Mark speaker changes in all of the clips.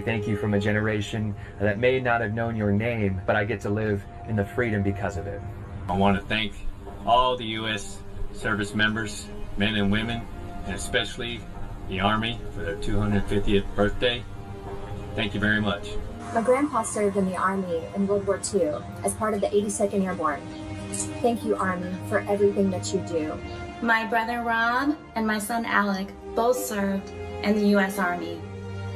Speaker 1: Thank you from a generation that may not have known your name, but I get to live in the freedom because of it.
Speaker 2: I want to thank all the U.S. service members, men and women, and especially the Army for their 250th birthday. Thank you very much.
Speaker 3: My grandpa served in the Army in World War II as part of the 82nd Airborne. Thank you, Army, for everything that you do.
Speaker 4: My brother Rob and my son Alec both served in the U.S. Army.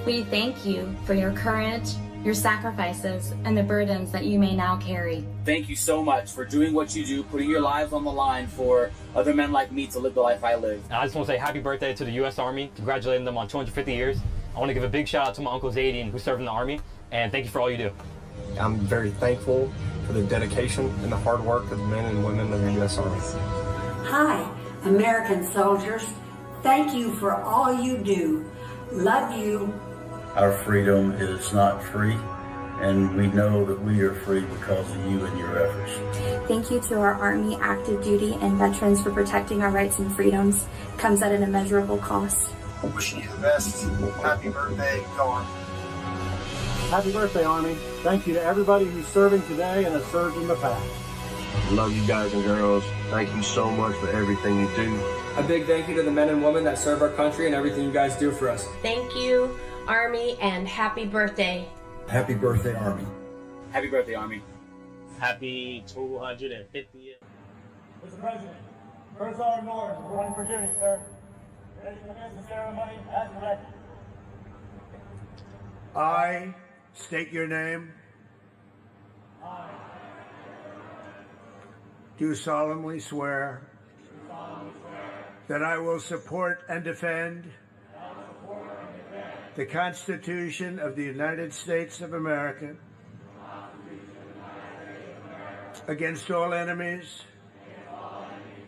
Speaker 4: We thank you for your courage, your sacrifices, and the burdens that you may now carry.
Speaker 5: Thank you so much for doing what you do, putting your lives on the line for other men like me to live the life I live.
Speaker 6: I just want to say happy birthday to the U.S. Army, congratulating them on 250 years. I want to give a big shout out to my Uncle Zadien, who served in the Army, and thank you for all you do.
Speaker 7: I'm very thankful for the dedication and the hard work of the men and women of the U.S. Army.
Speaker 8: Hi, American soldiers. Thank you for all you do. Love you.
Speaker 9: Our freedom is not free, and we know that we are free because of you and your efforts.
Speaker 3: Thank you to our Army, active duty, and veterans for protecting our rights and freedoms. Comes at an immeasurable cost.
Speaker 10: Wishing you the best. Happy birthday, go Army.
Speaker 11: Happy birthday, Army. Thank you to everybody who's serving today and has served in the past.
Speaker 12: Love you guys and girls. Thank you so much for everything you do.
Speaker 13: A big thank you to the men and women that serve our country and everything you guys do for us.
Speaker 14: Thank you, Army, and happy birthday.
Speaker 10: Happy birthday, Army.
Speaker 5: Happy birthday, Army.
Speaker 15: Happy 250th.
Speaker 11: Mr. President, First Sergeant Norris, we're running for duty, sir. Ready to commence the ceremony as directed.
Speaker 10: I state your name. Do solemnly swear that I will support and defend the Constitution of the United States of America against all enemies,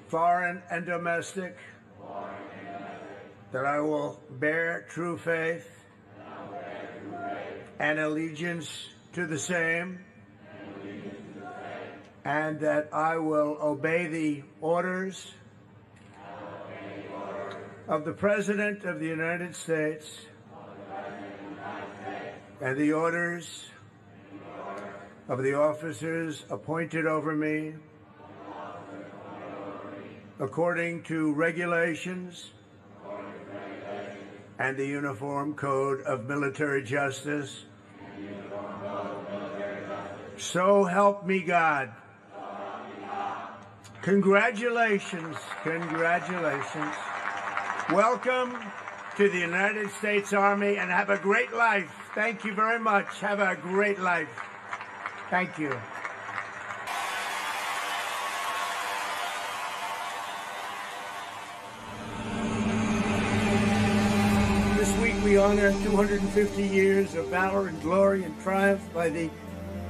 Speaker 10: foreign and domestic, that I will bear true faith and allegiance to the same, and that I will obey the orders of the President of the United States and the orders of the officers appointed over me according to regulations and the Uniform Code of Military Justice. So help me God. Congratulations, congratulations. Welcome to the United States Army, and have a great life. Thank you very much. Have a great life. Thank you. This week we honor 250 years of valor and glory and triumph by the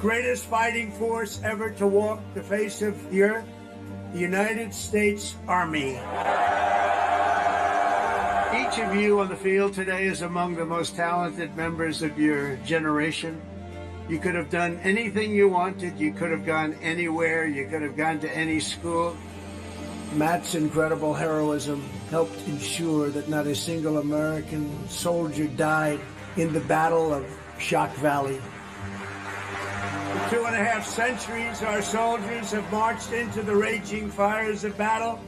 Speaker 10: greatest fighting force ever to walk the face of the earth, the United States Army. Each of you on the field today is among the most talented members of your generation. You could have done anything you wanted. You could have gone anywhere. You could have gone to any school. Matt's incredible heroism helped ensure that not a single American soldier died in the Battle of Shock Valley. For 2.5 centuries, our soldiers have marched into the raging fires of battle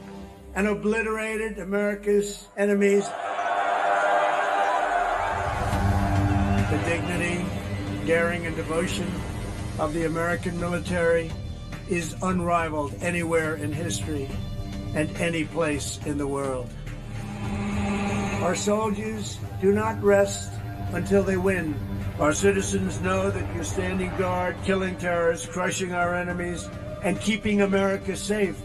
Speaker 10: and obliterated America's enemies. The dignity, daring, and devotion of the American military is unrivaled anywhere in history and any place in the world. Our soldiers do not rest until they win. Our citizens know that you're standing guard, killing terrorists, crushing our enemies, and keeping America safe.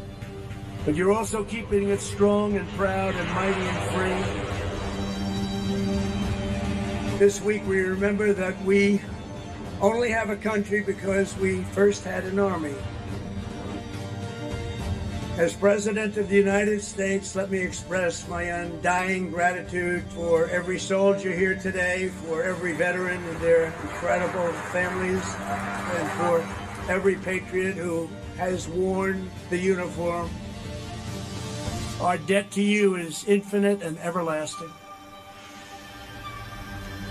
Speaker 10: But you're also keeping it strong and proud and mighty and free. This week we remember that we only have a country because we first had an army. As President of the United States, let me express my undying gratitude for every soldier here today, for every veteran and their incredible families, and for every patriot who has worn the uniform. Our debt to you is infinite and everlasting.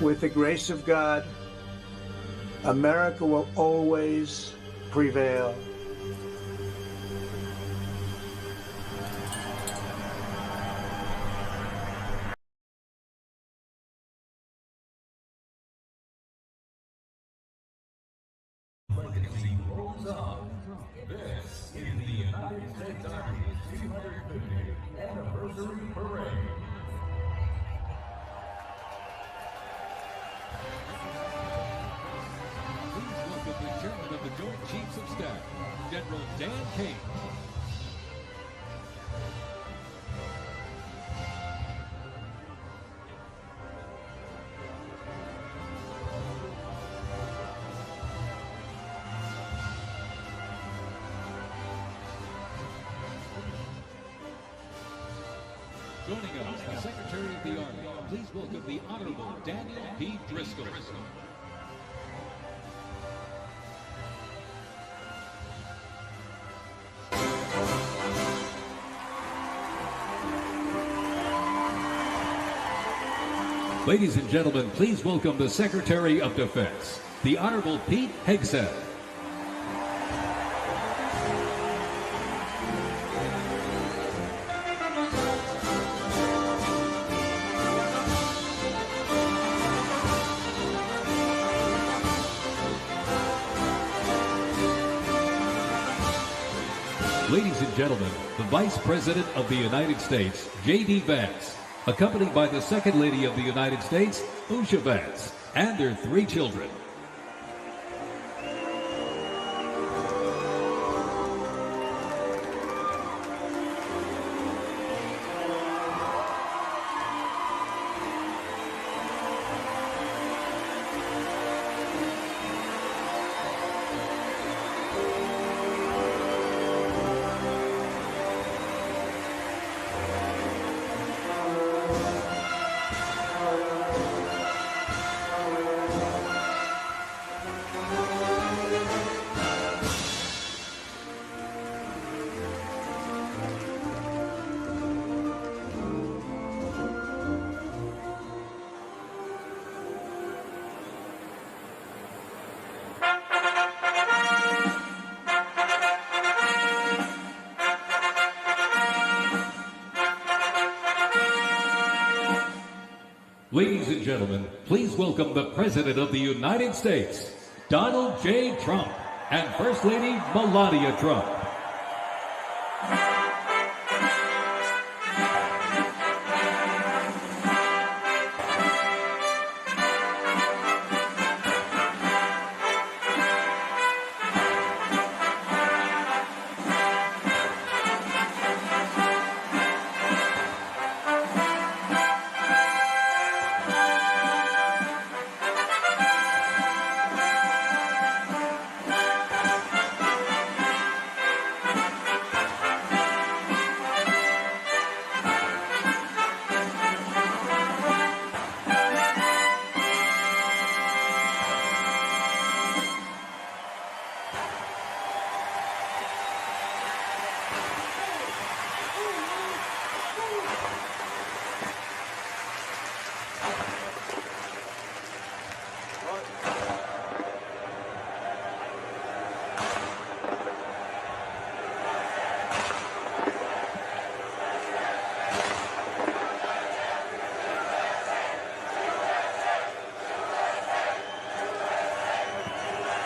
Speaker 10: With the grace of God, America will always prevail.
Speaker 16: Legacy rolls on. This is the United States Army's 250th Anniversary Parade.
Speaker 17: Please welcome the Chairman of the Joint Chiefs of Staff, General Dan King. Joining us, the Secretary of the Army, please welcome the Honorable Daniel P. Driscoll. Ladies and gentlemen, please welcome the Secretary of Defense, the Honorable Pete Hegseth. Ladies and gentlemen, the Vice President of the United States, J.D. Vance, accompanied by the Second Lady of the United States, Usha Vance, and their 3 children. Ladies and gentlemen, please welcome the President of the United States, Donald J. Trump, and First Lady Melania Trump.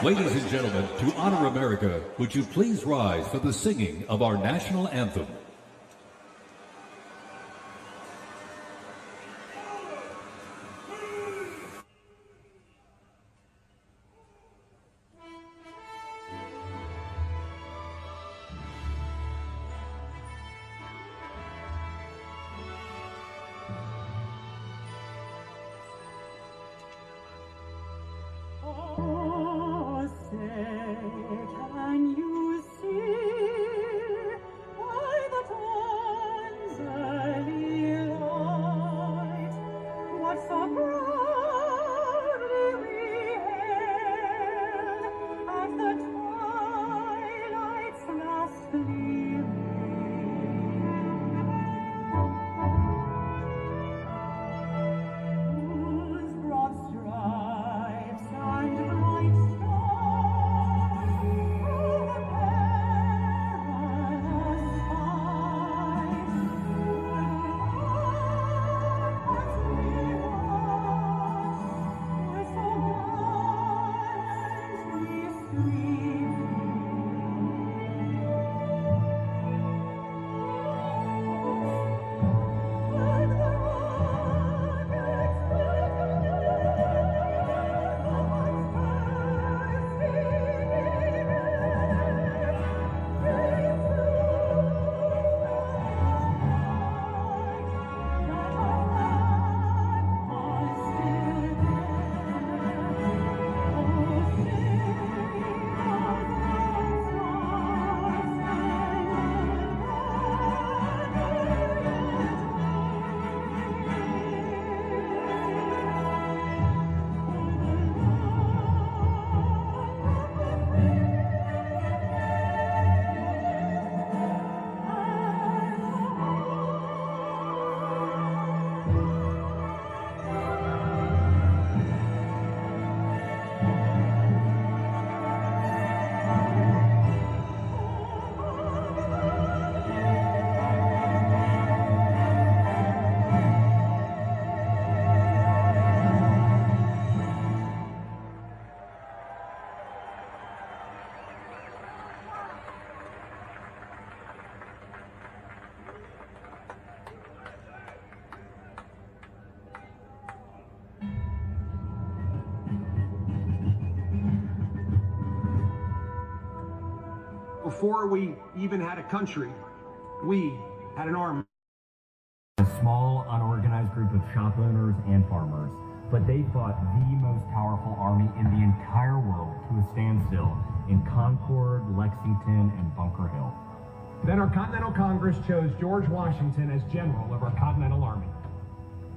Speaker 17: Ladies and gentlemen, to honor America, would you please rise for the singing of our national anthem?
Speaker 18: Can you see by the dawn's early light what so proudly we hailed at the twilight's last gleaming, whose broad
Speaker 19: before we even had a country, we had an army.
Speaker 20: A small, unorganized group of shop owners and farmers, but they fought the most powerful army in the entire world to a standstill in Concord, Lexington, and Bunker Hill.
Speaker 19: Then our Continental Congress chose George Washington as general of our Continental Army.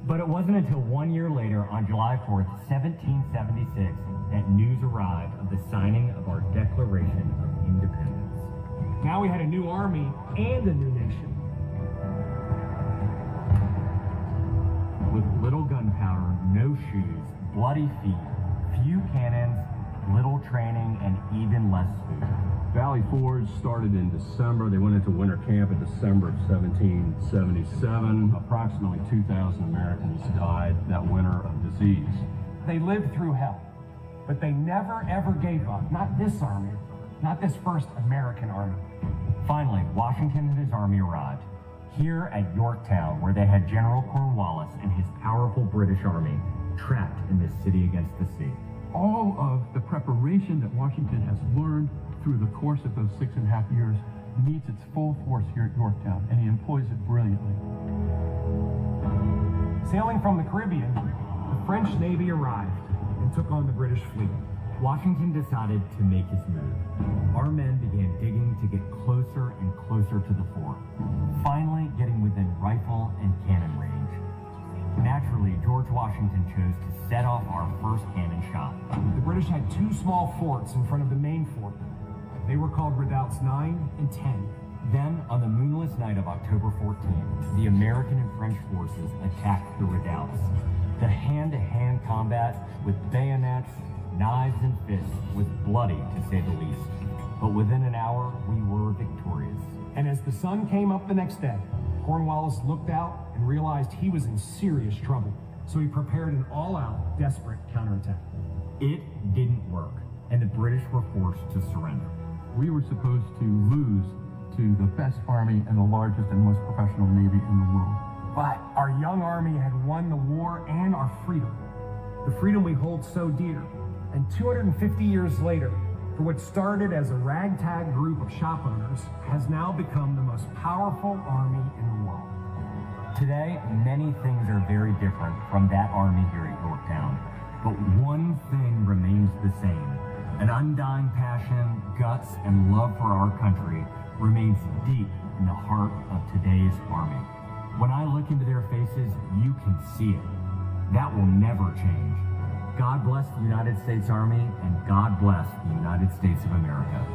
Speaker 20: But it wasn't until 1 year later, on July 4th, 1776, that news arrived of the signing of our Declaration of Independence.
Speaker 19: Now we had a new army and a new nation.
Speaker 20: With little gunpowder, no shoes, bloody feet, few cannons, little training, and even less food.
Speaker 12: Valley Forge started in December. They went into winter camp in December of 1777. Approximately 2,000 Americans died that winter of disease.
Speaker 19: They lived through hell, but they never ever gave up. Not this army, not this first American army.
Speaker 20: Finally, Washington and his army arrived. Here at Yorktown, where they had General Cornwallis and his powerful British army trapped in this city against the sea.
Speaker 21: All of the preparation that Washington has learned through the course of those 6.5 years meets its full force here at Yorktown, and he employs it brilliantly.
Speaker 19: Sailing from the Caribbean, the French Navy arrived and took on the British fleet.
Speaker 20: Washington decided to make his move. Our men began digging to get closer and closer to the fort, finally getting within rifle and cannon range. Naturally, George Washington chose to set off our first cannon shot.
Speaker 19: The British had two small forts in front of the main fort. They were called redoubts 9 and 10.
Speaker 20: Then, on the moonless night of October 14th, the American and French forces attacked the redoubts. The hand-to-hand combat with bayonets, knives, and fists was bloody, to say the least. But within an hour, we were victorious.
Speaker 19: And as the sun came up the next day, Cornwallis looked out and realized he was in serious trouble. So he prepared an all-out, desperate counterattack.
Speaker 20: It didn't work, and the British were forced to surrender.
Speaker 21: We were supposed to lose to the best army and the largest and most professional navy in the world.
Speaker 19: But our young army had won the war and our freedom. The freedom we hold so dear. And 250 years later, for what started as a ragtag group of shop owners, has now become the most powerful army in the world.
Speaker 20: Today, many things are very different from that army here at Yorktown. But one thing remains the same. An undying passion, guts, and love for our country remains deep in the heart of today's army. When I look into their faces, you can see it. That will never change. God bless the United States Army, and God bless the United States of America.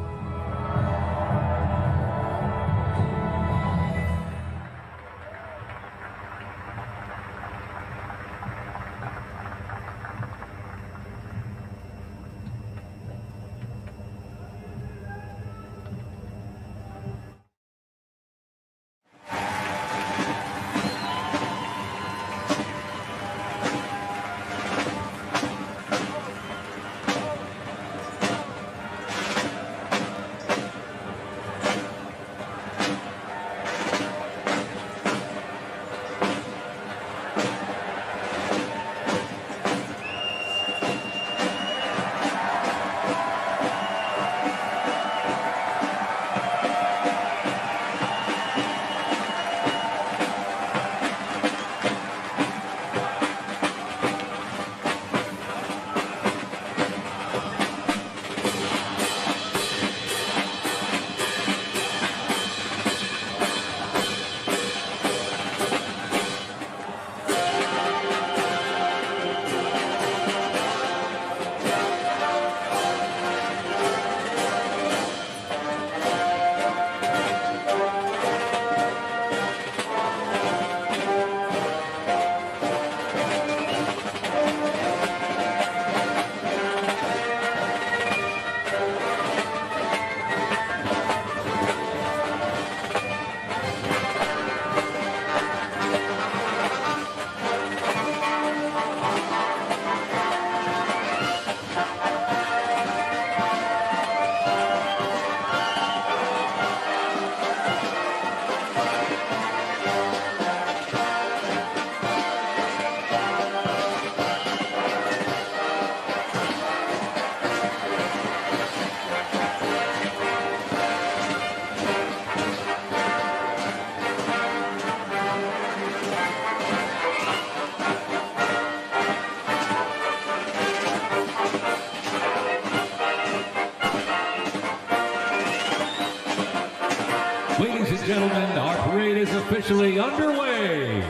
Speaker 17: gentlemen, our parade is officially underway.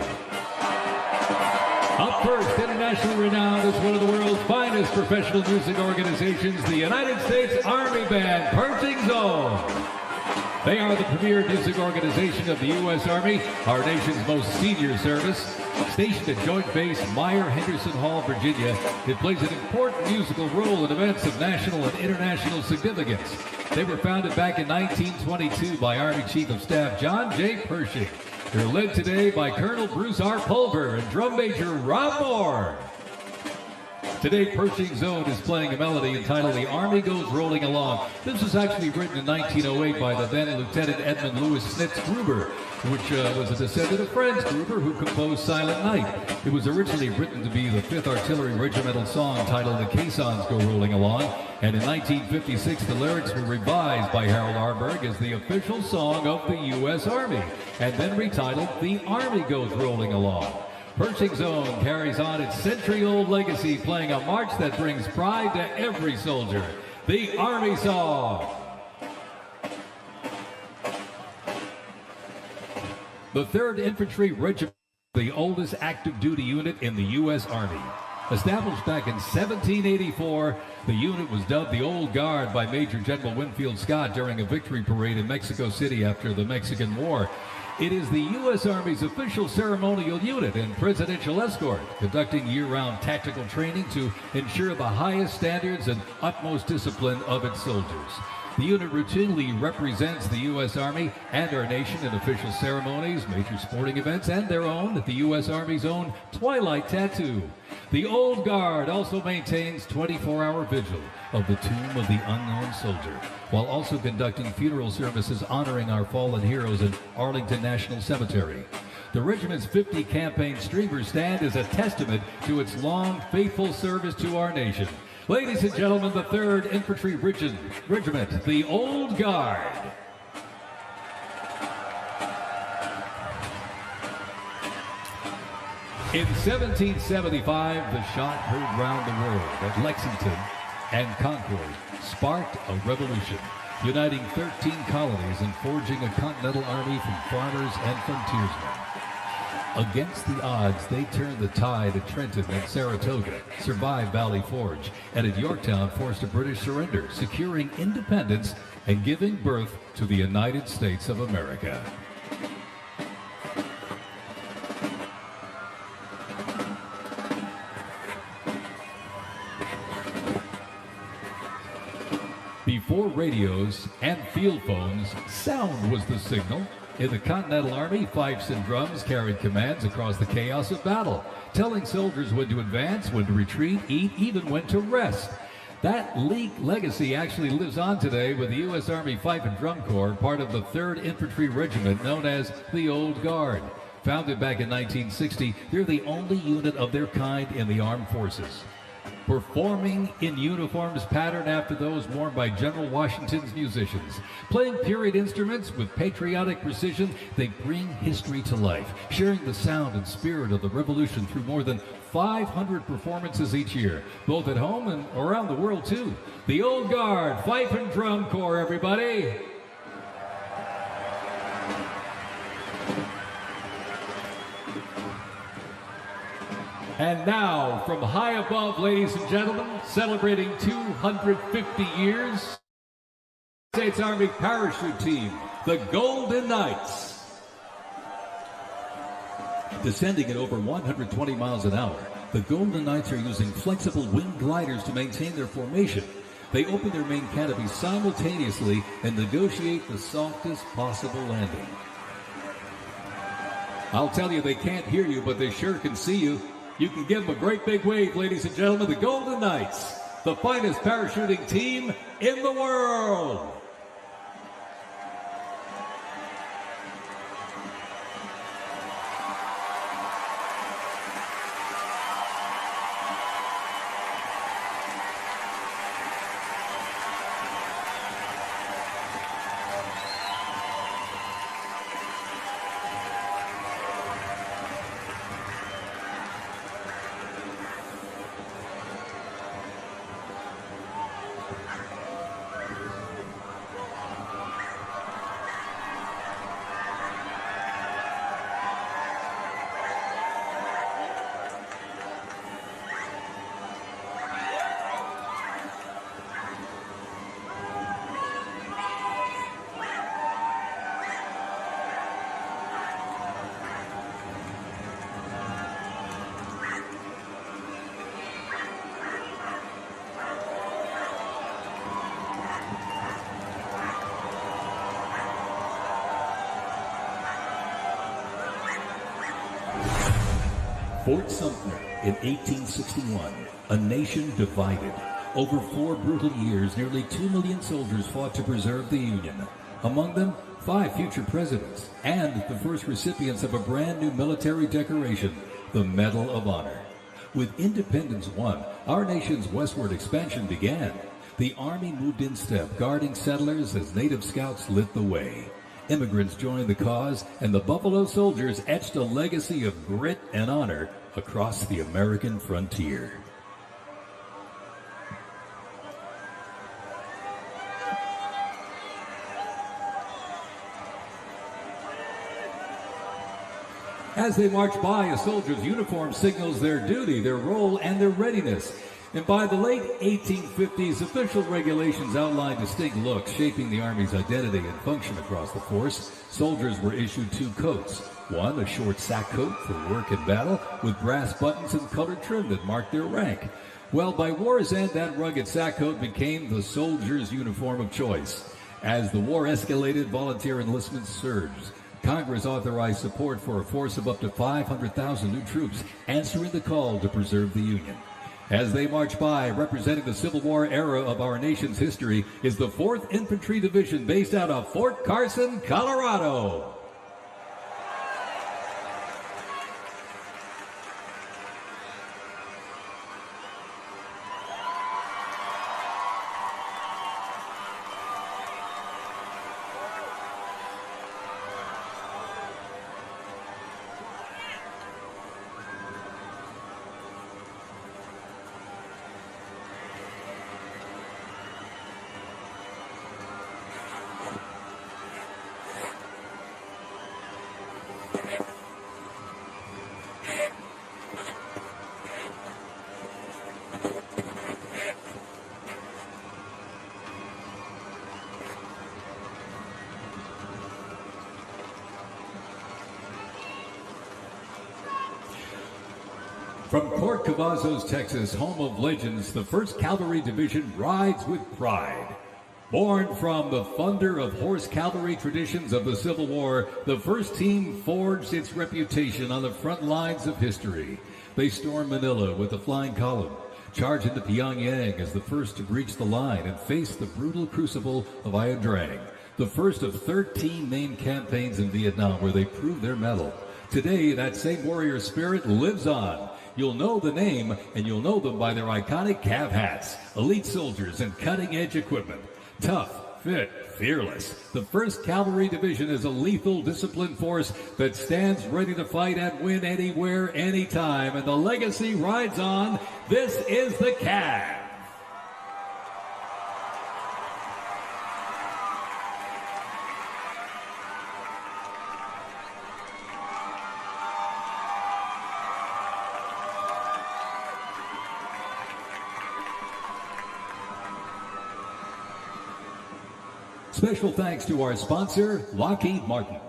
Speaker 17: Up first, internationally renowned as one of the world's finest professional music organizations, the United States Army Band, Marching Zone. They are the premier music organization of the U.S. Army, our nation's most senior service. Stationed at Joint Base Meyer-Henderson Hall, Virginia, it plays an important musical role in events of national and international significance. They were founded back in 1922 by Army Chief of Staff John J. Pershing. They're led today by Colonel Bruce R. Pulver and Drum Major Rob Moore. Today, Pershing Zone is playing a melody entitled The Army Goes Rolling Along. This was actually written in 1908 by the then Lieutenant Edmund Louis Snitz Gruber, which was a descendant of Franz Gruber, who composed Silent Night. It was originally written to be the 5th Artillery Regimental song titled The Caissons Go Rolling Along, and in 1956 the lyrics were revised by Harold Arberg as the official song of the U.S. Army, and then retitled The Army Goes Rolling Along. Pershing Zone carries on its century-old legacy, playing a march that brings pride to every soldier, the Army Song. The 3rd Infantry Regiment, the oldest active duty unit in the U.S. Army. Established back in 1784, the unit was dubbed the Old Guard by Major General Winfield Scott during a victory parade in Mexico City after the Mexican War. It is the U.S. Army's official ceremonial unit and presidential escort, conducting year-round tactical training to ensure the highest standards and utmost discipline of its soldiers. The unit routinely represents the U.S. Army and our nation in official ceremonies, major sporting events, and their own, the U.S. Army's own Twilight Tattoo. The Old Guard also maintains 24-hour vigil of the tomb of the unknown soldier, while also conducting funeral services honoring our fallen heroes in Arlington National Cemetery. The regiment's 50 campaign streamers stand as a testament to its long, faithful service to our nation. Ladies and gentlemen, the 3rd Infantry Regiment, the Old Guard. In 1775, the shot heard round the world at Lexington and Concord sparked a revolution, uniting 13 colonies and forging a continental army from farmers and frontiersmen. Against the odds, they turned the tide at Trenton and Saratoga, survived Valley Forge, and at Yorktown forced a British surrender, securing independence and giving birth to the United States of America. Before radios and field phones, sound was the signal. In the Continental Army, fifes and drums carried commands across the chaos of battle, telling soldiers when to advance, when to retreat, eat, even when to rest. That legacy actually lives on today with the U.S. Army Fife and Drum Corps, part of the 3rd Infantry Regiment known as the Old Guard. Founded back in 1960, they're the only unit of their kind in the armed forces. Performing in uniforms patterned after those worn by General Washington's musicians. Playing period instruments with patriotic precision, they bring history to life, sharing the sound and spirit of the Revolution through more than 500 performances each year, both at home and around the world too. The Old Guard, Fife and Drum Corps, everybody. And now, from high above, ladies and gentlemen, celebrating 250 years, States Army Parachute Team, the Golden Knights. Descending at over 120 miles an hour, the Golden Knights are using flexible wing gliders to maintain their formation. They open their main canopy simultaneously and negotiate the softest possible landing. I'll tell you, they can't hear you, but they sure can see you. You can give them a great big wave, ladies and gentlemen. The Golden Knights, the finest parachuting team in the world. Fort Sumter in 1861, a nation divided. Over 4 brutal years, nearly 2 million soldiers fought to preserve the Union. Among them, 5 future presidents and the first recipients of a brand new military decoration, the Medal of Honor. With independence won, our nation's westward expansion began. The Army moved in step, guarding settlers as native scouts lit the way. Immigrants joined the cause, and the Buffalo Soldiers etched a legacy of grit and honor across the American frontier. As they march by, a soldier's uniform signals their duty, their role, and their readiness. And by the late 1850s, official regulations outlined distinct looks shaping the Army's identity and function across the force. Soldiers were issued 2 coats. One, a short sack coat for work and battle, with brass buttons and colored trim that marked their rank. Well, by war's end, that rugged sack coat became the soldier's uniform of choice. As the war escalated, volunteer enlistment surged. Congress authorized support for a force of up to 500,000 new troops, answering the call to preserve the Union. As they march by, representing the Civil War era of our nation's history, is the 4th Infantry Division based out of Fort Carson, Colorado. From Port Cavazos, Texas, home of legends, the 1st Cavalry Division rides with pride. Born from the thunder of horse cavalry traditions of the Civil War, the 1st team forged its reputation on the front lines of history. They stormed Manila with the flying column, charged into Pyongyang as the first to breach the line and face the brutal crucible of Ia Drang, the first of 13 named campaigns in Vietnam where they proved their mettle. Today, that same warrior spirit lives on. You'll know the name, and you'll know them by their iconic cav hats, elite soldiers, and cutting-edge equipment. Tough, fit, fearless. The 1st Cavalry Division is a lethal, disciplined force that stands ready to fight and win anywhere, anytime, and the legacy rides on. This is the Cav. Special thanks to our sponsor, Lockheed Martin.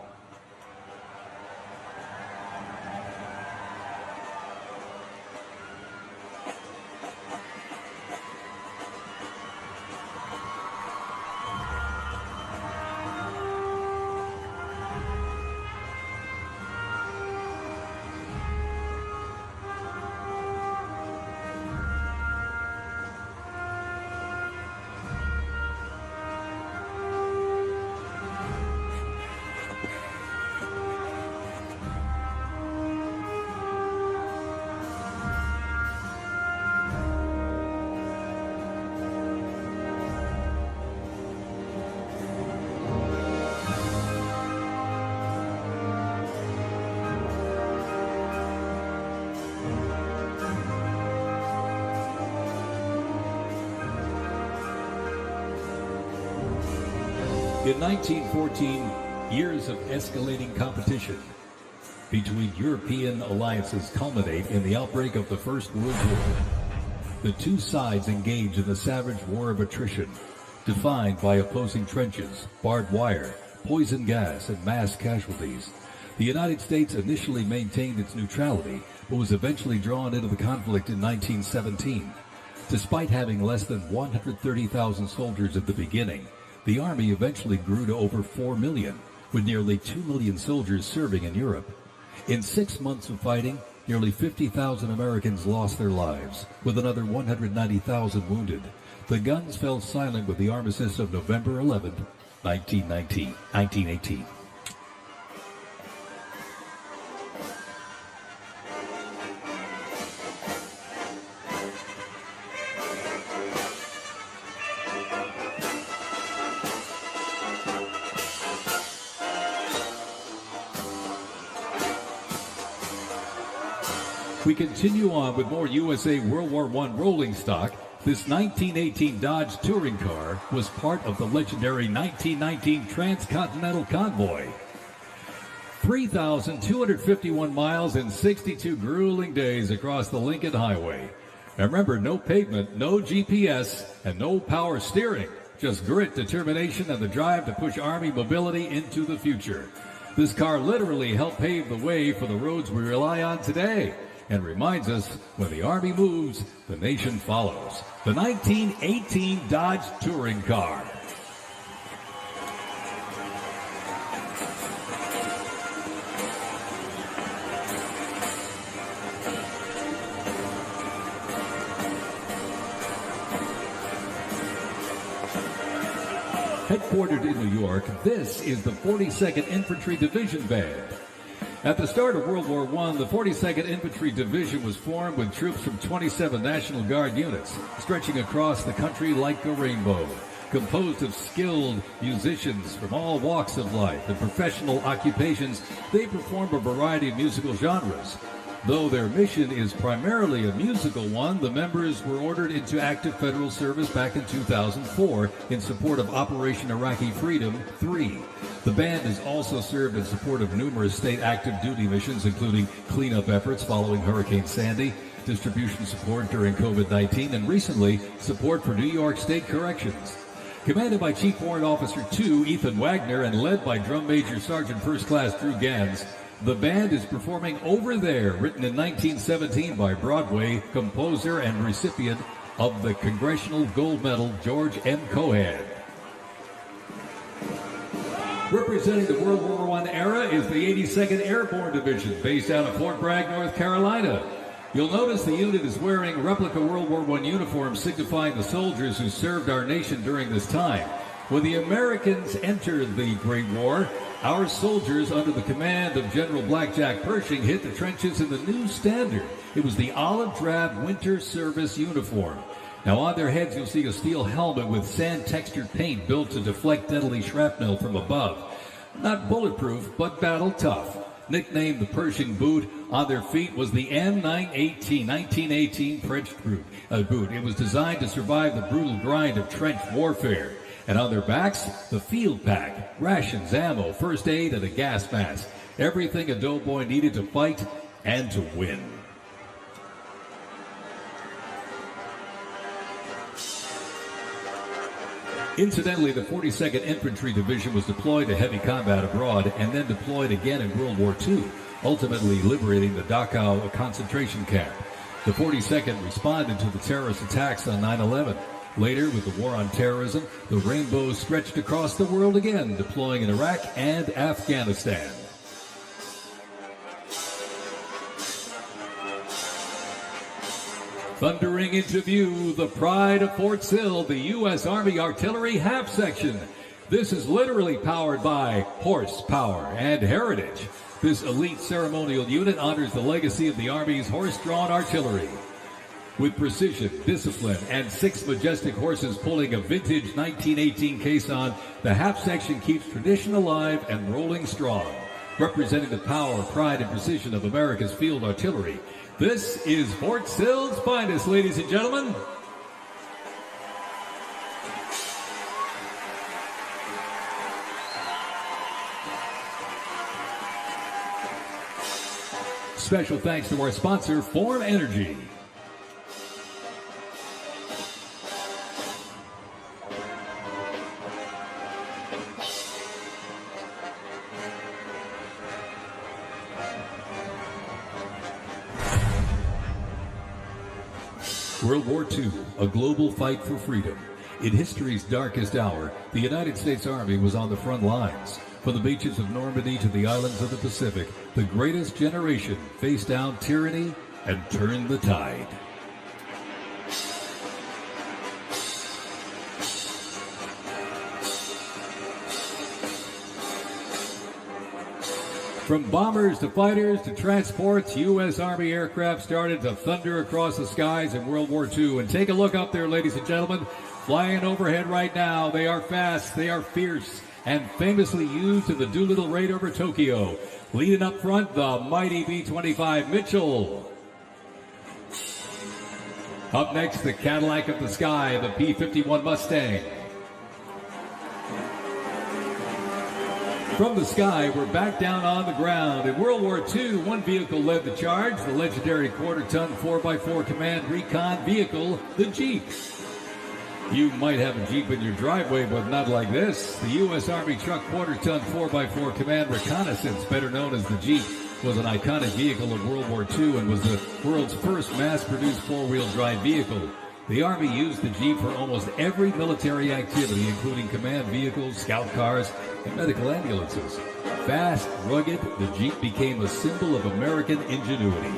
Speaker 17: In 1914, years of escalating competition between European alliances culminate in the outbreak of the First World War. The 2 sides engage in the savage war of attrition, defined by opposing trenches, barbed wire, poison gas, and mass casualties. The United States initially maintained its neutrality, but was eventually drawn into the conflict in 1917. Despite having less than 130,000 soldiers at the beginning, the Army eventually grew to over 4 million, with nearly 2 million soldiers serving in Europe. In 6 months of fighting, nearly 50,000 Americans lost their lives, with another 190,000 wounded. The guns fell silent with the armistice of November 11, 1918. We continue on with more USA World War I rolling stock. This 1918 Dodge touring car was part of the legendary 1919 Transcontinental Convoy. 3,251 miles and 62 grueling days across the Lincoln Highway. Now remember, no pavement, no GPS, and no power steering. Just grit, determination, and the drive to push Army mobility into the future. This car literally helped pave the way for the roads we rely on today, and reminds us, when the Army moves, the nation follows. The 1918 Dodge Touring Car. Headquartered in New York, this is the 42nd Infantry Division Band. At the start of World War I, the 42nd Infantry Division was formed with troops from 27 National Guard units, stretching across the country like a rainbow. Composed of skilled musicians from all walks of life and professional occupations, they perform a variety of musical genres. Though their mission is primarily a musical one, the members were ordered into active federal service back in 2004 in support of Operation Iraqi Freedom 3. The band has also served in support of numerous state active duty missions, including cleanup efforts following Hurricane Sandy, distribution support during COVID-19, and recently, support for New York State Corrections. Commanded by Chief Warrant Officer 2 Ethan Wagner and led by Drum Major Sergeant First Class Drew Gans, the band is performing Over There, written in 1917 by Broadway composer and recipient of the Congressional Gold Medal George M. Cohan. Representing the World War I era is the 82nd Airborne Division, based out of Fort Bragg, North Carolina. You'll notice the unit is wearing replica World War I uniforms signifying the soldiers who served our nation during this time. When the Americans entered the Great War, our soldiers, under the command of General Blackjack Pershing, hit the trenches in the new standard. It was the olive drab winter service uniform. Now on their heads you'll see a steel helmet with sand-textured paint built to deflect deadly shrapnel from above. Not bulletproof, but battle tough. Nicknamed the Pershing boot, on their feet was the M918 1918 French boot. It was designed to survive the brutal grind of trench warfare. And on their backs, the field pack, rations, ammo, first aid, and a gas mask. Everything a doughboy needed to fight and to win. Incidentally, the 42nd Infantry Division was deployed to heavy combat abroad and then deployed again in World War II, ultimately liberating the Dachau concentration camp. The 42nd responded to the terrorist attacks on 9/11. Later, with the war on terrorism, the rainbow stretched across the world again, deploying in Iraq and Afghanistan. Thundering into view, the pride of Fort Sill, the U.S. Army Artillery Half Section. This is literally powered by horsepower and heritage. This elite ceremonial unit honors the legacy of the Army's horse-drawn artillery. With precision, discipline, and 6 majestic horses pulling a vintage 1918 caisson, the half section keeps tradition alive and rolling strong. Representing the power, pride, and precision of America's field artillery, this is Fort Sill's finest, ladies and gentlemen. Special thanks to our sponsor, Form Energy. World War II, a global fight for freedom. In history's darkest hour, the United States Army was on the front lines. From the beaches of Normandy to the islands of the Pacific, the greatest generation faced down tyranny and turned the tide. From bombers to fighters to transports, U.S. Army aircraft started to thunder across the skies in World War II. And take a look up there, ladies and gentlemen. Flying overhead right now, they are fast, they are fierce, and famously used in the Doolittle raid over Tokyo. Leading up front, the mighty B-25 Mitchell. Up next, the Cadillac of the sky, the P-51 Mustang. From the sky, we're back down on the ground. In World War II, one vehicle led the charge, the legendary quarter-ton 4x4 command recon vehicle, the Jeep. You might have a Jeep in your driveway, but not like this. The U.S. Army truck quarter-ton 4x4 command reconnaissance, better known as the Jeep, was an iconic vehicle of World War II and was the world's first mass-produced four-wheel drive vehicle. The Army used the Jeep for almost every military activity, including command vehicles, scout cars, and medical ambulances. Fast, rugged, the Jeep became a symbol of American ingenuity.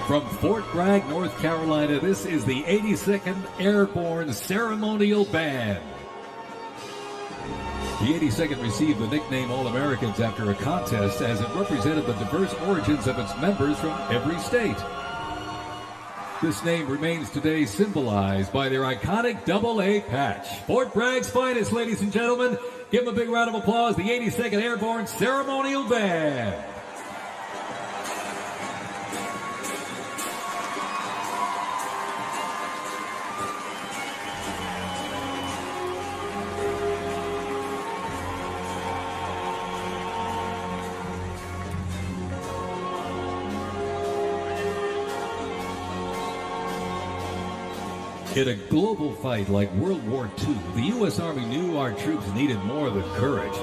Speaker 17: From Fort Bragg, North Carolina, this is the 82nd Airborne Ceremonial Band. The 82nd received the nickname All-Americans after a contest as it represented the diverse origins of its members from every state. This name remains today symbolized by their iconic AA patch. Fort Bragg's finest, ladies and gentlemen. Give them a big round of applause, the 82nd Airborne Ceremonial Band. In a global fight like World War II, the U.S. Army knew our troops needed more than courage.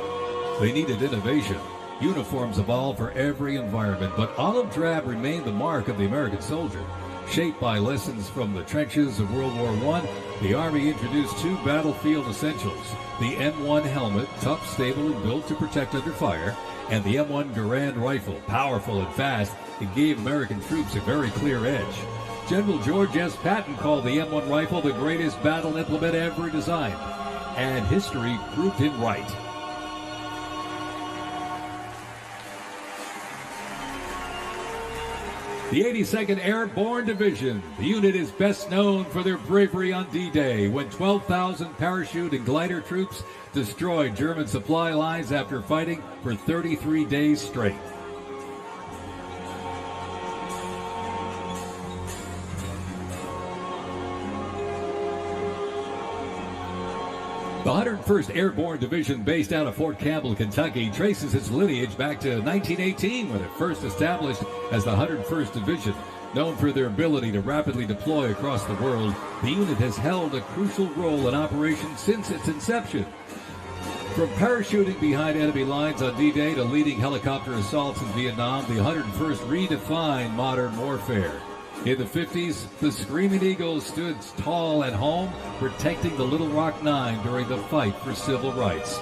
Speaker 17: They needed innovation. Uniforms evolved for every environment, but olive drab remained the mark of the American soldier. Shaped by lessons from the trenches of World War I, the Army introduced two battlefield essentials: the M1 helmet, tough, stable, and built to protect under fire, and the M1 Garand rifle, powerful and fast. It gave American troops a very clear edge. General George S. Patton called the M1 rifle the greatest battle implement ever designed, and history proved him right. The 82nd Airborne Division. The unit is best known for their bravery on D-Day, when 12,000 parachute and glider troops destroyed German supply lines after fighting for 33 days straight. The 101st Airborne Division, based out of Fort Campbell, Kentucky, traces its lineage back to 1918 when it first established as the 101st Division. Known for their ability to rapidly deploy across the world, the unit has held a crucial role in operations since its inception. From parachuting behind enemy lines on D-Day to leading helicopter assaults in Vietnam, the 101st redefined modern warfare. In the 50s, the Screaming Eagles stood tall at home, protecting the Little Rock Nine during the fight for civil rights.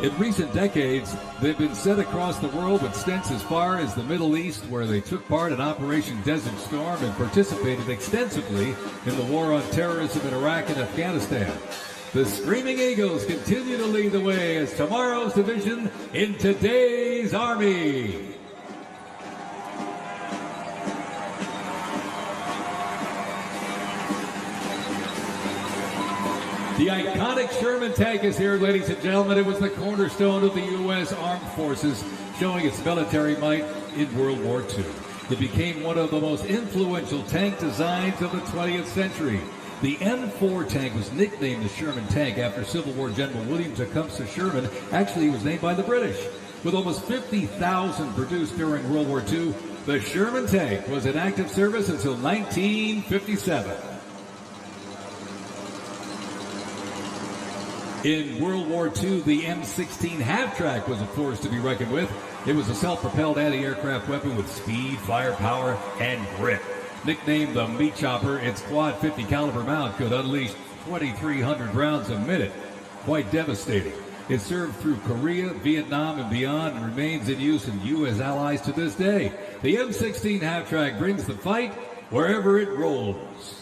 Speaker 17: In recent decades, they've been sent across the world with stints as far as the Middle East, where they took part in Operation Desert Storm and participated extensively in the war on terrorism in Iraq and Afghanistan. The Screaming Eagles continue to lead the way as tomorrow's division in today's Army. The iconic Sherman tank is here, ladies and gentlemen. It was the cornerstone of the U.S. Armed Forces, showing its military might in World War II. It became one of the most influential tank designs of the 20th century. The M4 tank was nicknamed the Sherman tank after Civil War General William Tecumseh Sherman. Actually, it was named by the British. With almost 50,000 produced during World War II, the Sherman tank was in active service until 1957. In World War II, the M16 half-track was a force to be reckoned with. It was a self-propelled anti-aircraft weapon with speed, firepower, and grip. Nicknamed the Meat Chopper, its quad 50 caliber mount could unleash 2,300 rounds a minute. Quite devastating. It served through Korea, Vietnam, and beyond, and remains in use in U.S. allies to this day. The M16 half-track brings the fight wherever it rolls.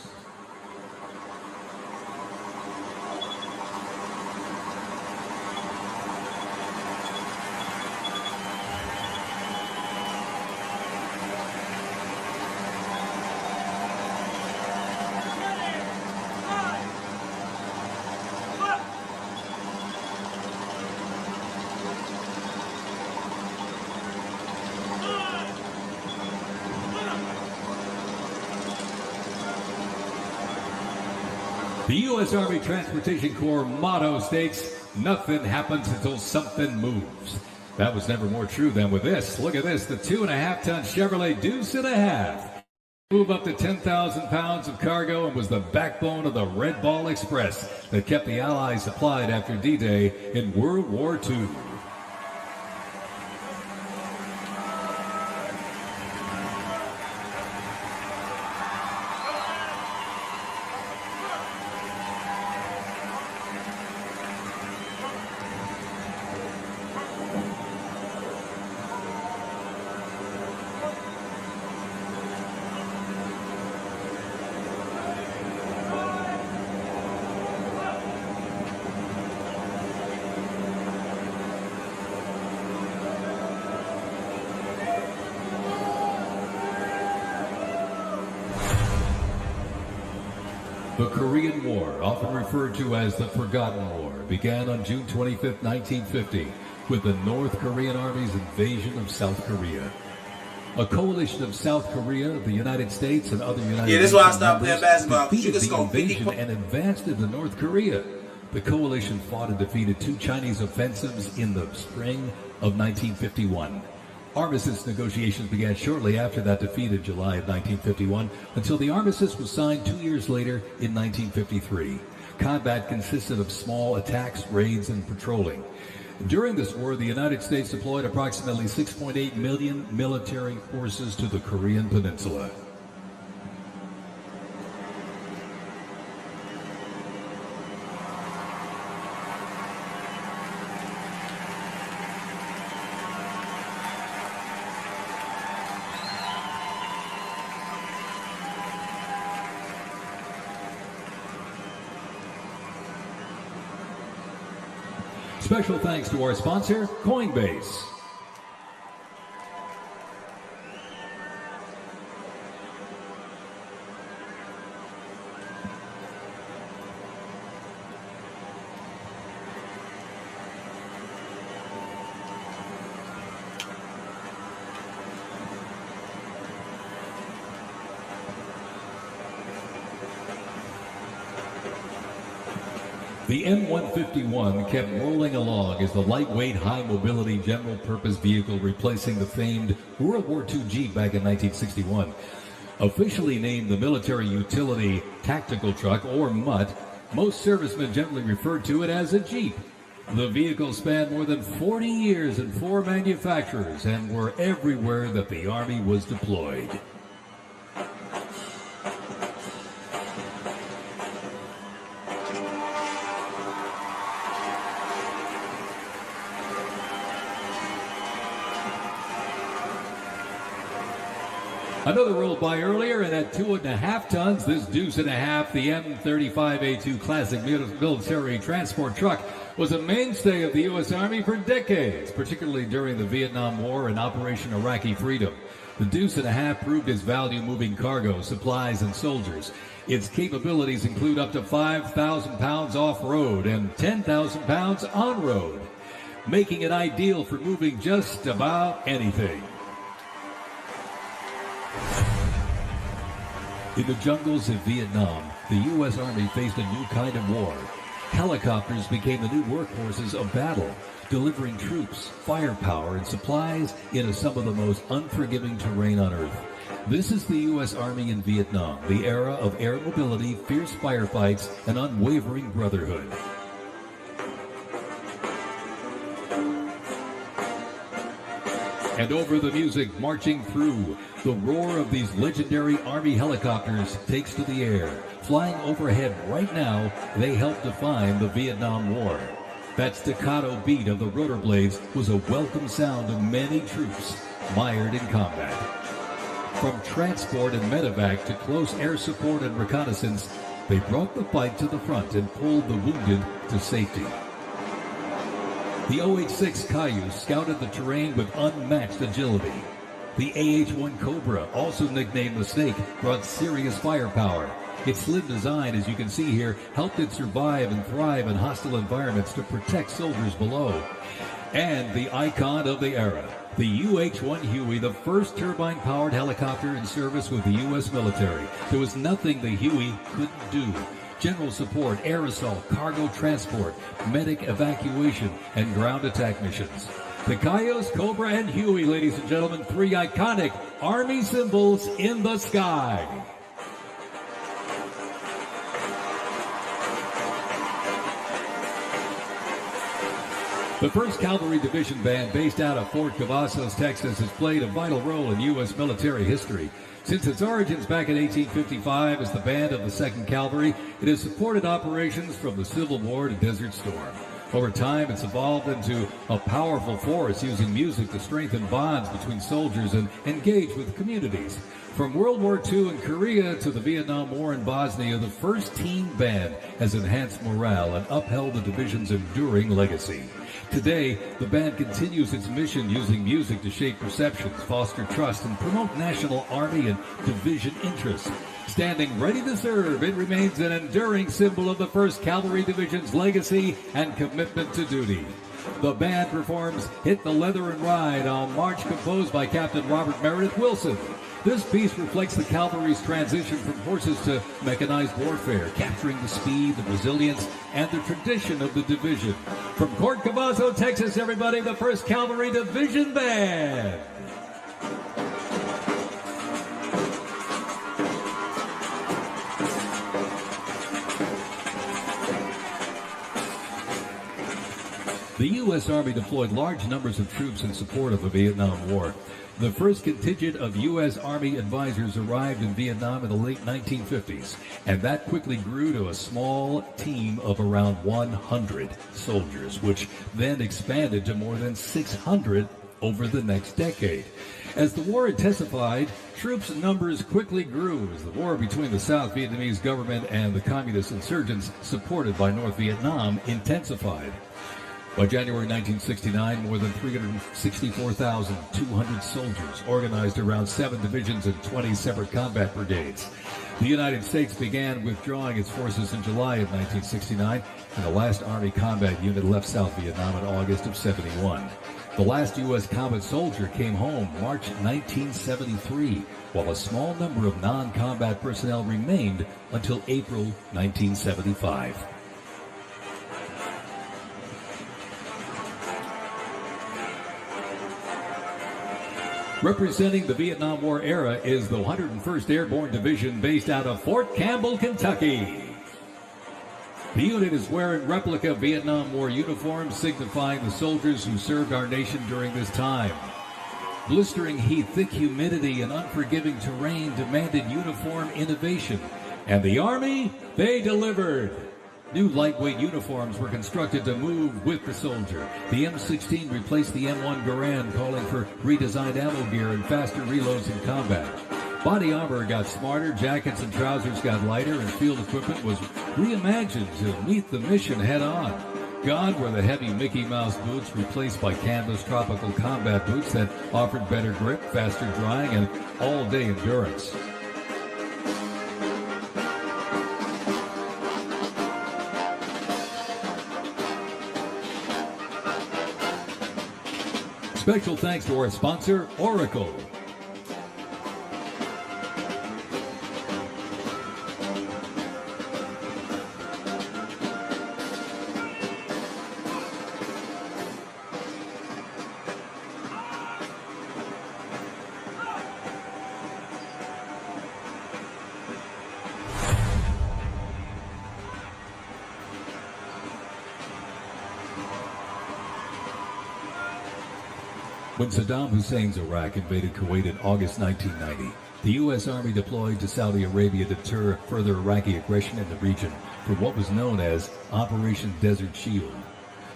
Speaker 17: The U.S. Army Transportation Corps motto states, "Nothing happens until something moves." That was never more true than with this. Look at this, the 2.5-ton Chevrolet Deuce and a Half. Moved up to 10,000 pounds of cargo and was the backbone of the Red Ball Express that kept the Allies supplied after D-Day in World War II. The Korean War, often referred to as the Forgotten War, began on June 25, 1950, with the North Korean Army's invasion of South Korea. A coalition of South Korea, the United States, and other United
Speaker 1: this is why I
Speaker 17: Nations
Speaker 1: stopped playing
Speaker 17: members
Speaker 1: basketball. You
Speaker 17: defeated
Speaker 1: just
Speaker 17: the
Speaker 1: go
Speaker 17: invasion and advanced into North Korea. The coalition fought and defeated 2 Chinese offensives in the spring of 1951. Armistice negotiations began shortly after that defeat in July of 1951 until the armistice was signed 2 years later in 1953. Combat consisted of small attacks, raids, and patrolling. During this war, the United States deployed approximately 6.8 million military forces to the Korean Peninsula. Special thanks to our sponsor, Coinbase. The M151 kept rolling along as the lightweight, high-mobility general-purpose vehicle replacing the famed World War II Jeep back in 1961. Officially named the Military Utility Tactical Truck, or MUT, most servicemen generally referred to it as a Jeep. The vehicle spanned more than 40 years in 4 manufacturers and were everywhere that the Army was deployed. Another rolled by earlier, and at 2.5 tons, this Deuce and a Half, the M35A2 classic military transport truck, was a mainstay of the U.S. Army for decades, particularly during the Vietnam War and Operation Iraqi Freedom. The Deuce and a Half proved its value moving cargo, supplies, and soldiers. Its capabilities include up to 5,000 pounds off-road and 10,000 pounds on-road, making it ideal for moving just about anything. In the jungles of Vietnam, the U.S. Army faced a new kind of war. Helicopters became the new workhorses of battle, delivering troops, firepower, and supplies into some of the most unforgiving terrain on Earth. This is the U.S. Army in Vietnam, the era of air mobility, fierce firefights, and unwavering brotherhood. And over the music marching through, the roar of these legendary Army helicopters takes to the air. Flying overhead right now, they help define the Vietnam War. That staccato beat of the rotor blades was a welcome sound to many troops mired in combat. From transport and medevac to close air support and reconnaissance, they brought the fight to the front and pulled the wounded to safety. The OH-6 Cayuse scouted the terrain with unmatched agility. The AH-1 Cobra, also nicknamed the Snake, brought serious firepower. Its slim design, as you can see here, helped it survive and thrive in hostile environments to protect soldiers below. And the icon of the era, the UH-1 Huey, the first turbine-powered helicopter in service with the U.S. military. There was nothing the Huey couldn't do. General support, air assault, cargo transport, medic evacuation, and ground attack missions. The Cayuse, Cobra, and Huey, ladies and gentlemen, three iconic Army symbols in the sky. The 1st Cavalry Division Band, based out of Fort Cavazos, Texas, has played a vital role in U.S. military history. Since its origins back in 1855 as the band of the 2nd Cavalry, it has supported operations from the Civil War to Desert Storm. Over time, it's evolved into a powerful force using music to strengthen bonds between soldiers and engage with communities. From World War II in Korea to the Vietnam War in Bosnia, the 1st Teen Band has enhanced morale and upheld the division's enduring legacy. Today, the band continues its mission using music to shape perceptions, foster trust, and promote national Army and division interests. Standing ready to serve, it remains an enduring symbol of the 1st Cavalry Division's legacy and commitment to duty. The band performs Hit the Leather and Ride on march composed by Captain Robert Meredith Wilson. This piece reflects the cavalry's transition from horses to mechanized warfare, capturing the speed, the resilience, and the tradition of the division. From Fort Cavazos, Texas, everybody, the 1st Cavalry Division Band. The U.S. Army deployed large numbers of troops in support of the Vietnam War. The first contingent of U.S. Army advisors arrived in Vietnam in the late 1950s, and that quickly grew to a small team of around 100 soldiers, which then expanded to more than 600 over the next decade. As the war intensified, troops' numbers quickly grew as the war between the South Vietnamese government and the communist insurgents supported by North Vietnam intensified. By January 1969, more than 364,200 soldiers organized around 7 divisions and 20 separate combat brigades. The United States began withdrawing its forces in July of 1969, and the last Army combat unit left South Vietnam in August of '71. The last U.S. combat soldier came home March 1973, while a small number of non-combat personnel remained until April 1975. Representing the Vietnam War era is the 101st Airborne Division based out of Fort Campbell, Kentucky. The unit is wearing replica Vietnam War uniforms signifying the soldiers who served our nation during this time. Blistering heat, thick humidity, and unforgiving terrain demanded uniform innovation. And the Army, they delivered. New lightweight uniforms were constructed to move with the soldier. The M16 replaced the M1 Garand, calling for redesigned ammo gear and faster reloads in combat. Body armor got smarter, jackets and trousers got lighter, and field equipment was reimagined to meet the mission head-on. Gone were the heavy Mickey Mouse boots, replaced by canvas tropical combat boots that offered better grip, faster drying, and all-day endurance. Special thanks to our sponsor, Oracle. When Saddam Hussein's Iraq invaded Kuwait in August 1990, the U.S. Army deployed to Saudi Arabia to deter further Iraqi aggression in the region for what was known as Operation Desert Shield.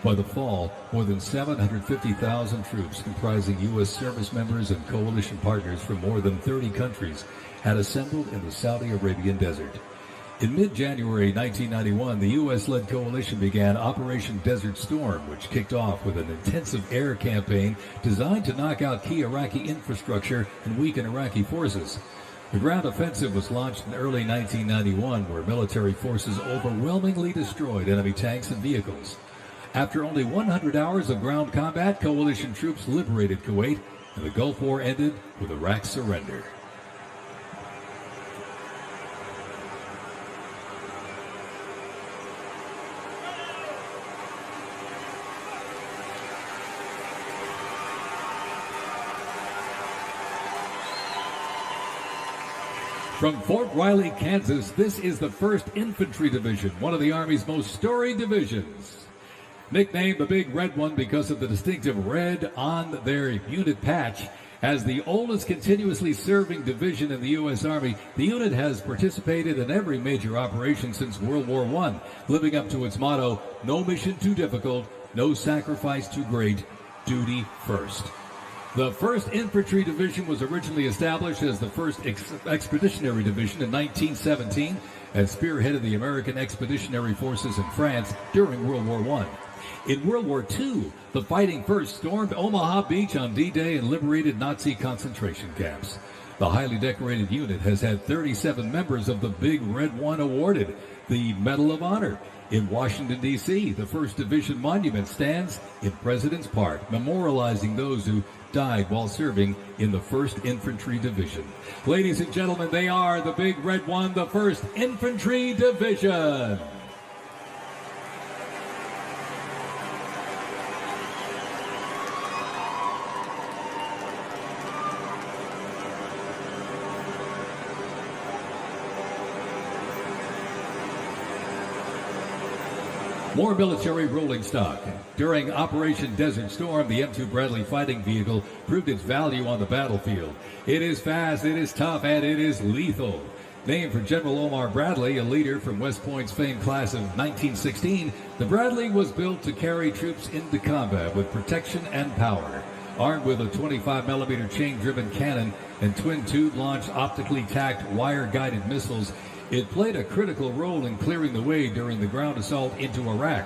Speaker 17: By the fall, more than 750,000 troops comprising U.S. service members and coalition partners from more than 30 countries had assembled in the Saudi Arabian desert. In mid-January 1991, the U.S.-led coalition began Operation Desert Storm, which kicked off with an intensive air campaign designed to knock out key Iraqi infrastructure and weaken Iraqi forces. The ground offensive was launched in early 1991, where military forces overwhelmingly destroyed enemy tanks and vehicles. After only 100 hours of ground combat, coalition troops liberated Kuwait, and the Gulf War ended with Iraq's surrender. From Fort Riley, Kansas, this is the 1st Infantry Division, one of the Army's most storied divisions. Nicknamed the Big Red One because of the distinctive red on their unit patch, as the oldest continuously serving division in the U.S. Army, the unit has participated in every major operation since World War I, living up to its motto, no mission too difficult, no sacrifice too great, duty first. The 1st Infantry Division was originally established as the 1st Expeditionary Division in 1917 and spearheaded the American Expeditionary Forces in France during World War I. In World War II, the Fighting First stormed Omaha Beach on D-Day and liberated Nazi concentration camps. The highly decorated unit has had 37 members of the Big Red One awarded the Medal of Honor. In Washington, D.C., the 1st Division Monument stands in President's Park, memorializing those who died while serving in the 1st Infantry Division. Ladies and gentlemen, they are the Big Red One, the 1st Infantry Division. More military rolling stock. During Operation Desert Storm, the M2 Bradley fighting vehicle proved its value on the battlefield. It is fast, it is tough, and it is lethal. Named for General Omar Bradley, a leader from West Point's famed class of 1916, the Bradley was built to carry troops into combat with protection and power. Armed with a 25mm chain-driven cannon and twin-tube launched optically tacked wire-guided missiles, it played a critical role in clearing the way during the ground assault into Iraq.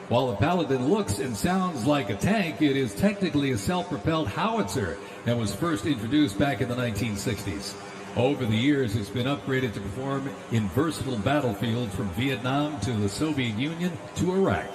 Speaker 17: While the Paladin looks and sounds like a tank, it is technically a self-propelled howitzer and was first introduced back in the 1960s. Over the years, it's been upgraded to perform in versatile battlefields from Vietnam to the Soviet Union to Iraq.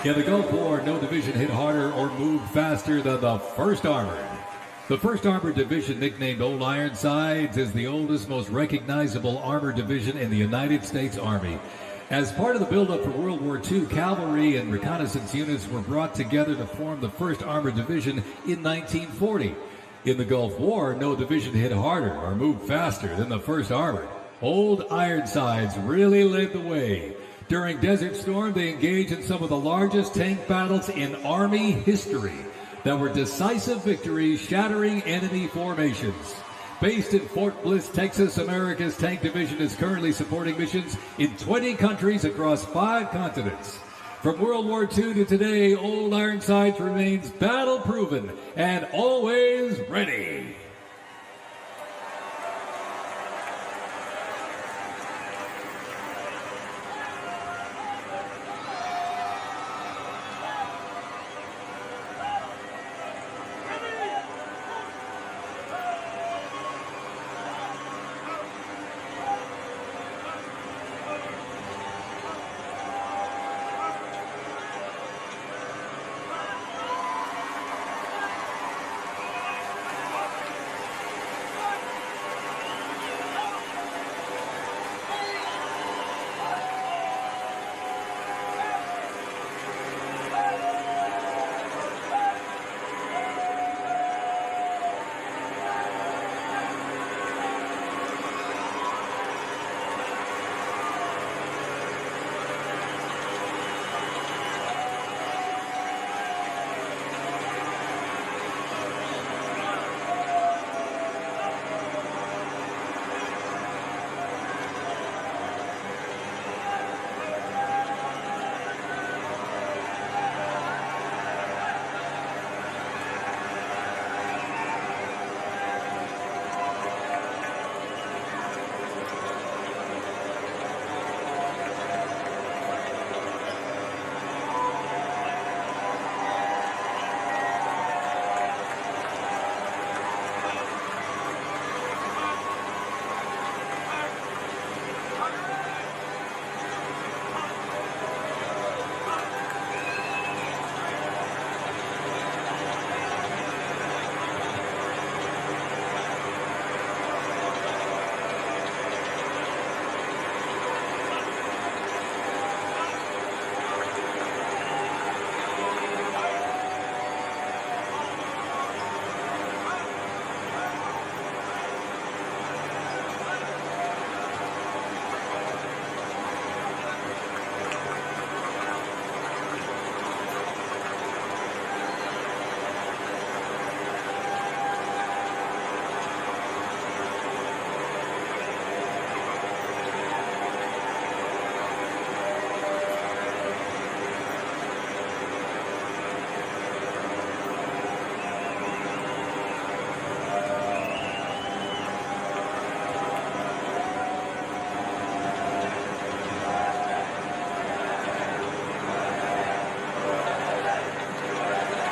Speaker 17: In the Gulf War, no division hit harder or moved faster than the 1st Armored. The 1st Armored Division, nicknamed Old Ironsides, is the oldest, most recognizable armored division in the United States Army. As part of the buildup for World War II, cavalry and reconnaissance units were brought together to form the 1st Armored Division in 1940. In the Gulf War, no division hit harder or moved faster than the 1st Armored. Old Ironsides really led the way. During Desert Storm, they engaged in some of the largest tank battles in Army history that were decisive victories, shattering enemy formations. Based in Fort Bliss, Texas, America's Tank Division is currently supporting missions in 20 countries across 5 continents. From World War II to today, Old Ironsides remains battle-proven and always ready.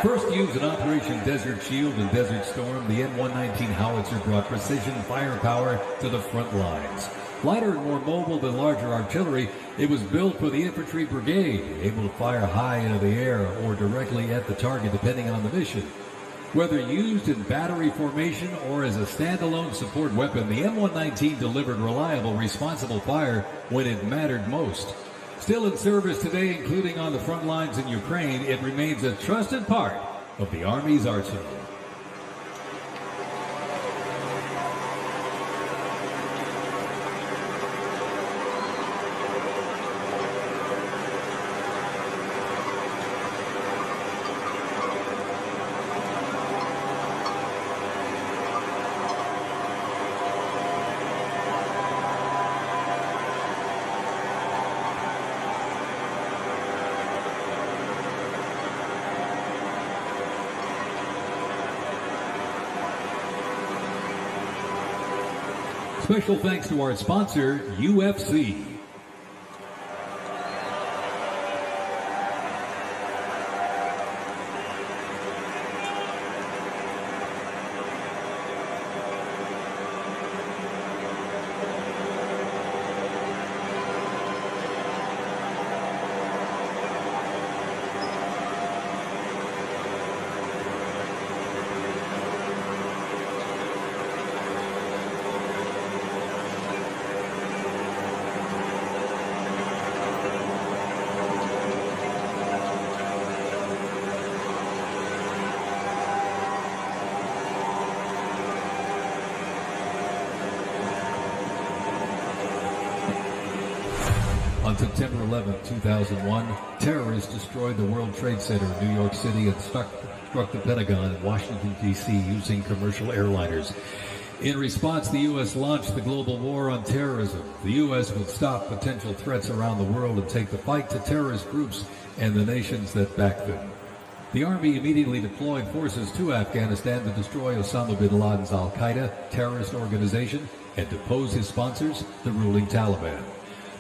Speaker 17: First used in Operation Desert Shield and Desert Storm, the N-119 howitzer brought precision firepower to the front lines. Lighter and more mobile than larger artillery, it was built for the infantry brigade, able to fire high into the air or directly at the target depending on the mission. Whether used in battery formation or as a standalone support weapon, the M119 delivered reliable, responsible fire when it mattered most. Still in service today, including on the front lines in Ukraine, it remains a trusted part of the Army's arsenal. Special thanks to our sponsor, UFC. On September 11, 2001, terrorists destroyed the World Trade Center in New York City and struck the Pentagon in Washington, D.C. using commercial airliners. In response, the U.S. launched the global war on terrorism. The U.S. would stop potential threats around the world and take the fight to terrorist groups and the nations that back them. The Army immediately deployed forces to Afghanistan to destroy Osama bin Laden's al-Qaeda terrorist organization and depose his sponsors, the ruling Taliban.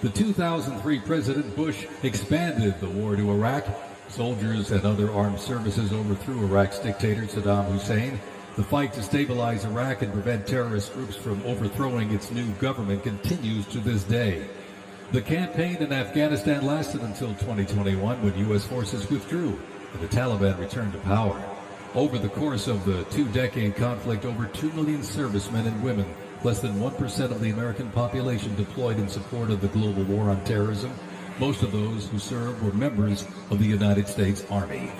Speaker 17: The 2003 President Bush expanded the war to Iraq. Soldiers and other armed services overthrew Iraq's dictator Saddam Hussein. The fight to stabilize Iraq and prevent terrorist groups from overthrowing its new government continues to this day. The campaign in Afghanistan lasted until 2021 when U.S. forces withdrew and the Taliban returned to power. Over the course of the two-decade conflict, over 2 million servicemen and women, less than 1% of the American population, deployed in support of the global war on terrorism. Most of those who served were members of the United States Army.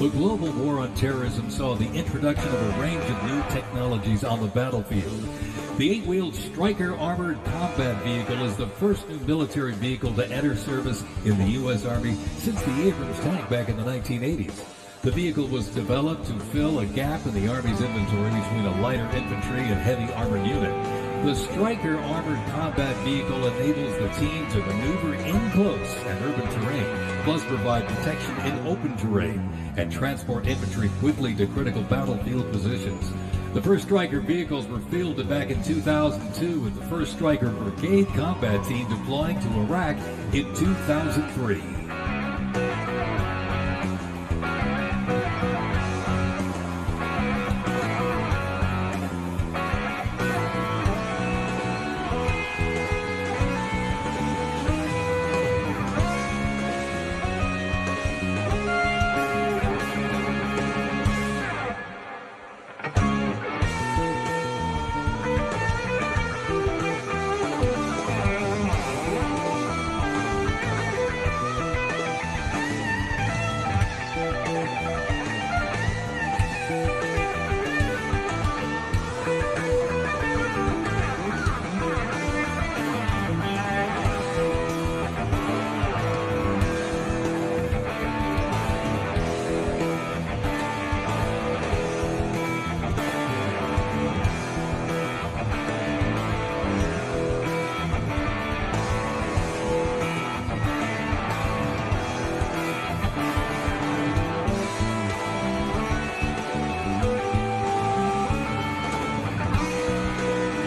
Speaker 17: The global war on terrorism saw the introduction of a range of new technologies on the battlefield. The 8-wheeled Stryker Armored Combat Vehicle is the first new military vehicle to enter service in the U.S. Army since the Abrams tank back in the 1980s. The vehicle was developed to fill a gap in the Army's inventory between a lighter infantry and heavy armored unit. The Stryker Armored Combat Vehicle enables the team to maneuver in close and urban terrain, plus provide protection in open terrain and transport infantry quickly to critical battlefield positions. The first Stryker vehicles were fielded back in 2002 with the first Stryker Brigade combat team deploying to Iraq in 2003.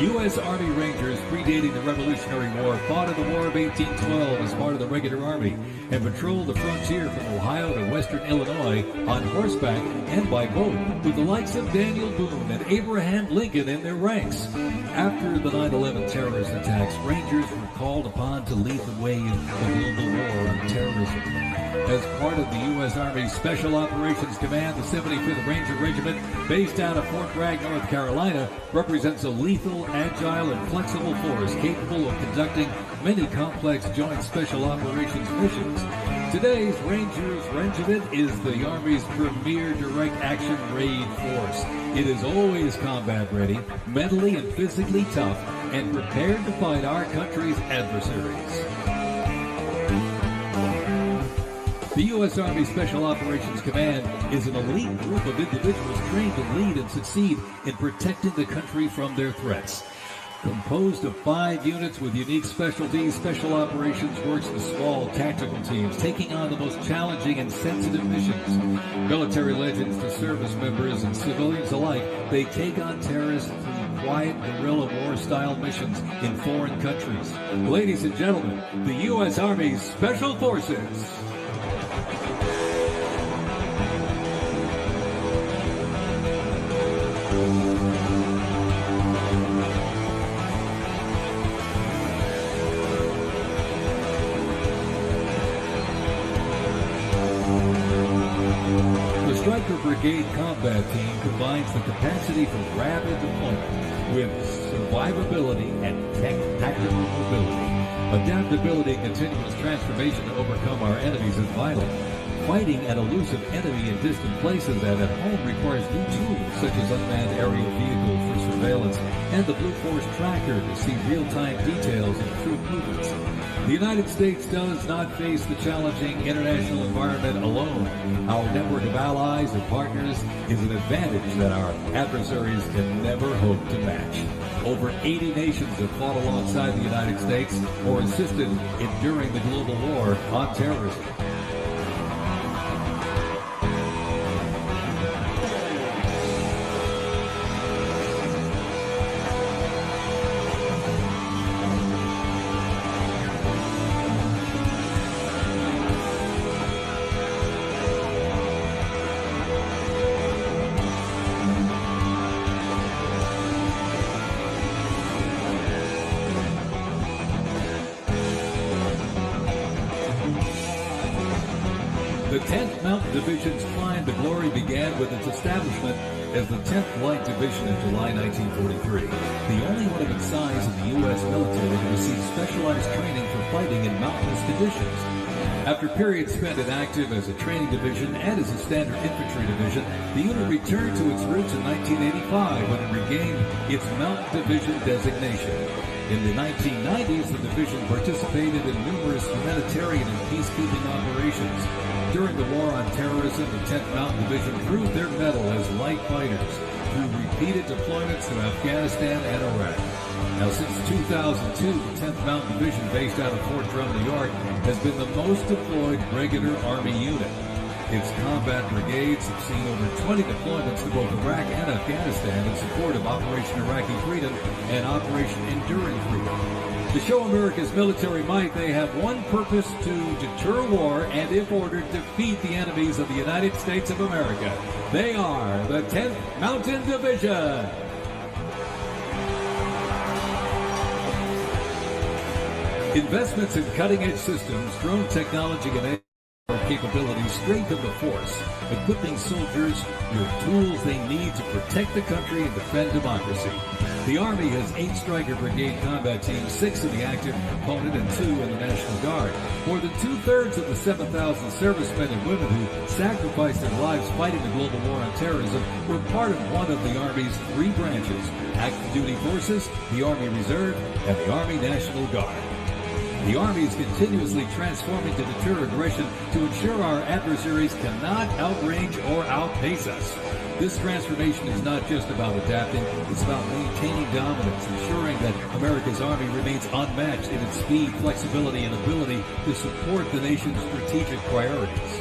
Speaker 17: U.S. Army Rangers, predating the Revolutionary War, fought in the War of 1812 as part of the regular Army and patrolled the frontier from Ohio to western Illinois on horseback and by boat, with the likes of Daniel Boone and Abraham Lincoln in their ranks. After the 9/11 terrorist attacks, Rangers were called upon to lead the way in the global war on terrorism. As part of the U.S. Army's Special Operations Command, the 75th Ranger Regiment, based out of Fort Bragg, North Carolina, represents a lethal, agile, and flexible force capable of conducting many complex joint special operations missions. Today's Rangers Regiment is the Army's premier direct action raid force. It is always combat ready, mentally and physically tough, and prepared to fight our country's adversaries. The U.S. Army Special Operations Command is an elite group of individuals trained to lead and succeed in protecting the country from their threats. Composed of 5 units with unique specialties, Special Operations works with small tactical teams, taking on the most challenging and sensitive missions. Military legends to service members and civilians alike, they take on terrorists through quiet guerrilla war-style missions in foreign countries. Ladies and gentlemen, the U.S. Army's Special Forces. The Stryker Brigade Combat Team combines the capacity for rapid deployment with survivability and tactical mobility. Adaptability and continuous transformation to overcome our enemies is vital. Fighting an elusive enemy in distant places and at home requires new tools such as unmanned aerial vehicles for surveillance and the Blue Force Tracker to see real-time details of troop movements. The United States does not face the challenging international environment alone. Our network of allies and partners is an advantage that our adversaries can never hope to match. Over 80 nations have fought alongside the United States or assisted in during the global war on terrorism. The 10th Mountain Division's climb to glory began with its establishment as the 10th Light Division in July 1943, the only one of its size in the U.S. military to receive specialized training for fighting in mountainous conditions. After periods spent inactive as a training division and as a standard infantry division, the unit returned to its roots in 1985 when it regained its Mountain Division designation. In the 1990s, the division participated in numerous humanitarian and peacekeeping operations. During the War on Terrorism, the 10th Mountain Division proved their mettle as light fighters through repeated deployments to Afghanistan and Iraq. Now, since 2002, the 10th Mountain Division, based out of Fort Drum, New York, has been the most deployed regular Army unit. Its combat brigades have seen over 20 deployments to both Iraq and Afghanistan in support of Operation Iraqi Freedom and Operation Enduring Freedom. To show America's military might, they have one purpose: to deter war and, if ordered, defeat the enemies of the United States of America. They are the 10th Mountain Division. Investments in cutting-edge systems, drone technology, and capabilities strengthen the force, equipping soldiers with tools they need to protect the country and defend democracy. The Army has 8 Stryker Brigade combat teams, 6 in the active component and 2 in the National Guard. More than 2/3 of the 7,000 servicemen and women who sacrificed their lives fighting the global war on terrorism were part of one of the Army's 3 branches: active duty forces, the Army Reserve, and the Army National Guard. The Army is continuously transforming to deter aggression to ensure our adversaries cannot outrange or outpace us. This transformation is not just about adapting, it's about maintaining dominance, ensuring that America's Army remains unmatched in its speed, flexibility, and ability to support the nation's strategic priorities.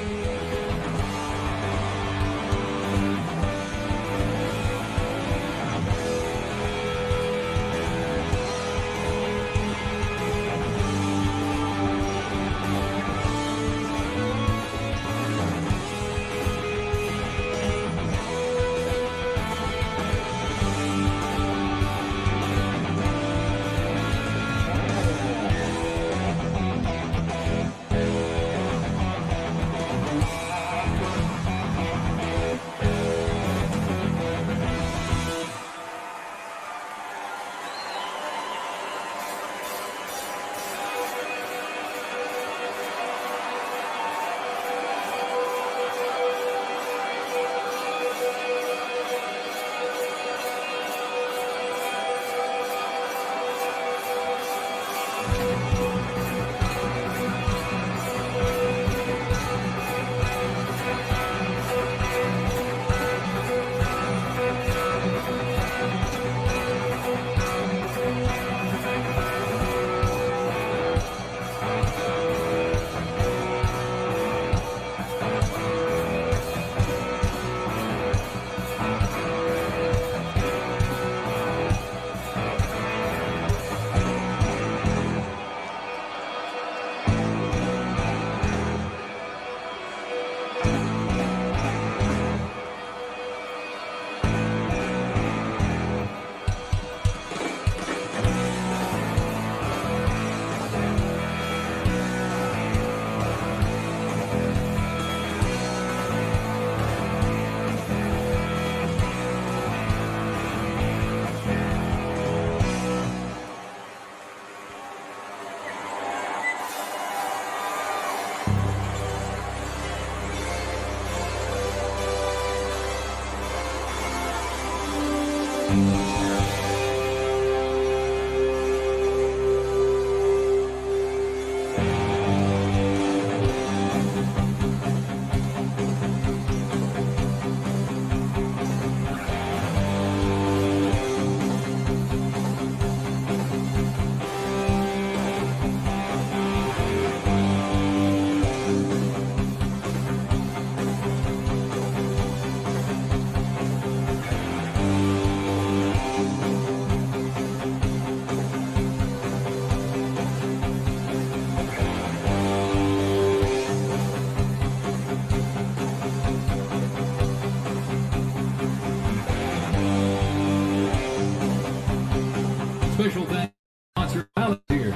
Speaker 17: Special thanks to sponsor Alex here.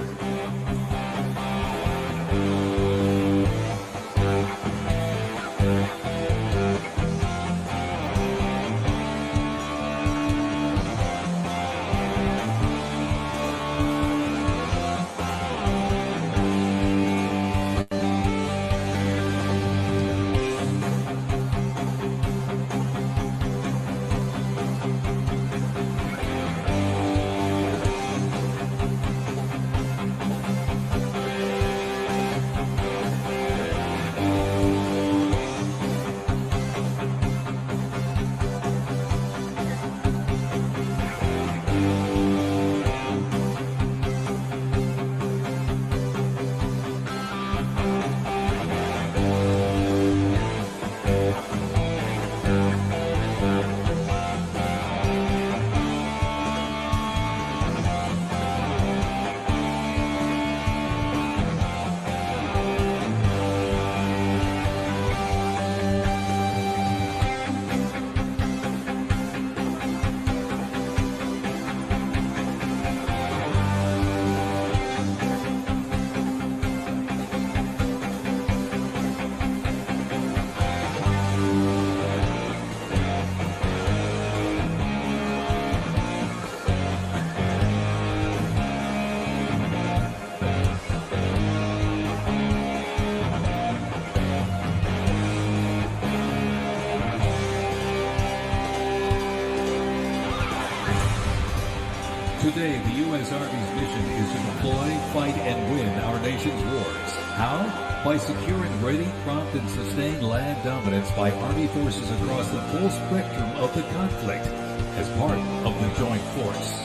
Speaker 17: Today, the U.S. Army's mission is to deploy, fight, and win our nation's wars. How? By securing ready, prompt, and sustained land dominance by Army forces across the full spectrum of the conflict as part of the Joint Force.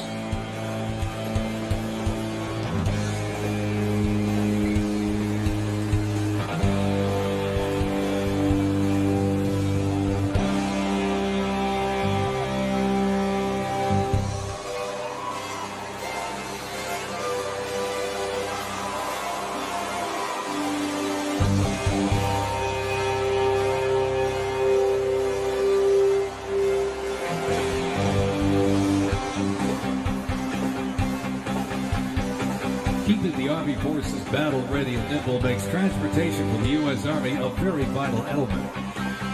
Speaker 17: Keeping the Army forces battle-ready and nimble makes transportation for the U.S. Army a very vital element.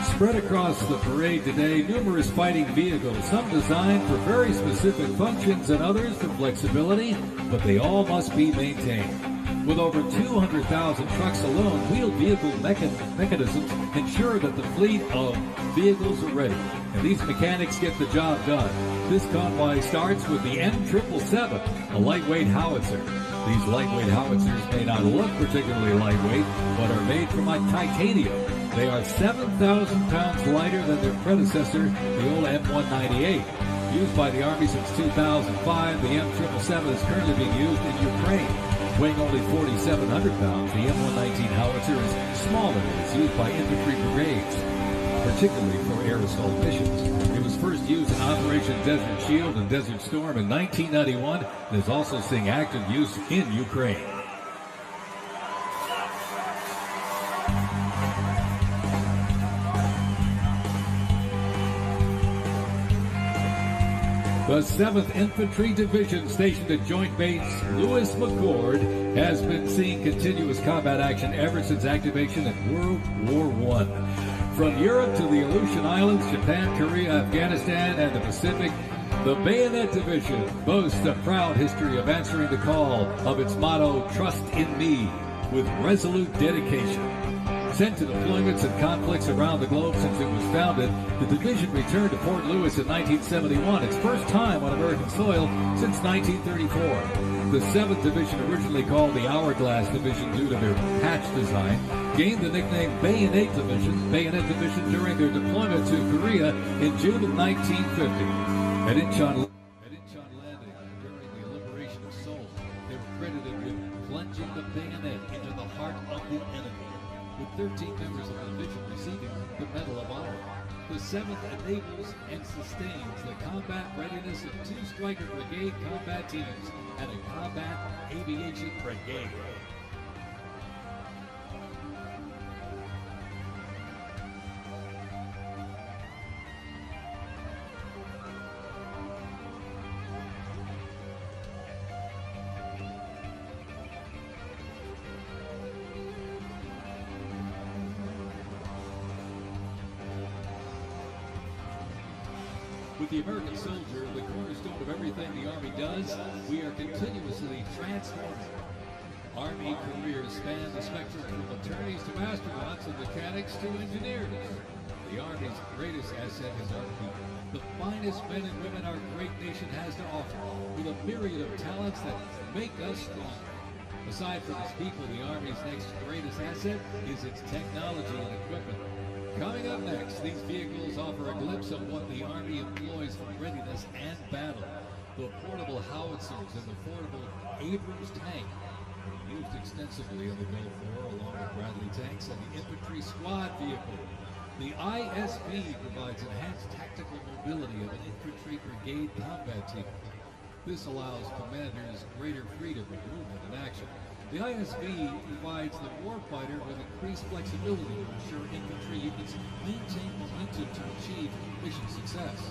Speaker 17: Spread across the parade today, numerous fighting vehicles, some designed for very specific functions and others for flexibility, but they all must be maintained. With over 200,000 trucks alone, wheeled vehicle mechanisms ensure that the fleet of vehicles are ready, and these mechanics get the job done. This convoy starts with the M777, a lightweight howitzer. These lightweight howitzers may not look particularly lightweight, but are made from titanium. They are 7,000 pounds lighter than their predecessor, the old M198. Used by the Army since 2005, the M777 is currently being used in Ukraine. Weighing only 4,700 pounds, the M119 howitzer is smaller and is used by infantry brigades, particularly for air assault missions. It was first used in Operation Desert Shield and Desert Storm in 1991 and is also seeing active use in Ukraine. The 7th Infantry Division, stationed at Joint Base Lewis McChord, has been seeing continuous combat action ever since activation in World War I. From Europe to the Aleutian Islands, Japan, Korea, Afghanistan, and the Pacific, the Bayonet Division boasts a proud history of answering the call of its motto, "Trust in Me," with resolute dedication. Sent to deployments and conflicts around the globe since it was founded, the division returned to Port Louis in 1971, its first time on American soil since 1934. The 7th Division, originally called the Hourglass Division due to their patch design, gained the nickname Bayonet Division during their deployment to Korea in June of 1950. At Incheon Landing during the liberation of Seoul, they were credited with plunging the bayonet into the heart of the enemy, with 13 members of the division receiving the Medal of Honor. The 7th enables and sustains the combat readiness of 2 Striker Brigade combat teams and a Combat Aviation Brigade. With the American soldier, the cornerstone of everything the Army does, we are continuously transforming. Army careers span the spectrum from attorneys to astronauts and mechanics to engineers. The Army's greatest asset is our people, the finest men and women our great nation has to offer, with a myriad of talents that make us stronger. Aside from its people, the Army's next greatest asset is its technology and equipment. Coming up next, these vehicles offer a glimpse of what the Army employs for readiness and battle. The portable howitzers and the portable Abrams tank were used extensively in the Gulf War, along with Bradley tanks and the infantry squad vehicle. The ISB provides enhanced tactical mobility of an infantry brigade combat team. This allows commanders greater freedom of movement and action. The ISB provides the warfighter with increased flexibility to ensure infantry units maintain momentum to achieve mission success.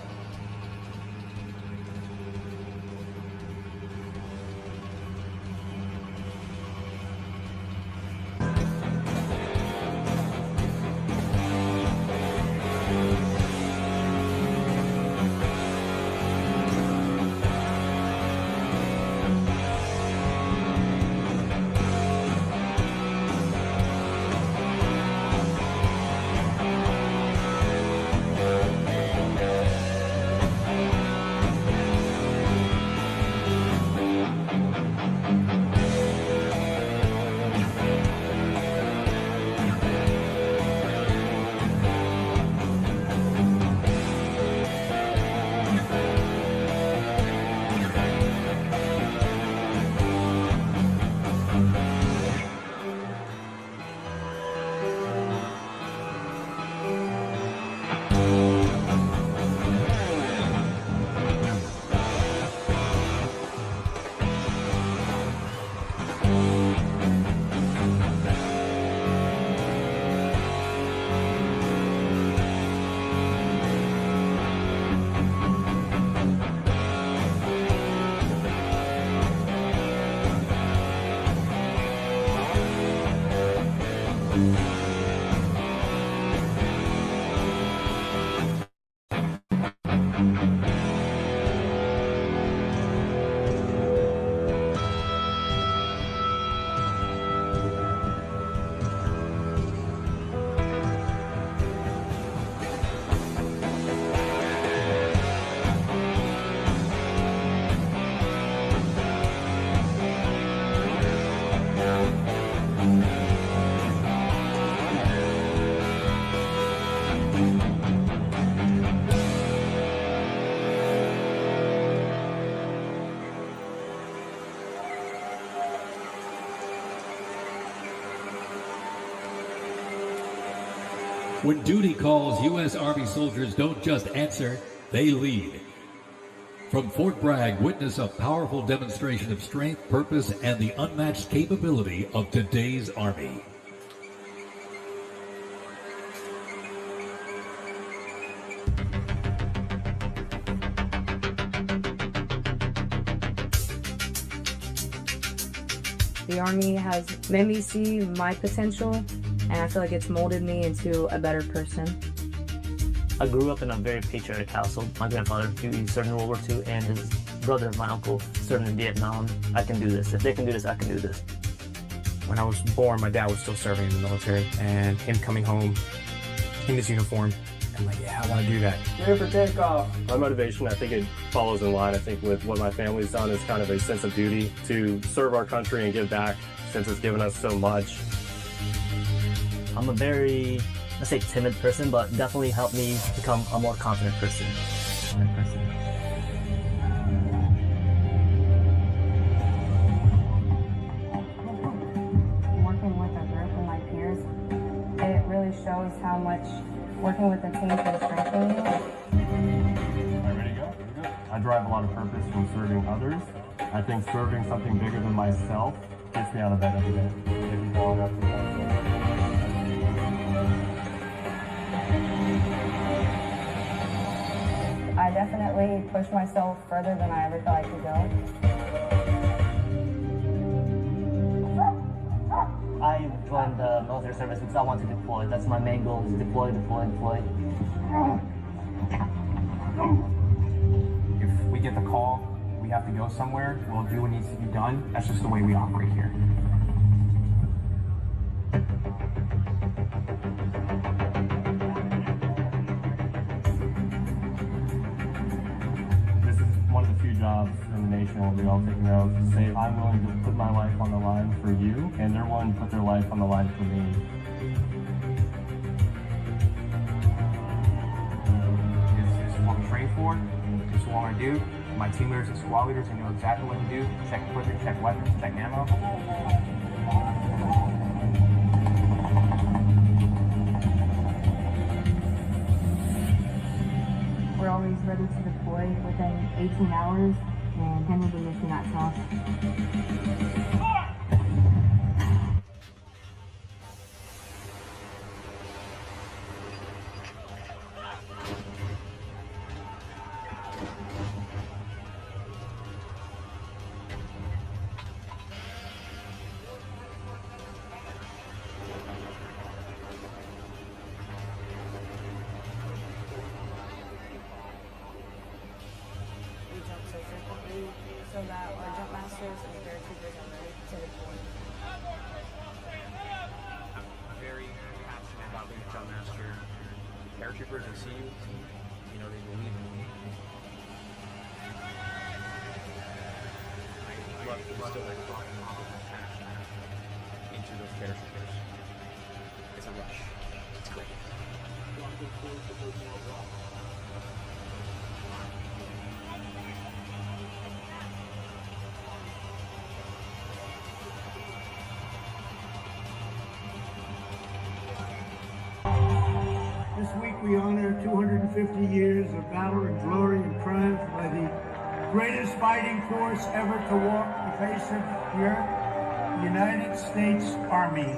Speaker 17: When duty calls, U.S. Army soldiers don't just answer, they lead. From Fort Bragg, witness a powerful demonstration of strength, purpose, and the unmatched capability of today's Army.
Speaker 1: The Army has made me see my potential, and I feel like it's molded me into a better person.
Speaker 22: I grew up in a very patriotic household. My grandfather, he served in World War II, and his brother, my uncle, served in Vietnam. I can do this. If they can do this, I can do this.
Speaker 13: When I was born, my dad was still serving in the military, and him coming home in his uniform, I'm like, yeah, I want to do that.
Speaker 7: Here for takeoff. My motivation, I think it follows in line. I think with what my family's done is kind of a sense of duty to serve our country and give back since it's given us so much.
Speaker 22: I'm a very, let's say, timid person, but definitely helped me become a more confident person.
Speaker 1: Working with a group and my peers, it really shows how much working with a team can strengthen you.
Speaker 7: All right, ready to go? I derive a lot of purpose from serving others. I think serving something bigger than myself gets me out of bed every day.
Speaker 1: I definitely pushed myself further than I ever thought I could go.
Speaker 22: I joined the military service because I want to deploy. That's my main goal, is deploy, deploy, deploy.
Speaker 13: If we get the call, we have to go somewhere, we'll do what needs to be done. That's just the way we operate here.
Speaker 7: This is one of the few jobs in the nation where we all take an oath to say, I'm willing to put my life on the line for you, and they're willing to put their life on the line for me.
Speaker 13: This is what we train for. This is what I want to do. My team leaders and squad leaders, they know exactly what to do. Check equipment, check weapons, check ammo.
Speaker 1: We're always ready to deploy within 18 hours and handle the mission itself.
Speaker 23: So that our jump masters and paratroopers are ready to deploy.
Speaker 24: I'm very passionate about being a jump master. Paratroopers, they see you, you know, they believe in you. I love to instill that confidence and passion into those paratroopers. It's a rush. It's great.
Speaker 10: This week we honor 250 years of valor and glory and triumph by the greatest fighting force ever to walk the face of the earth, the United States Army.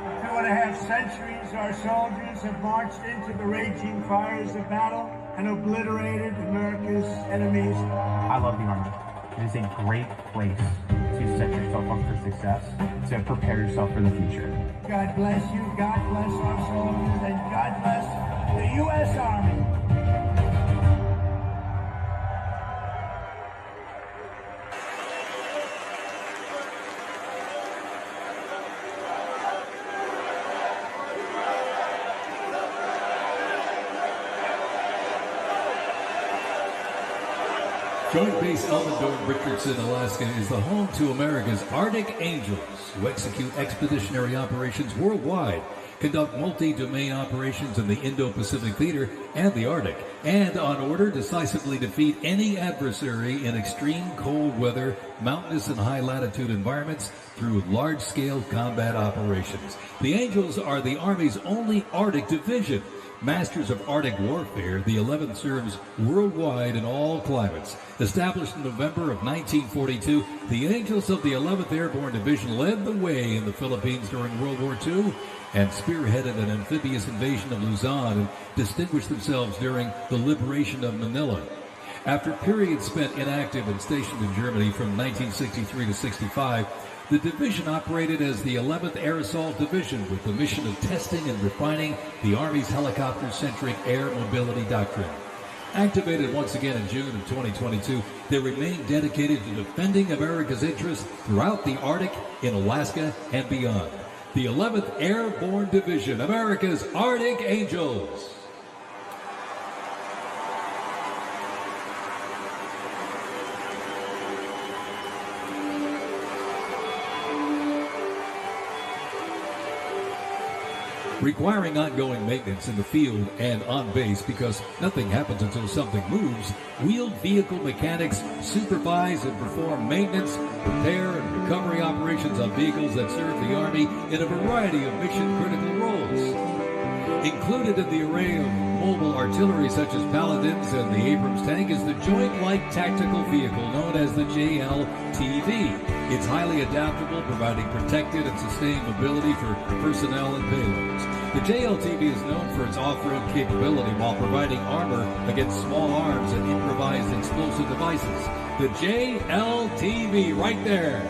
Speaker 10: For 2.5 centuries, our soldiers have marched into the raging fires of battle and obliterated America's enemies.
Speaker 13: I love the Army. It is a great place to to set yourself up for success, to prepare yourself for the future.
Speaker 11: God bless you, God bless our soldiers, and God bless the U.S. Army.
Speaker 17: Joint Base Elmendorf, Richardson, Alaska is the home to America's Arctic Angels, who execute expeditionary operations worldwide, conduct multi-domain operations in the Indo-Pacific Theater and the Arctic, and on order decisively defeat any adversary in extreme cold weather, mountainous and high-latitude environments through large-scale combat operations. The Angels are the Army's only Arctic division. Masters of Arctic warfare, the 11th serves worldwide in all climates. Established in November of 1942, the Angels of the 11th Airborne Division led the way in the Philippines during World War II and spearheaded an amphibious invasion of Luzon and distinguished themselves during the liberation of Manila. After periods spent inactive and stationed in Germany from 1963 to 65, the division operated as the 11th Air Assault Division with the mission of testing and refining the Army's helicopter-centric air mobility doctrine. Activated once again in June of 2022, they remain dedicated to defending America's interests throughout the Arctic, in Alaska, and beyond. The 11th Airborne Division, America's Arctic Angels. Requiring ongoing maintenance in the field and on base because nothing happens until something moves, wheeled vehicle mechanics supervise and perform maintenance, repair, and recovery operations on vehicles that serve the Army in a variety of mission-critical roles. Included in the array of mobile artillery such as Paladins and the Abrams tank is the Joint Light Tactical Vehicle known as the JLTV. It's highly adaptable, providing protected and sustained mobility for personnel and payloads. The JLTV is known for its off-road capability while providing armor against small arms and improvised explosive devices. The JLTV right there.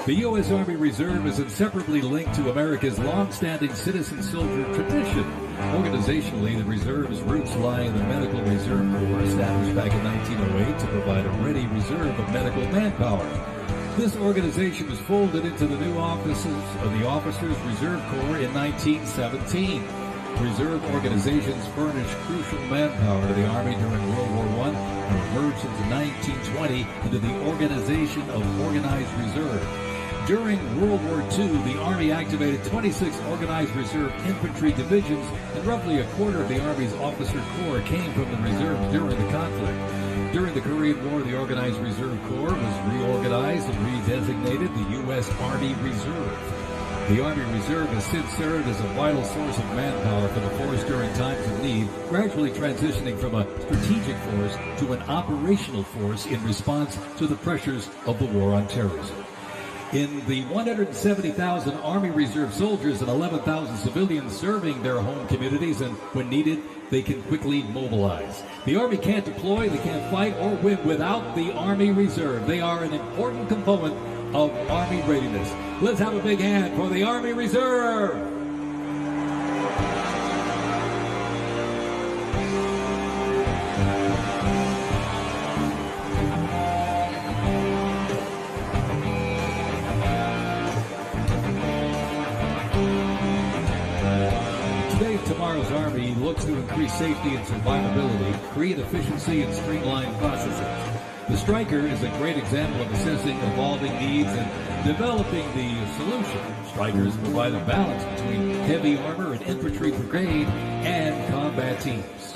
Speaker 17: The U.S. Army Reserve is inseparably linked to America's long-standing citizen-soldier tradition. Organizationally, the Reserve's roots lie in the Medical Reserve Corps, established back in 1908 to provide a ready reserve of medical manpower. This organization was folded into the new offices of the Officers Reserve Corps in 1917. Reserve organizations furnished crucial manpower to the Army during World War I and emerged into 1920 into the Organization of Organized Reserve. During World War II, the Army activated 26 Organized Reserve Infantry divisions, and roughly a quarter of the Army's officer corps came from the reserves during the conflict. During the Korean War, the Organized Reserve Corps was reorganized and redesignated the U.S. Army Reserve. The Army Reserve has since served as a vital source of manpower for the force during times of need, gradually transitioning from a strategic force to an operational force in response to the pressures of the war on terrorism. In the 170,000 Army Reserve soldiers and 11,000 civilians serving their home communities, and when needed, they can quickly mobilize. The Army can't deploy, they can't fight or win without the Army Reserve. They are an important component of Army readiness. Let's have a big hand for the Army Reserve. Tomorrow's Army looks to increase safety and survivability, create efficiency, and streamline processes. The Stryker is a great example of assessing evolving needs and developing the solution. Strykers provide a balance between heavy armor and infantry brigade and combat teams.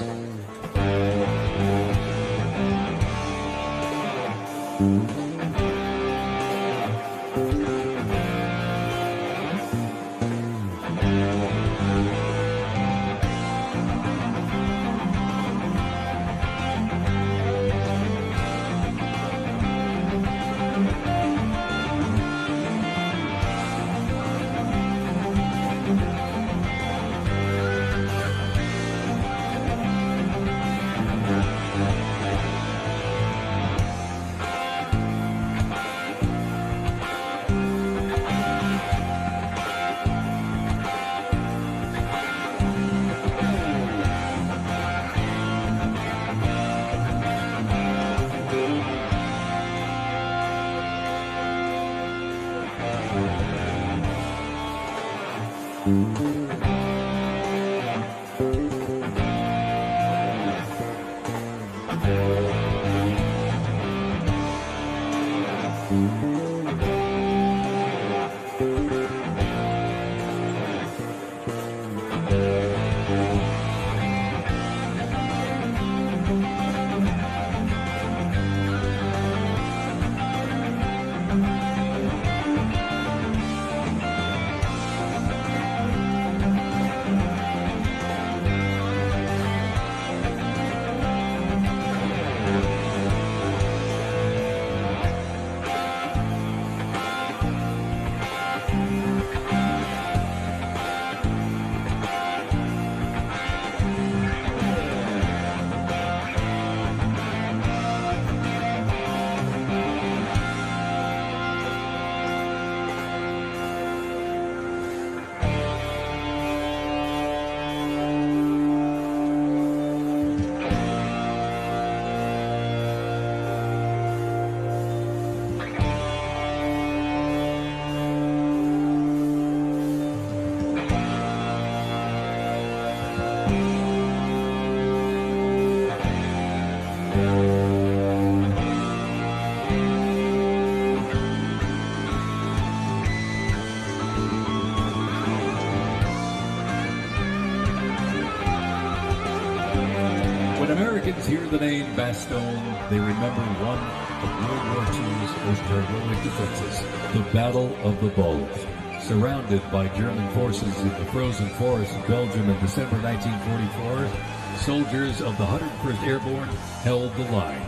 Speaker 17: When Americans hear the name Bastogne, they remember one of World War II's most heroic defenses, the Battle of the Bulge. Surrounded by German forces in the frozen forest of Belgium in December 1944, soldiers of the 101st Airborne held the line.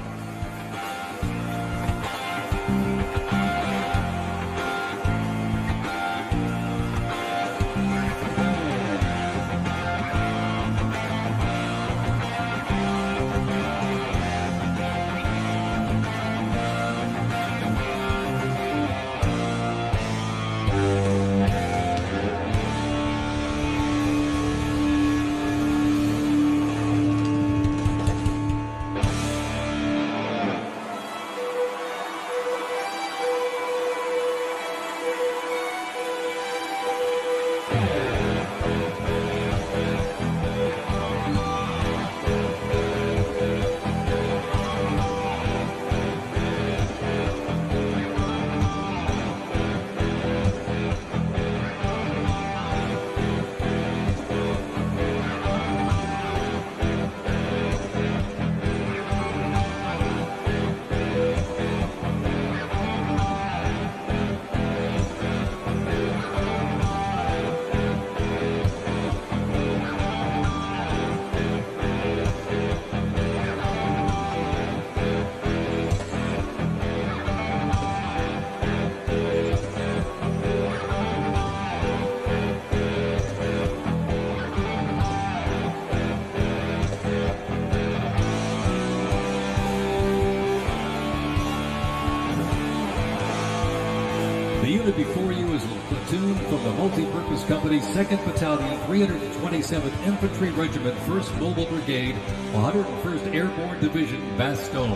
Speaker 17: Presented before you is a platoon from the multi-purpose company 2nd Battalion, 327th Infantry Regiment, 1st Mobile Brigade, 101st Airborne Division, Bastogne.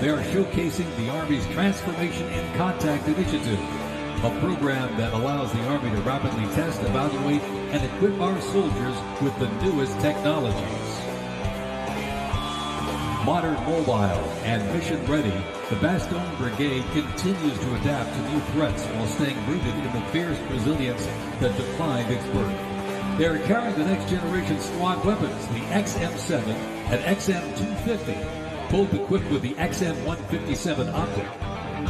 Speaker 17: They are showcasing the Army's Transformation in Contact Initiative, a program that allows the Army to rapidly test, evaluate, and equip our soldiers with the newest technologies. Modern, mobile, and mission-ready, the Bastogne Brigade continues to adapt to new threats while staying rooted in the fierce resilience that defined its birth. They are carrying the next-generation squad weapons, the XM7 and XM250, both equipped with the XM157 optic.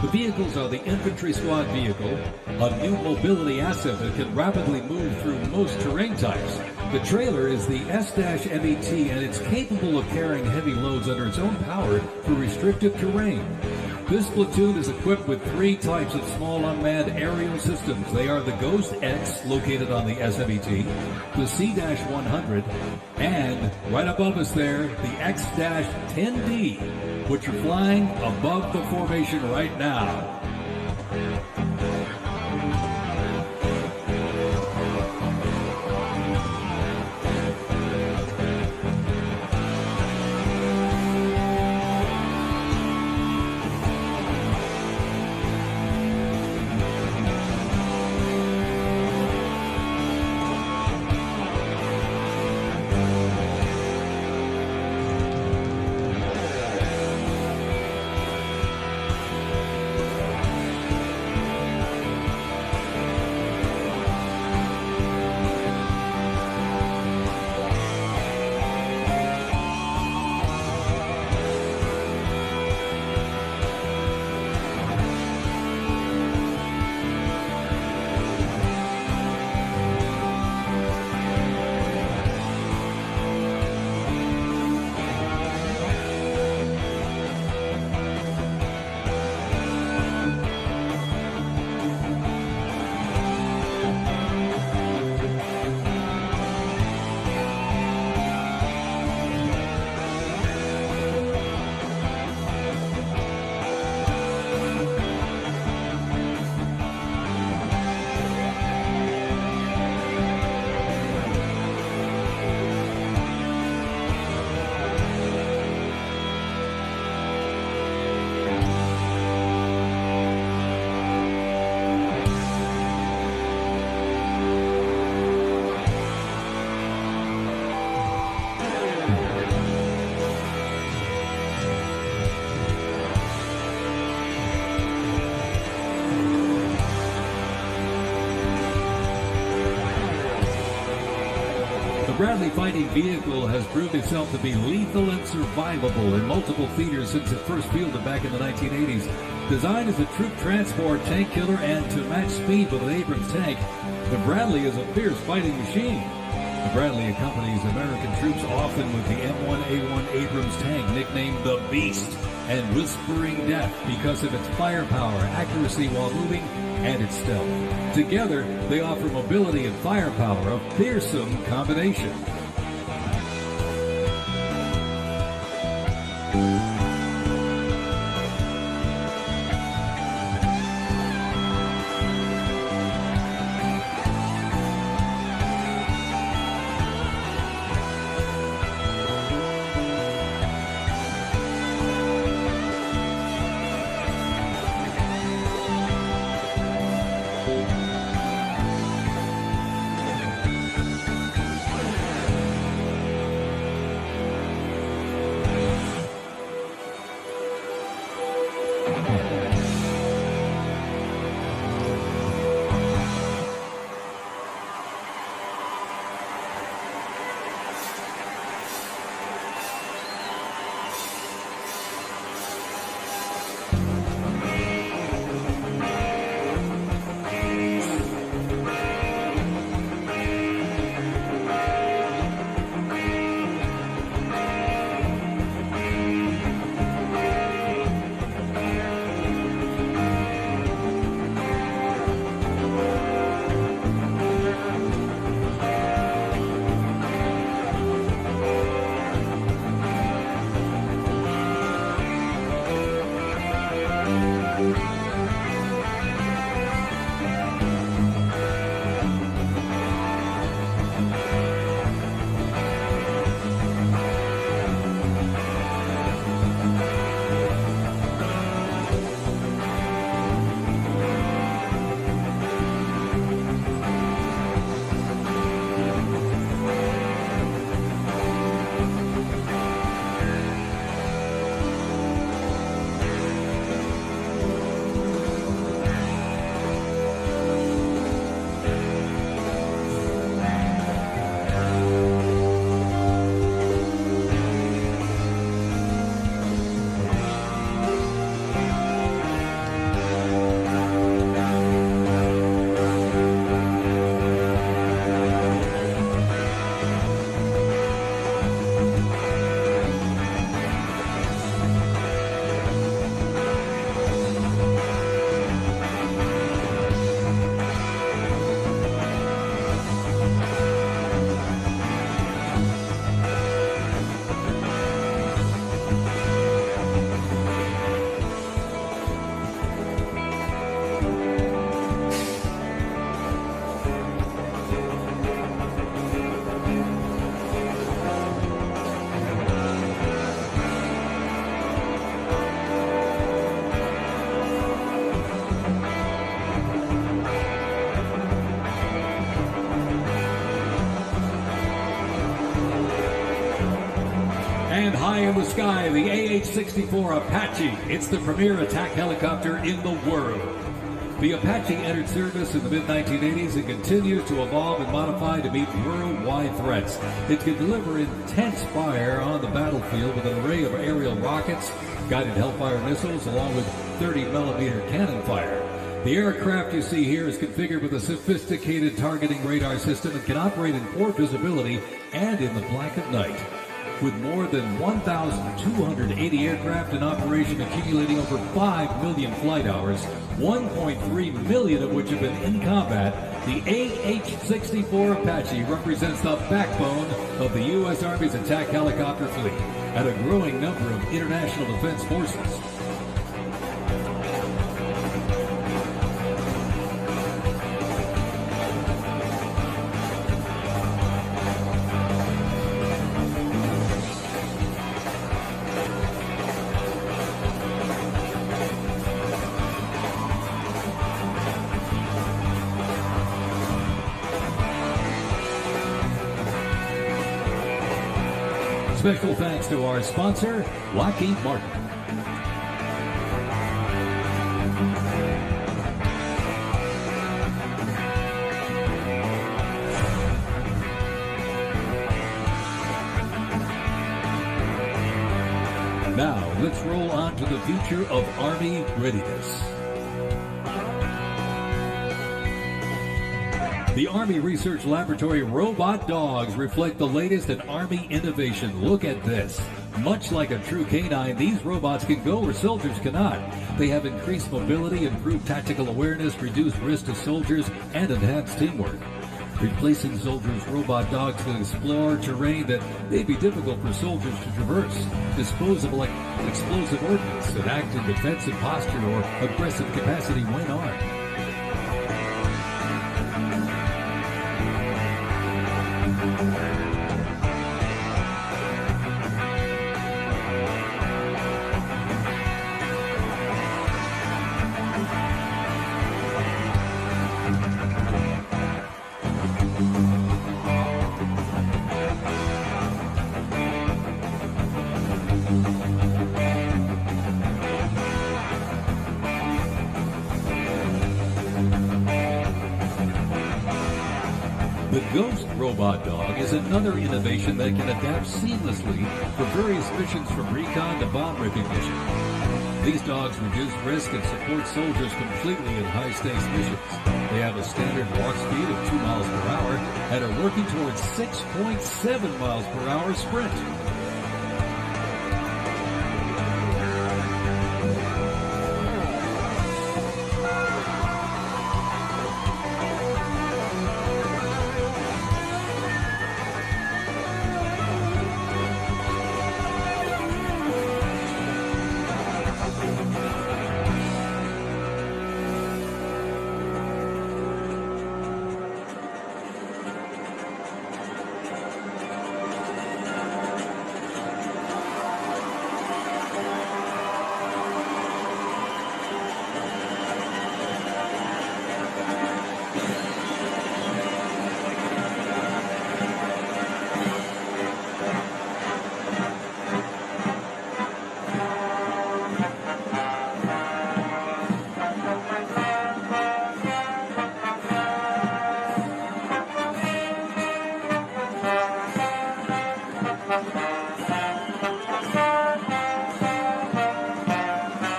Speaker 17: The vehicles are the infantry squad vehicle, a new mobility asset that can rapidly move through most terrain types. The trailer is the S-MET, and it's capable of carrying heavy loads under its own power through restrictive terrain. This platoon is equipped with 3 types of small unmanned aerial systems. They are the Ghost X, located on the S-MET, the C-100, and right above us there, the X-10D, which are flying above the formation right now. Bradley fighting vehicle has proved itself to be lethal and survivable in multiple theaters since it first fielded back in the 1980s. Designed as a troop transport, tank killer, and to match speed with an Abrams tank, the Bradley is a fierce fighting machine. The Bradley accompanies American troops often with the M1A1 Abrams tank, nicknamed the Beast and Whispering Death because of its firepower, accuracy while moving, and its stealth. Together, they offer mobility and firepower, a fearsome combination. high in the sky, the AH-64 Apache. It's the premier attack helicopter in the world. The Apache entered service in the mid-1980s and continues to evolve and modify to meet worldwide threats. It can deliver intense fire on the battlefield with an array of aerial rockets, guided Hellfire missiles, along with 30mm cannon fire. The aircraft you see here is configured with a sophisticated targeting radar system and can operate in poor visibility and in the black of night. With more than 1,280 aircraft in operation accumulating over 5 million flight hours, 1.3 million of which have been in combat, the AH-64 Apache represents the backbone of the U.S. Army's attack helicopter fleet and a growing number of international defense forces. Special thanks to our sponsor, Lockheed Martin. Now, let's roll on to the future of Army readiness. The Army Research Laboratory robot dogs reflect the latest in Army innovation. Look at this. Much like a true canine, these robots can go where soldiers cannot. They have increased mobility, improved tactical awareness, reduced risk to soldiers, and enhanced teamwork. Replacing soldiers, robot dogs can explore terrain that may be difficult for soldiers to traverse, dispose of explosive ordnance, and act in defensive posture or aggressive capacity when armed. The Ghost Robot Dog is another innovation that can adapt seamlessly for various missions from recon to bomb recognition. These dogs reduce risk and support soldiers completely in high-stakes missions. They have a standard walk speed of 2 miles per hour and are working towards 6.7 miles per hour sprint.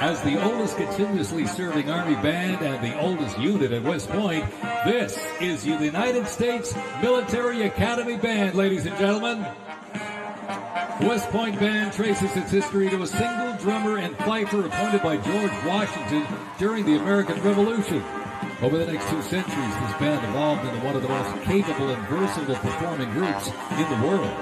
Speaker 17: As the oldest continuously serving Army band and the oldest unit at West Point, this is the United States Military Academy Band, ladies and gentlemen. West Point Band traces its history to a single drummer and fifer appointed by George Washington during the American Revolution. Over the next 2 centuries, this band evolved into one of the most capable and versatile performing groups in the world.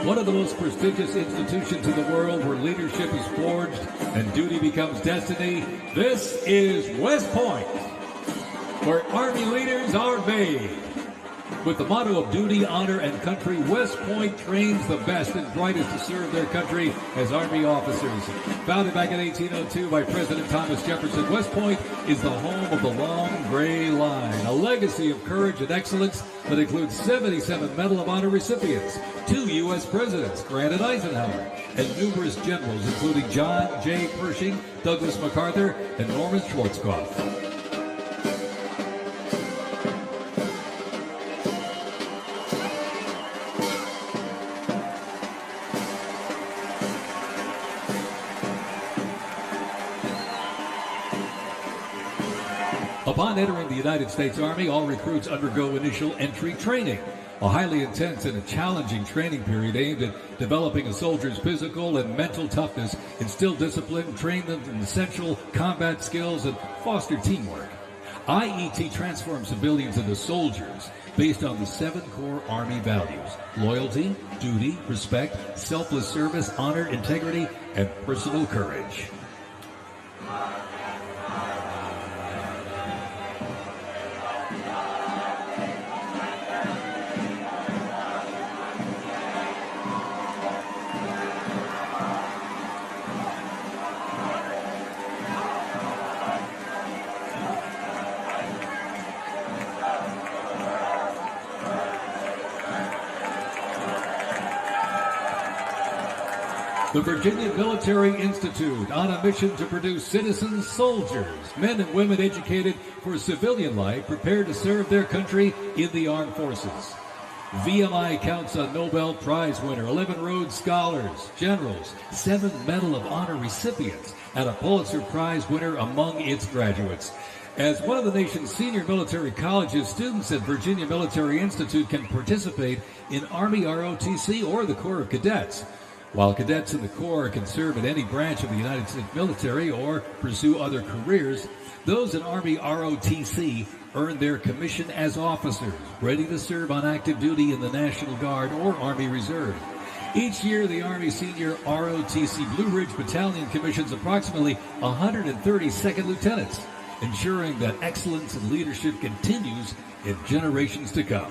Speaker 17: one of the most prestigious institutions in the world where leadership is forged and duty becomes destiny. This is West Point, where Army leaders are made. With the motto of duty, honor, and country, West Point trains the best and brightest to serve their country as Army officers. Founded back in 1802 by President Thomas Jefferson, West Point is the home of the Long Gray Line, a legacy of courage and excellence that includes 77 Medal of Honor recipients, 2 U.S. presidents, Grant and Eisenhower, and numerous generals, including John J. Pershing, Douglas MacArthur, and Norman Schwarzkopf. Upon entering the United States Army, all recruits undergo initial entry training, a highly intense and a challenging training period aimed at developing a soldier's physical and mental toughness, instill discipline, train them in essential combat skills, and foster teamwork. IET transforms civilians into soldiers based on the 7 core Army values: loyalty, duty, respect, selfless service, honor, integrity, and personal courage. The Virginia Military Institute, on a mission to produce citizen soldiers, men and women educated for civilian life, prepared to serve their country in the armed forces. VMI counts on Nobel Prize winner, 11 Rhodes Scholars, generals, 7 Medal of Honor recipients, and a Pulitzer Prize winner among its graduates. As one of the nation's senior military colleges, students at Virginia Military Institute can participate in Army ROTC or the Corps of Cadets. While cadets in the Corps can serve in any branch of the United States military or pursue other careers, those in Army ROTC earn their commission as officers, ready to serve on active duty in the National Guard or Army Reserve. Each year, the Army Senior ROTC Blue Ridge Battalion commissions approximately 130 second lieutenants, ensuring that excellence in leadership continues in generations to come.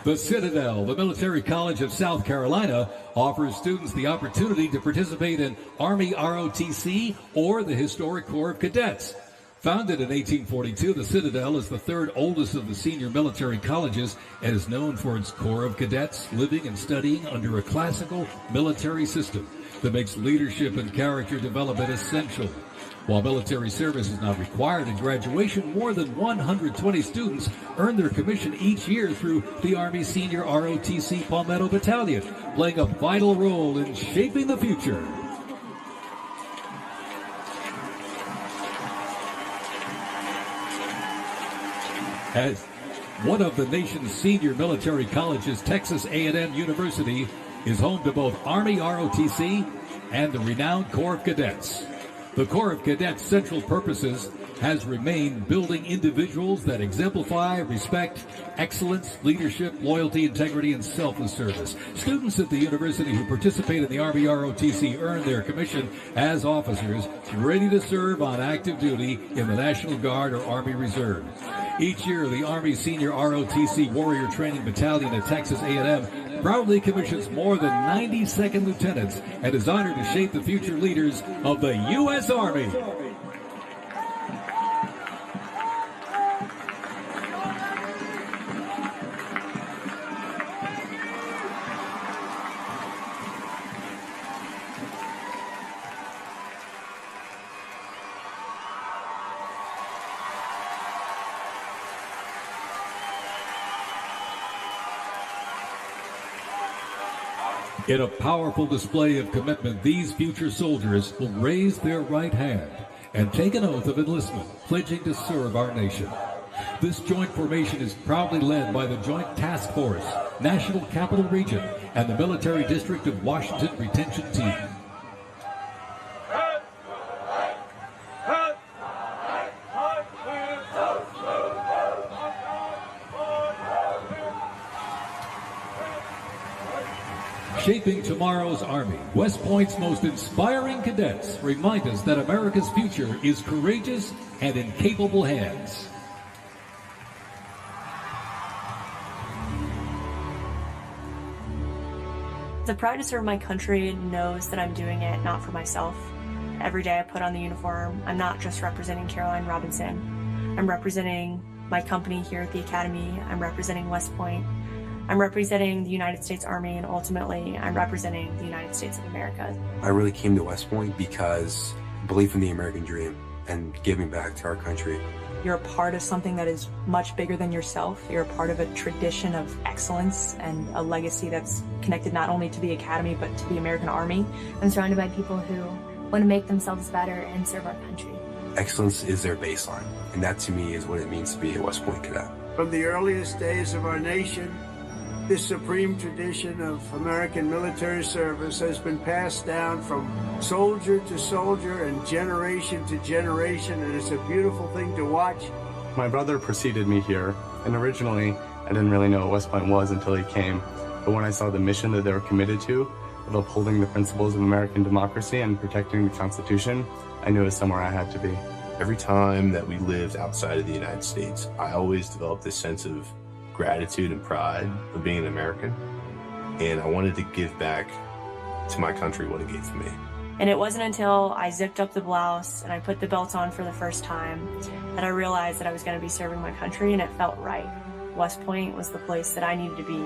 Speaker 17: The Citadel, the Military College of South Carolina, offers students the opportunity to participate in Army ROTC or the Historic Corps of Cadets. Founded in 1842, the Citadel is the 3rd oldest of the senior military colleges and is known for its Corps of Cadets living and studying under a classical military system that makes leadership and character development essential. While military service is not required in graduation, more than 120 students earn their commission each year through the Army Senior ROTC Palmetto Battalion, playing a vital role in shaping the future. As one of the nation's senior military colleges, Texas A&M University is home to both Army ROTC and the renowned Corps of Cadets. The Corps of Cadets' central purposes has remained building individuals that exemplify respect, excellence, leadership, loyalty, integrity, and selfless service. Students at the university who participate in the Army ROTC earn their commission as officers ready to serve on active duty in the National Guard or Army Reserve. Each year, the Army Senior ROTC Warrior Training Battalion at Texas A&M proudly commissions more than 90 second lieutenants and is honored to shape the future leaders of the U.S. Army. In a powerful display of commitment, these future soldiers will raise their right hand and take an oath of enlistment, pledging to serve our nation. This joint formation is proudly led by the Joint Task Force, National Capital Region, and the Military District of Washington Retention Team. Shaping tomorrow's Army, West Point's most inspiring cadets remind us that America's future is courageous and in capable hands.
Speaker 2: The pride to serve my country knows that I'm doing it not for myself. Every day I put on the uniform, I'm not just representing Caroline Robinson. I'm representing my company here at the Academy. I'm representing West Point. I'm representing the United States Army, and ultimately, I'm representing the United States of America.
Speaker 4: I really came to West Point because belief in the American dream and giving back to our country.
Speaker 6: You're a part of something that is much bigger than yourself. You're a part of a tradition of excellence and a legacy that's connected not only to the Academy, but to the American Army.
Speaker 3: I'm surrounded by people who want to make themselves better and serve our country.
Speaker 4: Excellence is their baseline, and that to me is what it means to be a West Point cadet.
Speaker 10: From the earliest days of our nation, this supreme tradition of American military service has been passed down from soldier to soldier and generation to generation, and it's a beautiful thing to watch.
Speaker 8: My brother preceded me here, and originally I didn't really know what West Point was until he came. But when I saw the mission that they were committed to, of upholding the principles of American democracy and protecting the Constitution, I knew it was somewhere I had to be.
Speaker 25: Every time that we lived outside of the United States, I always developed this sense of gratitude and pride of being an American, and I wanted to give back to my country what it gave to me.
Speaker 2: And it wasn't until I zipped up the blouse and I put the belt on for the first time that I realized that I was going to be serving my country, and it felt right. West Point was the place that I needed to be,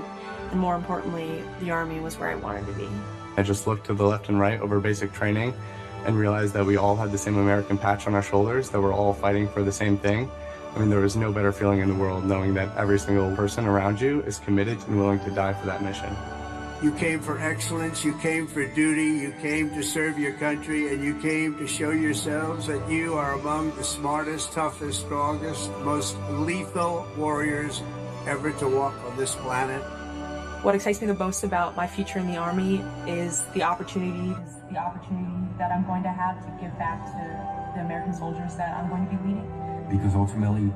Speaker 2: and more importantly, the Army was where I wanted to be.
Speaker 8: I just looked to the left and right over basic training and realized that we all had the same American patch on our shoulders, that we're all fighting for the same thing. I mean, there was no better feeling in the world knowing that every single person around you is committed and willing to die for that mission.
Speaker 10: You came for excellence, you came for duty, you came to serve your country, and you came to show yourselves that you are among the smartest, toughest, strongest, most lethal warriors ever to walk on this planet.
Speaker 6: What excites me the most about my future in the Army is the opportunity that I'm going to have to give back to the American soldiers that I'm going to be leading.
Speaker 26: Because ultimately,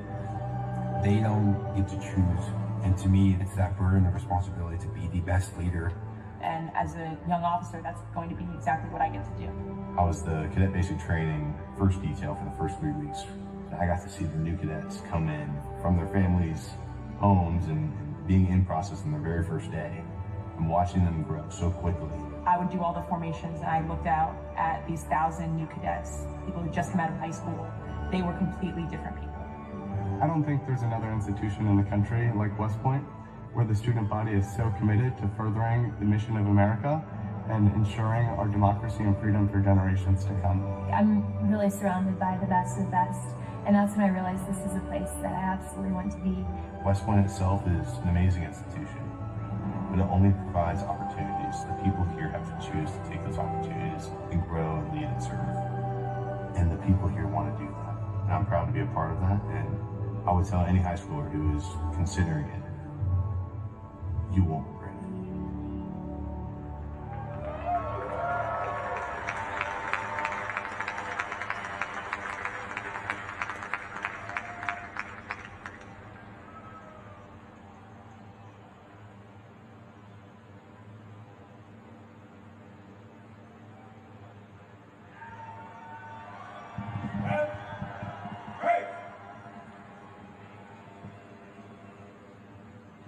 Speaker 26: they don't get to choose. And to me, it's that burden of responsibility to be the best leader.
Speaker 6: And as a young officer, that's going to be exactly what I get to do.
Speaker 12: I was the cadet basic training first detail for the first 3 weeks. I got to see the new cadets come in from their families' homes and being in process on their very first day and watching them grow so quickly.
Speaker 6: I would do all the formations, and I looked out at these 1,000 new cadets, people who just come out of high school. They were completely different people.
Speaker 8: I don't think there's another institution in the country like West Point where the student body is so committed to furthering the mission of America and ensuring our democracy and freedom for generations to come.
Speaker 3: I'm really surrounded by the best of the best, and that's when I realized this is a place that I absolutely want to be.
Speaker 12: West Point itself is an amazing institution, but it only provides opportunities. The people here have to choose to take those opportunities and grow and lead and serve. And the people here want to do that. And I'm proud to be a part of that, and I would tell any high schooler who is considering it, you won't regret it.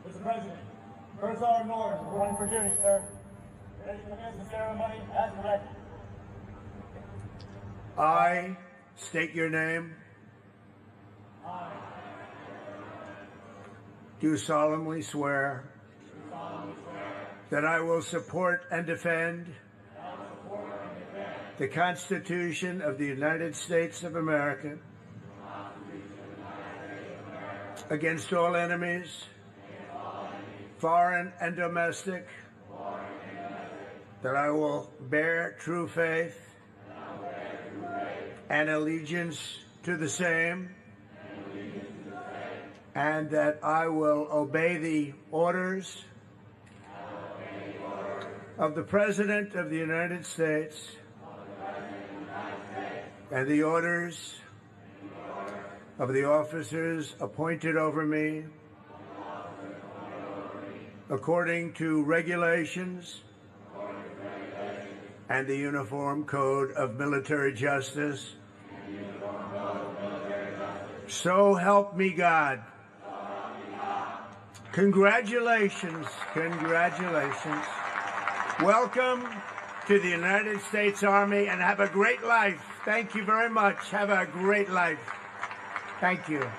Speaker 11: Mr. President, First Sergeant Norton, reporting for duty, sir. Ready to commence the ceremony as directed.
Speaker 10: I state your name.
Speaker 11: I
Speaker 10: Do solemnly swear that I will support and defend the Constitution of the United States of America against all enemies, foreign and domestic, that I will bear true faith and allegiance to the same, and that I will obey the orders of the President of the United States and the orders of the officers appointed over me according to regulations and the Uniform Code of Military Justice. So help me God. Congratulations, congratulations. Welcome to the United States Army, and have a great life. Thank you very much. Have a great life. Thank you.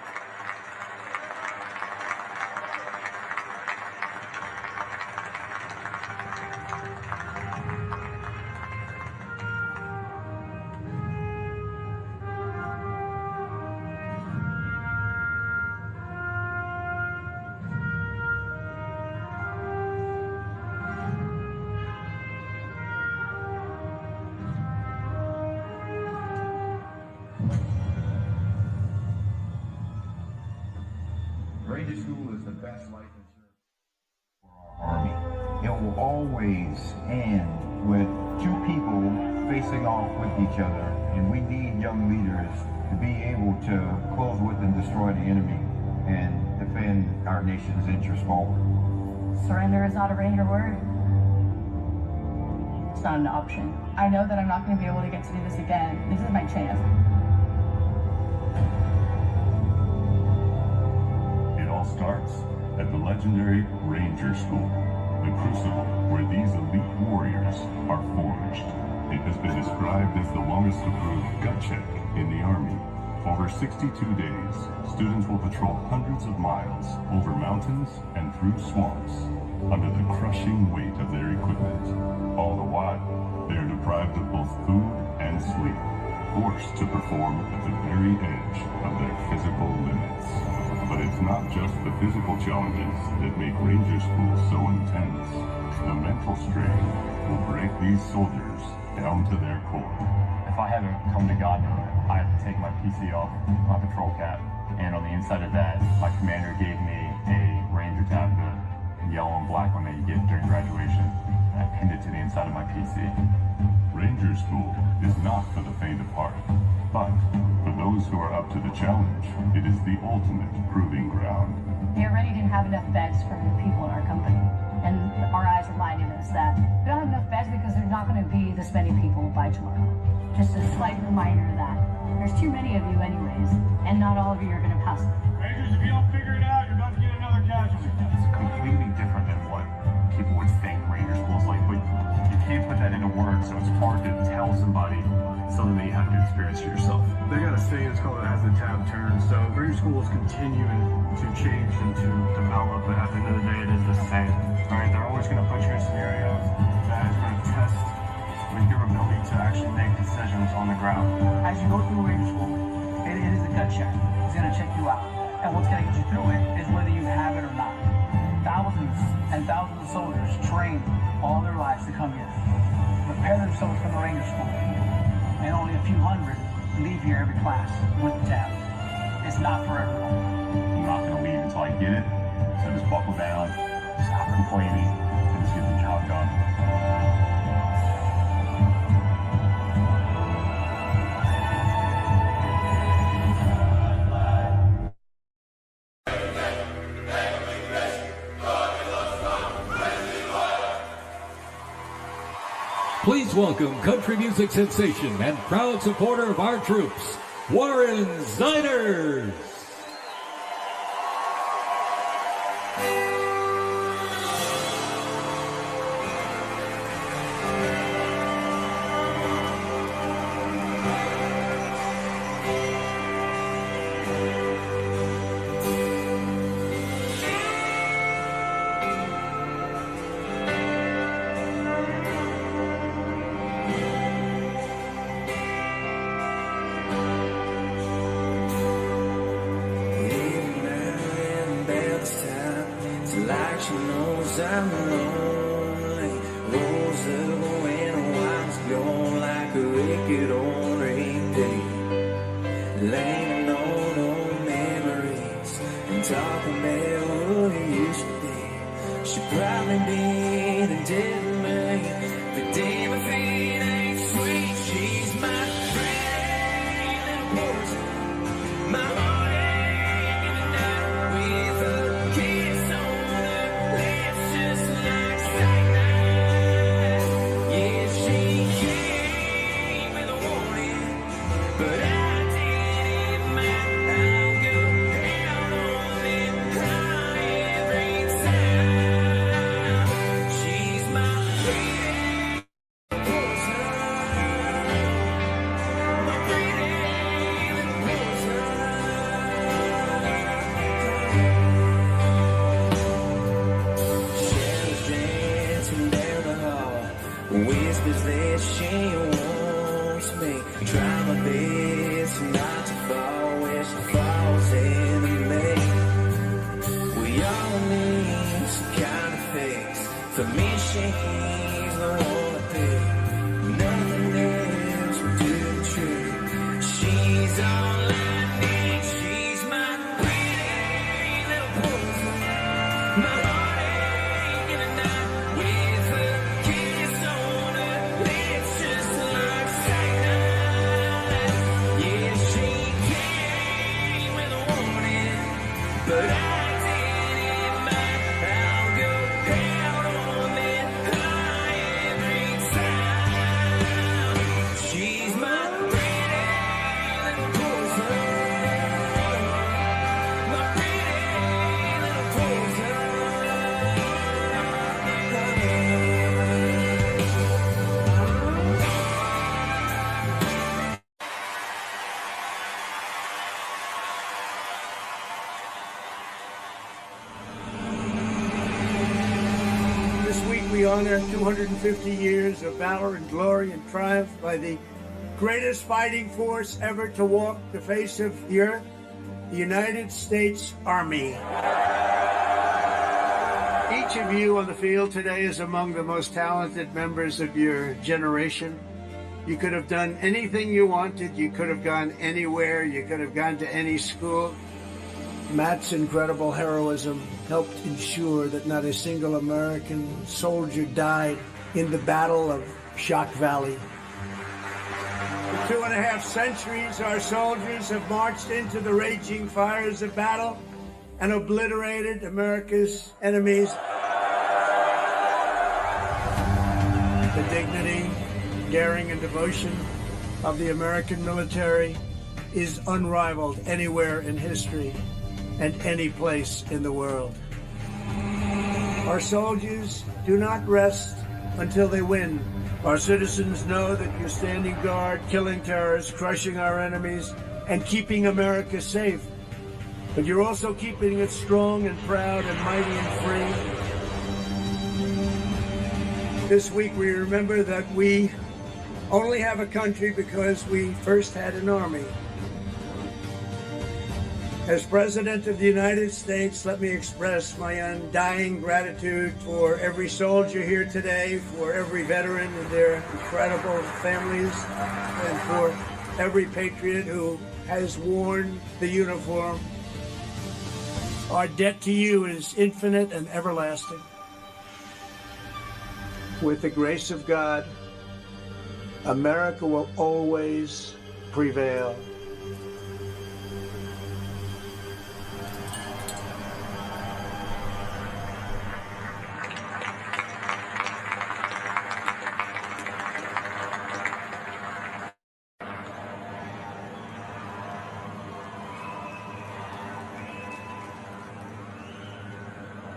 Speaker 5: Ranger School is the best life insurance for our Army. It will always end with two people facing off with each other, and we need young leaders to be able to close with and destroy the enemy and defend our nation's interests forward.
Speaker 9: Surrender is not a Ranger word. It's not an option. I know that I'm not going to be able to get to do this again. This is my chance.
Speaker 14: Starts at the legendary Ranger School, the crucible where these elite warriors are forged. It has been described as the longest approved gut check in the Army. Over 62 days, students will patrol hundreds of miles over mountains and through swamps under the crushing weight of their equipment. All the while, they are deprived of both food and sleep, forced to perform at the very edge of their physical limits. But it's not just the physical challenges that make Ranger School so intense. The mental strain will break these soldiers down to their core.
Speaker 15: If I haven't come to God moment, I have to take my PC off, my patrol cap, and on the inside of that, my commander gave me a Ranger tab, the yellow and black one that you get during graduation. I pinned it to the inside of my PC.
Speaker 14: Ranger School is not for the faint of heart, but for those who are up to the challenge, it is the ultimate proving ground.
Speaker 9: We already didn't have enough beds for the people in our company, and our eyes reminded us that we don't have enough beds because there's not going to be this many people by tomorrow. Just a slight reminder that there's too many of you anyways, and not all of you are going to pass.
Speaker 11: Rangers, if you don't figure it out, you're about to get another casualty.
Speaker 15: It's completely different than what people would think Ranger School is like, but you can't put that into words, so it's hard to tell somebody something that you have to experience for yourself.
Speaker 16: They got a saying, it's called as the tab turns. So Ranger School is continuing to change and to develop, but at the end of the day, it is the same. All right, they're always going to put you in scenarios that is going to test your ability to actually make decisions on the ground.
Speaker 18: As you go through Ranger School, it is a gut check. It's going to check you out. And what's going to get you through it is whether you have it or not. Thousands and thousands of soldiers train all their lives to come here, prepare themselves for the Ranger School, and only a few hundred leave here every class with the tab. It's not for everyone.
Speaker 15: I'm not going to leave until I get it, so just buckle down, stop complaining, and just get the job done.
Speaker 17: Please welcome country music sensation and proud supporter of our troops, Warren Ziders.
Speaker 27: Like she knows I'm lonely. Rolls over when a while's gone like a record on repeat. Laying on old memories and talking about what it used to be. She'd probably be the death of me. The day my feet ain't sweet. She's my friend, poison. My heart ain't gonna die with a kiss on lips just like cyanide. Yeah, she For me, she's the one to pick. Nothing else will do the trick. She's all I need. She's my pretty little poison. My heartache in the night with a kiss on her lips just like cyanide. Yeah, she came with a warning, but I didn't mind. I'll go down on that high every time. She's my pretty little poison. My pretty little poison.
Speaker 10: This week we honor 250 years of valor and glory and triumph by the greatest fighting force ever to walk the face of the earth, the United States Army. Each of you on the field today is among the most talented members of your generation. You could have done anything you wanted. You could have gone anywhere. You could have gone to any school. Matt's incredible heroism helped ensure that not a single American soldier died in the Battle of Shock Valley. For 2.5 centuries, our soldiers have marched into the raging fires of battle and obliterated America's enemies. The dignity, daring, and devotion of the American military is unrivaled anywhere in history and any place in the world. Our soldiers do not rest until they win. Our citizens know that you're standing guard, killing terrorists, crushing our enemies, and keeping America safe. But you're also keeping it strong and proud and mighty and free. This week we remember that we only have a country because we first had an army. As President of the United States, let me express my undying gratitude for every soldier here today, for every veteran and their incredible families, and for every patriot who has worn the uniform. Our debt to you is infinite and everlasting. With the grace of God, America will always prevail.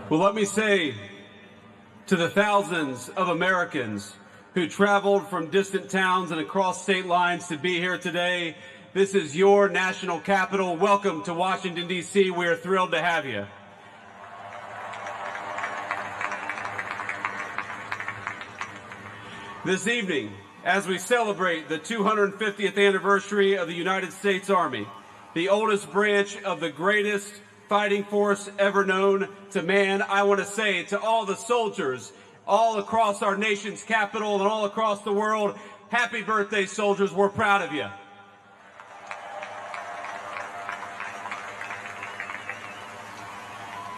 Speaker 1: Well, let me say to the thousands of Americans who traveled from distant towns and across state lines to be here today, this is your national capital. Welcome to Washington, D.C. We are thrilled to have you. This evening, as we celebrate the 250th anniversary of the United States Army, the oldest branch of the greatest fighting force ever known to man, I want to say to all the soldiers all across our nation's capital and all across the world, happy birthday, soldiers. We're proud of you.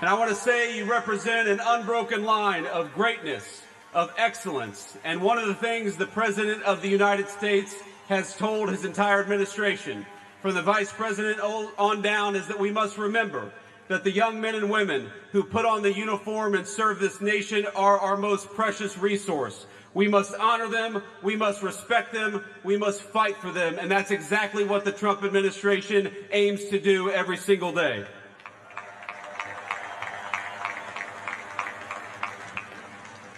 Speaker 1: And I want to say you represent an unbroken line of greatness, of excellence. And one of the things the President of the United States has told his entire administration, from the Vice President on down, is that we must remember that the young men and women who put on the uniform and serve this nation are our most precious resource. We must honor them, we must respect them, we must fight for them, and that's exactly what the Trump administration aims to do every single day.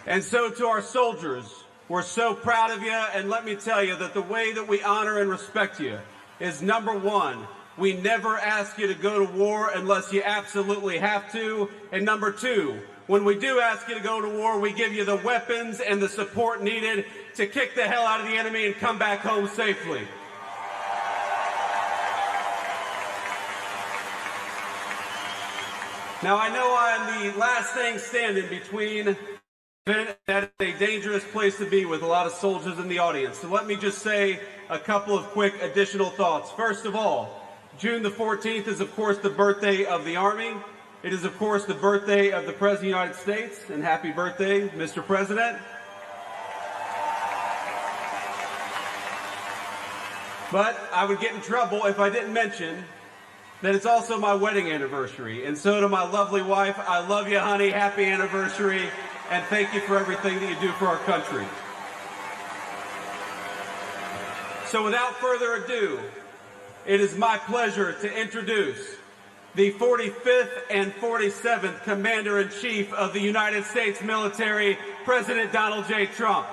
Speaker 1: And so to our soldiers, we're so proud of you, and let me tell you that the way that we honor and respect you is, number one, we never ask you to go to war unless you absolutely have to. And number two, when we do ask you to go to war, we give you the weapons and the support needed to kick the hell out of the enemy and come back home safely. Now, I know I'm the last thing standing between That is a dangerous place to be with a lot of soldiers in the audience. So let me just say a couple of quick additional thoughts. First of all, June the 14th is, of course, the birthday of the Army. It is, of course, the birthday of the President of the United States. And happy birthday, Mr. President. But I would get in trouble if I didn't mention that it's also my wedding anniversary. And so to my lovely wife, I love you, honey. Happy anniversary. And thank you for everything that you do for our country. So without further ado, it is my pleasure to introduce the 45th and 47th Commander-in-Chief of the United States military, President Donald J. Trump.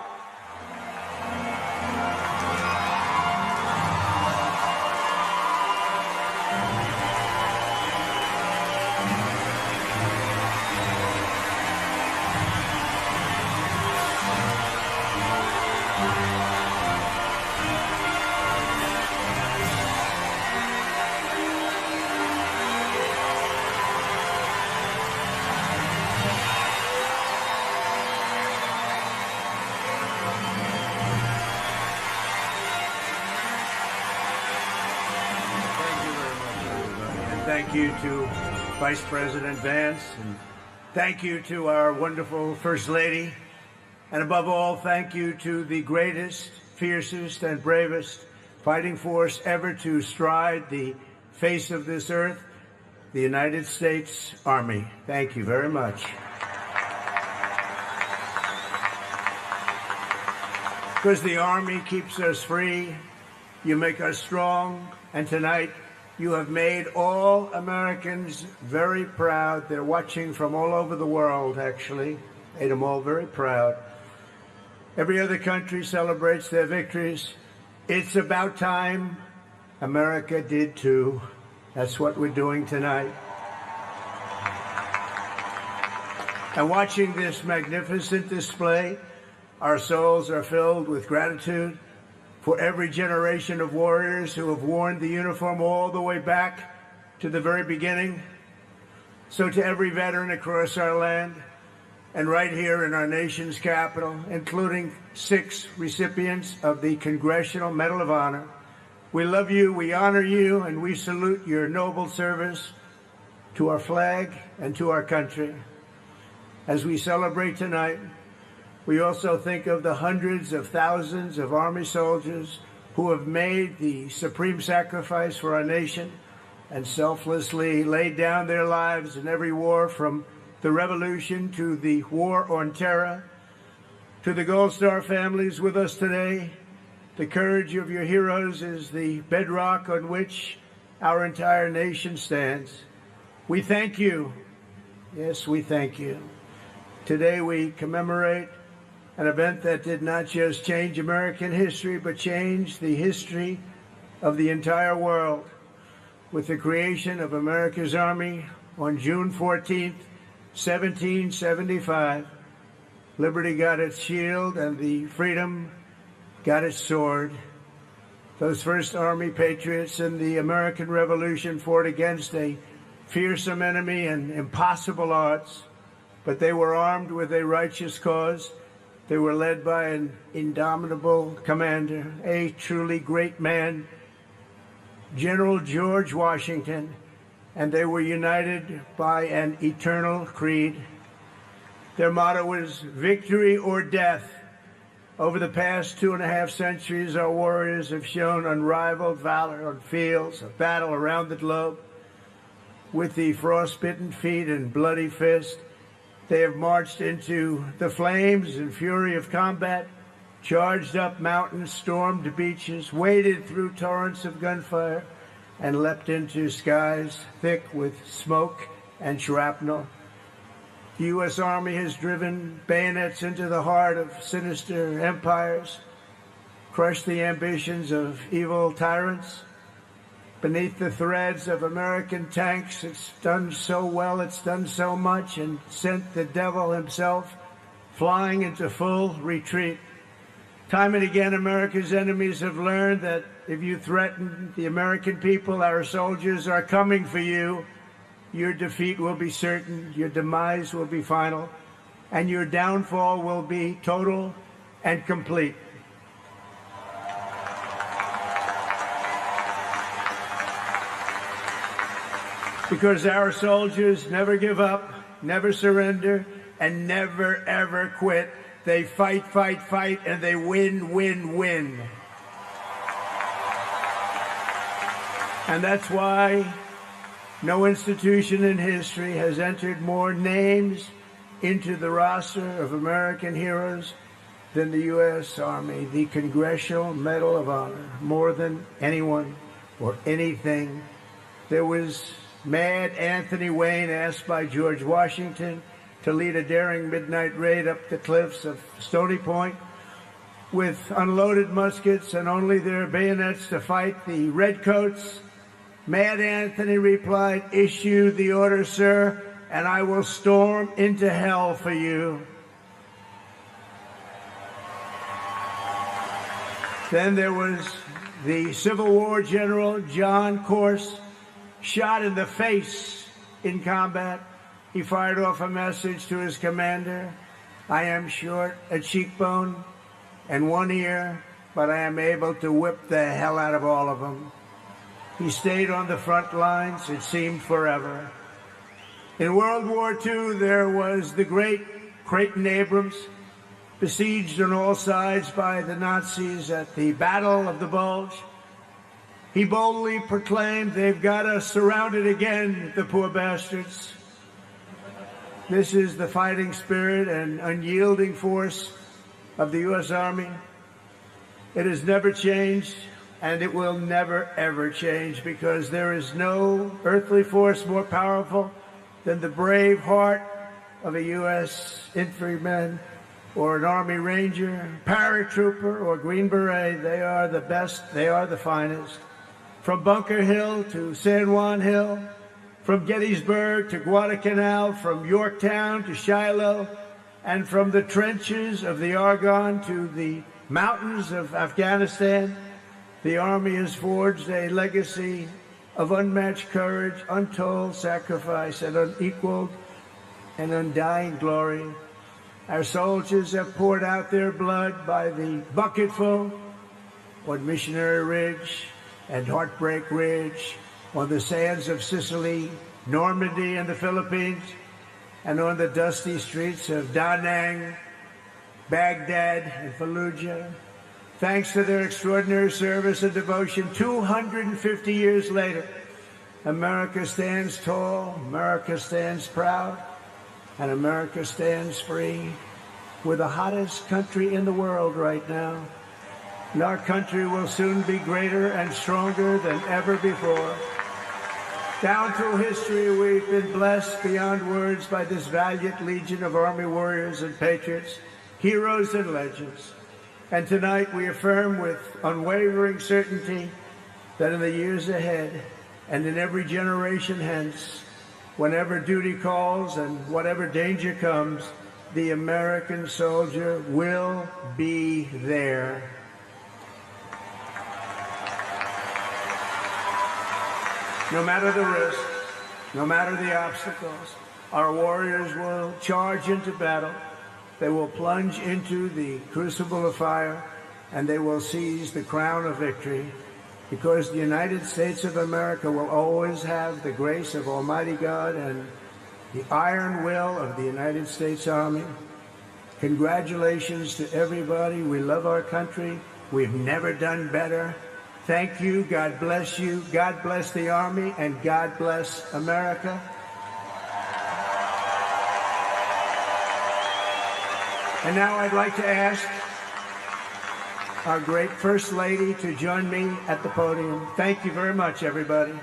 Speaker 10: Thank you to Vice President Vance, and thank you to our wonderful First Lady, and above all, thank you to the greatest, fiercest, and bravest fighting force ever to stride the face of this earth, the United States Army. Thank you very much. Because the Army keeps us free, you make us strong, and tonight, you have made all Americans very proud. They're watching from all over the world, actually. Made them all very proud. Every other country celebrates their victories. It's about time America did too. That's what we're doing tonight. And watching this magnificent display, our souls are filled with gratitude for every generation of warriors who have worn the uniform all the way back to the very beginning. So to every veteran across our land, and right here in our nation's capital, including 6 recipients of the Congressional Medal of Honor, we love you, we honor you, and we salute your noble service to our flag and to our country. As we celebrate tonight, we also think of the hundreds of thousands of Army soldiers who have made the supreme sacrifice for our nation and selflessly laid down their lives in every war, from the Revolution to the War on Terror. To the Gold Star families with us today, the courage of your heroes is the bedrock on which our entire nation stands. We thank you. Yes, we thank you. Today we commemorate an event that did not just change American history, but changed the history of the entire world, with the creation of America's Army on June 14th, 1775. Liberty got its shield and the freedom got its sword. Those first Army patriots in the American Revolution fought against a fearsome enemy and impossible odds, but they were armed with a righteous cause. They were led by an indomitable commander, a truly great man, General George Washington, and they were united by an eternal creed. Their motto was victory or death. Over the past 2.5 centuries, our warriors have shown unrivaled valor on fields of battle around the globe. With the frostbitten feet and bloody fist, they have marched into the flames and fury of combat, charged up mountains, stormed beaches, waded through torrents of gunfire, and leapt into skies thick with smoke and shrapnel. The U.S. Army has driven bayonets into the heart of sinister empires, crushed the ambitions of evil tyrants. Beneath the threads of American tanks, it's done so well, it's done so much, and sent the devil himself flying into full retreat. Time and again, America's enemies have learned that if you threaten the American people, our soldiers are coming for you. Your defeat will be certain, your demise will be final. and your downfall will be total and complete. Because our soldiers never give up, never surrender, and never, ever quit. They fight, fight, fight, and they win, win, win. And that's why no institution in history has entered more names into the roster of American heroes than the U.S. Army, the Congressional Medal of Honor, more than anyone or anything. There was Mad Anthony Wayne, asked by George Washington to lead a daring midnight raid up the cliffs of Stony Point with unloaded muskets and only their bayonets to fight the redcoats. Mad Anthony replied, "Issue the order, sir, and I will storm into hell for you." Then there was the Civil War general, John Corse, shot in the face in combat. He fired off a message to his commander: "I am short a cheekbone and one ear, but I am able to whip the hell out of all of them." He stayed on the front lines, it seemed forever. In World War II, there was the great Creighton Abrams, besieged on all sides by the Nazis at the Battle of the Bulge. He boldly proclaimed, "They've got us surrounded again, the poor bastards." This is the fighting spirit and unyielding force of the U.S. Army. It has never changed, and it will never, ever change, because there is no earthly force more powerful than the brave heart of a U.S. infantryman or an Army Ranger, paratrooper, or Green Beret. They are the best. They are the finest. From Bunker Hill to San Juan Hill, from Gettysburg to Guadalcanal, from Yorktown to Shiloh, and from the trenches of the Argonne to the mountains of Afghanistan, the Army has forged a legacy of unmatched courage, untold sacrifice, and unequaled and undying glory. Our soldiers have poured out their blood by the bucketful on Missionary Ridge and Heartbreak Ridge, on the sands of Sicily, Normandy, and the Philippines, and on the dusty streets of Da Nang, Baghdad, and Fallujah. Thanks to their extraordinary service and devotion, 250 years later, America stands tall, America stands proud, and America stands free. We're the hottest country in the world right now, and our country will soon be greater and stronger than ever before. Down through history, we've been blessed beyond words by this valiant legion of Army warriors and patriots, heroes and legends. And tonight we affirm with unwavering certainty that in the years ahead and in every generation hence, whenever duty calls and whatever danger comes, the American soldier will be there. No matter the risk, no matter the obstacles, our warriors will charge into battle. They will plunge into the crucible of fire, and they will seize the crown of victory, because the United States of America will always have the grace of Almighty God and the iron will of the United States Army. Congratulations to everybody. We love our country. We've never done better. Thank you. God bless you. God bless the Army, and God bless America. And now I'd like to ask our great First Lady to join me at the podium. Thank you very much, everybody.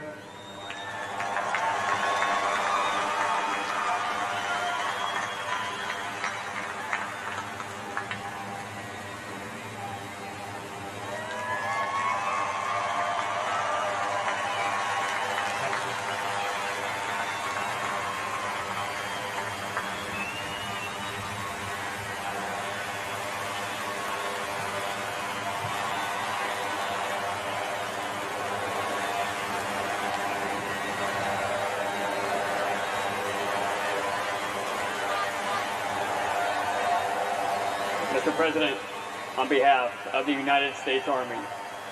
Speaker 7: Mr. President, on behalf of the United States Army,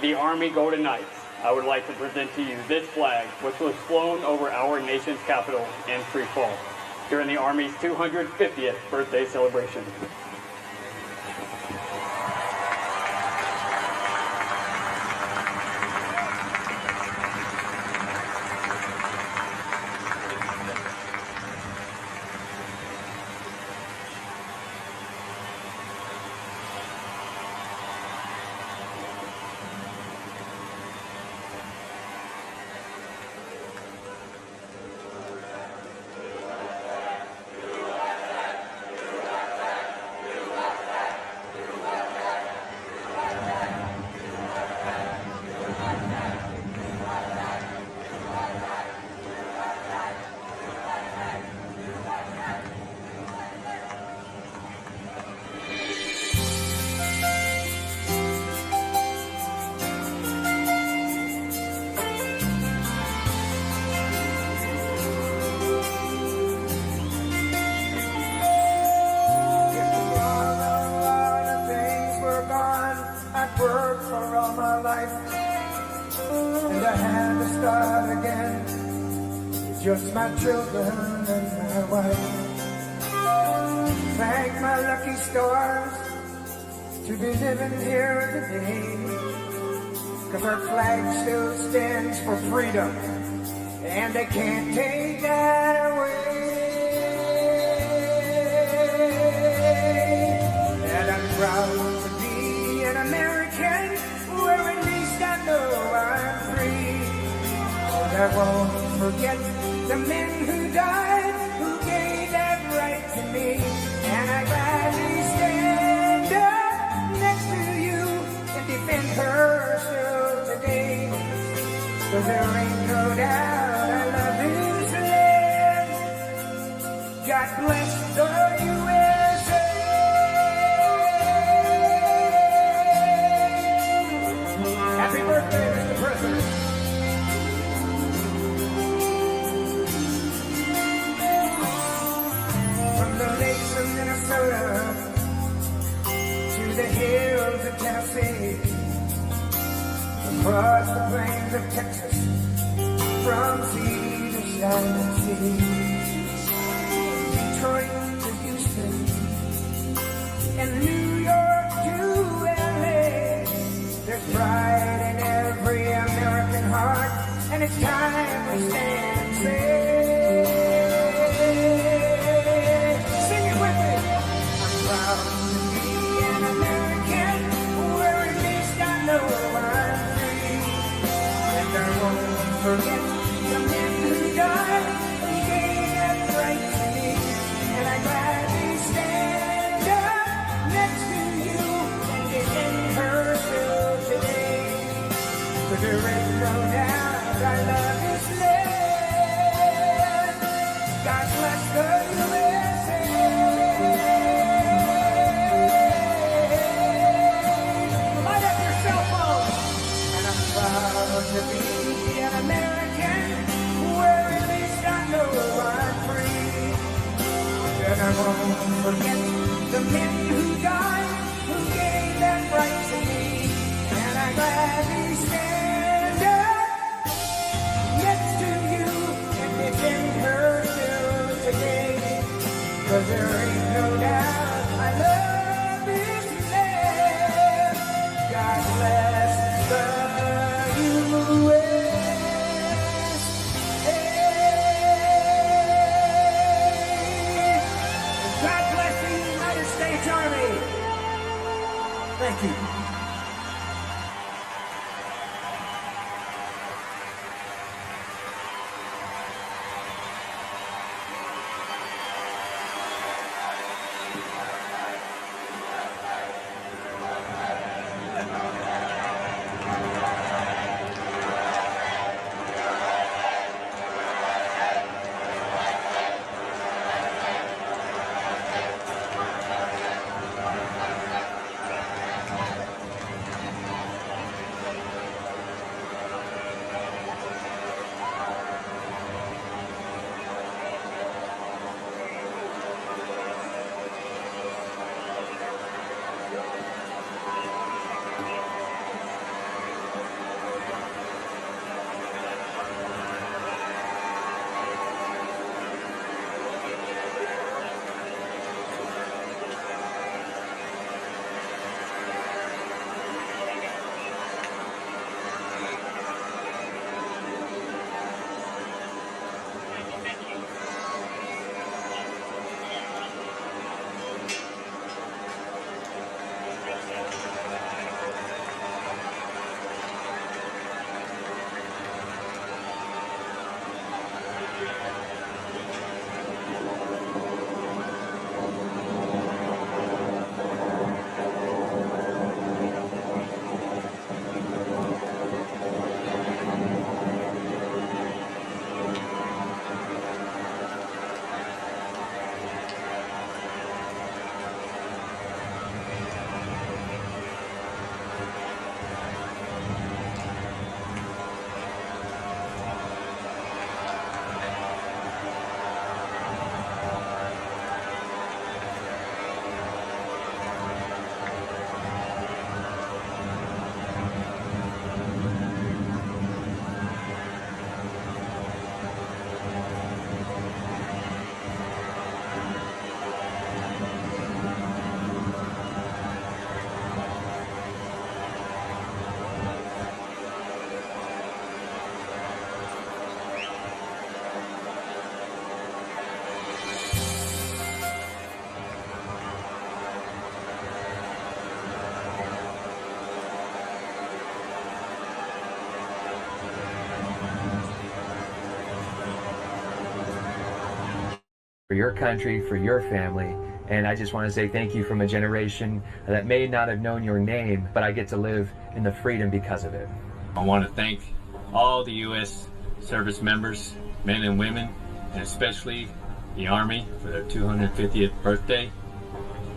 Speaker 7: the Army Golden Knights, I would like to present to you this flag, which was flown over our nation's capital in free fall during the Army's 250th birthday celebration.
Speaker 19: Just my children and my wife. Thank my lucky stars to be living here today. 'Cause our flag still stands for freedom, and they can't take that away. And I'm proud to be an American, where at least I know I'm free. And I won't forget the men who died, who gave that right to me. And I gladly stand up next to you and defend her still today. 'Cause there ain't no doubt I love this land. God bless the USA. Happy birthday, Mr. President. Minnesota to the hills of Tennessee, across the plains of Texas, from sea to shining sea, Detroit to Houston, and New York to LA. There's pride in every American heart, and it's time we stand and say, proud to be an American, where at least I know I'm free. And I won't forget the men who died, who gave that right to me. And I gladly stand up next to you and defend her still today. But there is no doubt I love this land. God bless the USA. To be an American, where at least I know I'm free. And I won't forget the men who died, who gave that right to me. And I gladly stand up next to you and defend her till today. 'Cause there ain't no doubt I love this land. God bless the Army. Thank you.
Speaker 4: your country, for your family. And I just want to say thank you from a generation that may not have known your name, but I get to live in the freedom because of it.
Speaker 13: I want to thank all the U.S. service members, men and women, and especially the Army for their 250th birthday.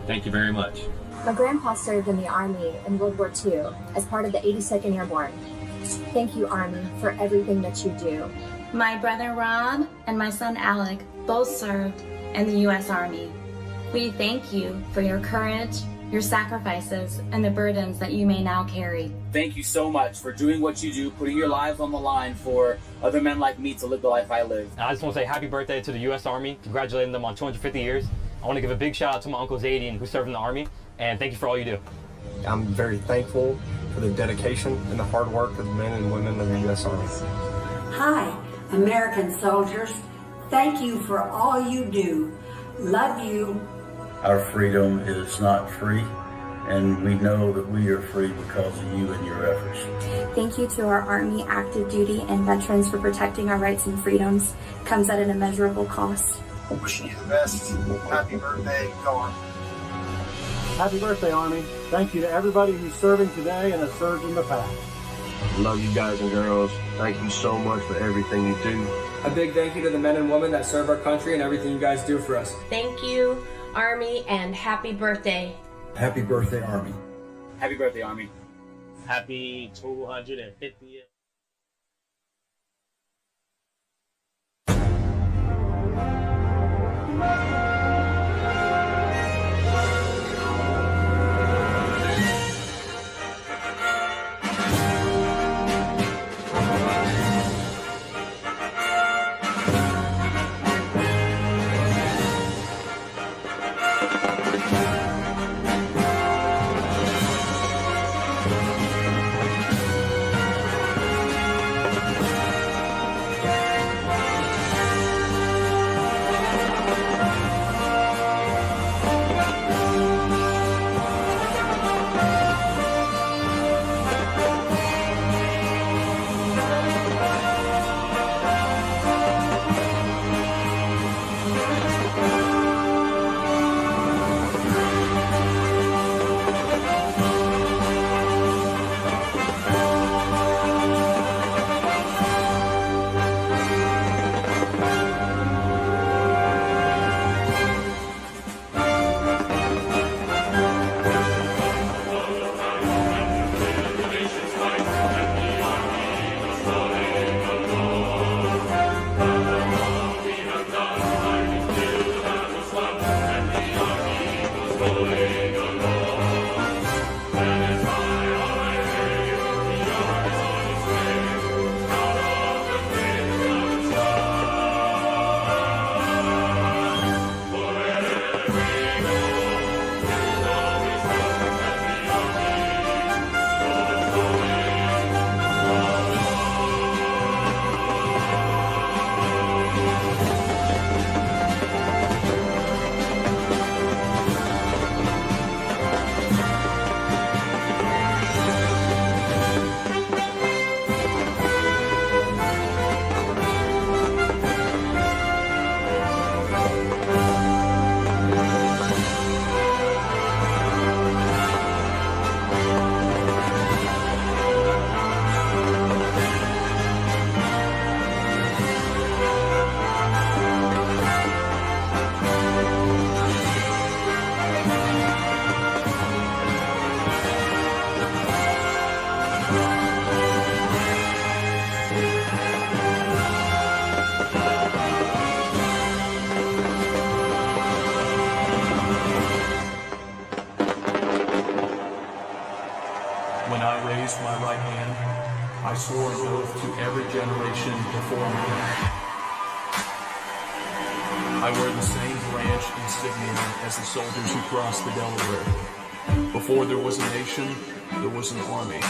Speaker 13: Thank you very much.
Speaker 3: My grandpa served in the Army in World War II as part of the 82nd Airborne. Thank you, Army, for everything that you do.
Speaker 20: My brother Rob and my son Alec both served in the U.S. Army. We thank you for your courage, your sacrifices, and the burdens that you may now carry.
Speaker 21: Thank you so much for doing what you do, putting your lives on the line for other men like me to live the life I live.
Speaker 22: And I just want to say happy birthday to the U.S. Army, congratulating them on 250 years. I want to give a big shout out to my Uncle Zadien, who served in the Army, and thank you for all you do.
Speaker 23: I'm very thankful for the dedication and the hard work of the men and women of the U.S. Army.
Speaker 24: Hi, American soldiers. Thank you for all you do. Love you.
Speaker 28: Our freedom is not free, and we know that we are free because of you and your efforts.
Speaker 20: Thank you to our Army active duty and veterans for protecting our rights and freedoms. Comes at an immeasurable cost.
Speaker 29: Wishing you the best. Happy birthday, Carl.
Speaker 11: Happy birthday, Army. Thank you to everybody who's serving today and has served in the past.
Speaker 23: Love you guys and girls. Thank you so much for everything you do.
Speaker 30: A big thank you to the men and women that serve our country and everything you guys do for us.
Speaker 31: Thank you, Army, and happy birthday.
Speaker 29: Happy birthday, Army.
Speaker 21: Happy birthday, Army.
Speaker 13: Happy 250th.
Speaker 32: When I raised my right hand, I swore an oath to every generation before me. I wear the same branch insignia as the soldiers who crossed the Delaware. Before there was a nation, there was an army.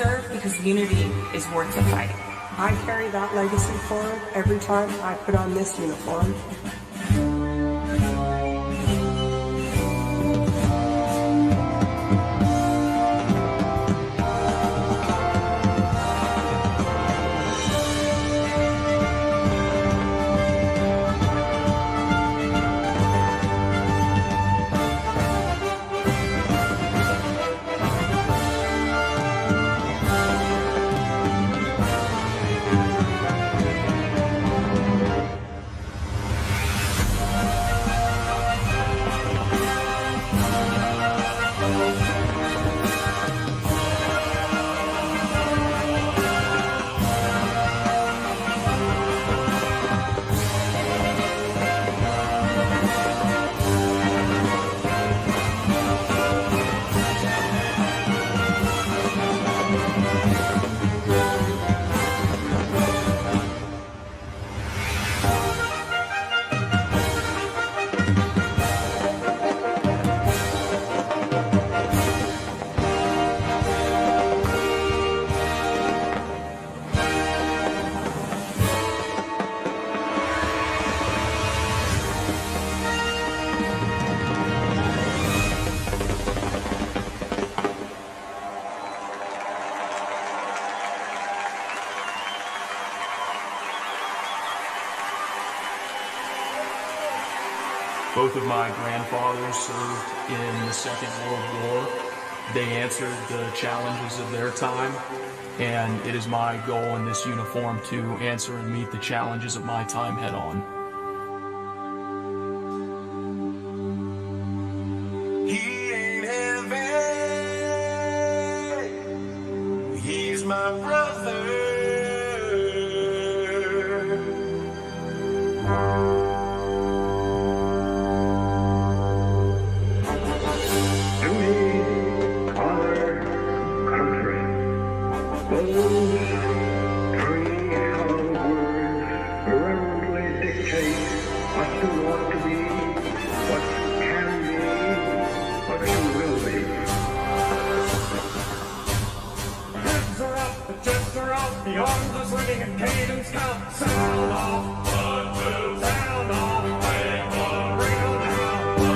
Speaker 2: serve because unity is worth the fight.
Speaker 5: I carry that legacy forward every time I put on this uniform.
Speaker 32: Both of my grandfathers served in the Second World War. They answered the challenges of their time, and it is my goal in this uniform to answer and meet the challenges of my time head on.
Speaker 27: He ain't heavy. He's my brother.
Speaker 11: The arms are swinging in cadence count. Sound off, 1, 2, sound off, bring on down. 1, 2,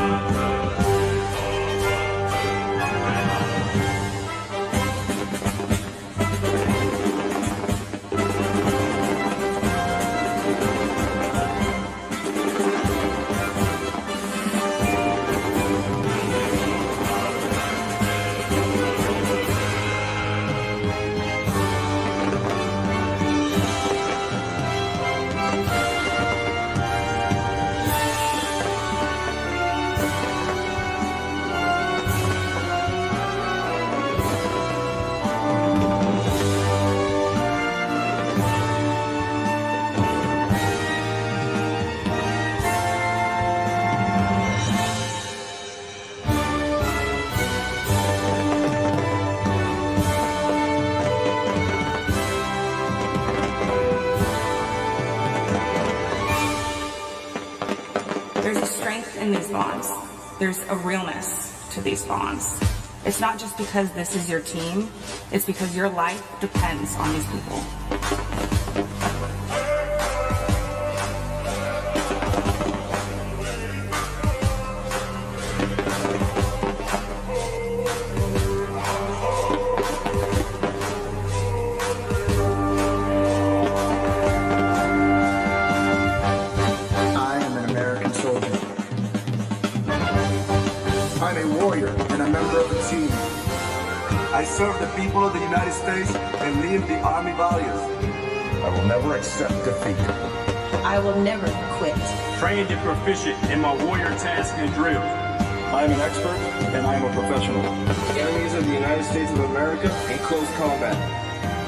Speaker 2: There's a strength in these bonds. There's a realness to these bonds. It's not just because this is your team, it's because your life depends on these people.
Speaker 29: I'm a warrior and a member of the team. I serve the people of the United States and live the Army values. I will never accept defeat.
Speaker 31: I will never quit.
Speaker 1: Trained and proficient in my warrior tasks and drills.
Speaker 29: I am an expert and I am a professional. Enemies of the United States of America in close combat.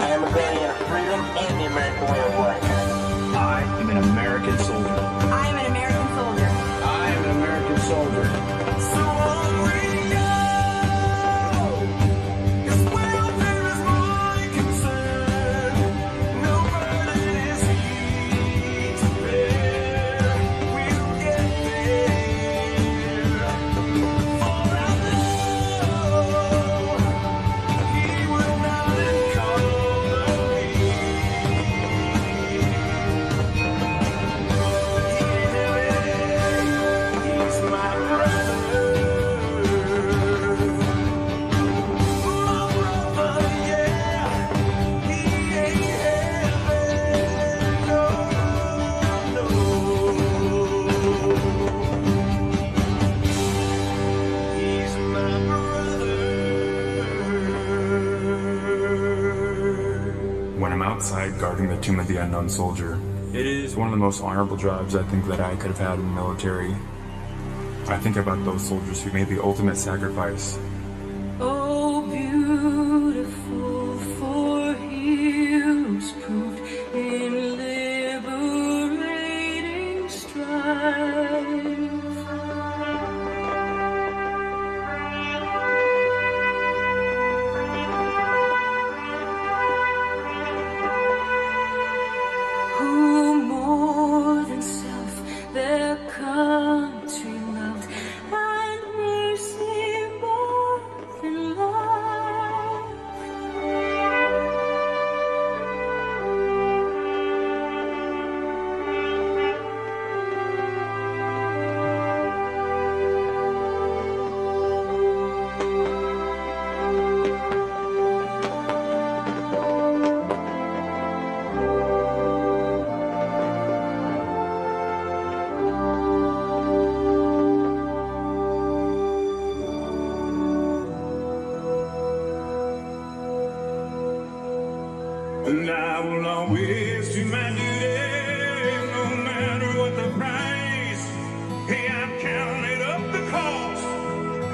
Speaker 27: I am a guardian of freedom and the American way of life.
Speaker 29: I am an American soldier.
Speaker 2: I am an American soldier.
Speaker 29: I am an American soldier.
Speaker 27: So on we go. 'Cause welfare is my concern. No burden is he to bear. We'll get there. For I know he will not encourage.
Speaker 6: when I'm outside guarding the tomb of the unknown soldier. It is one of the most honorable jobs I think that I could have had in the military. I think about those soldiers who made the ultimate sacrifice.
Speaker 11: Oh, beautiful for heroes proved in liberating strife. Who more than self their country loved, and mercy more than love. And I will always do my duty, no matter what the price. Hey, I've counted up the cost,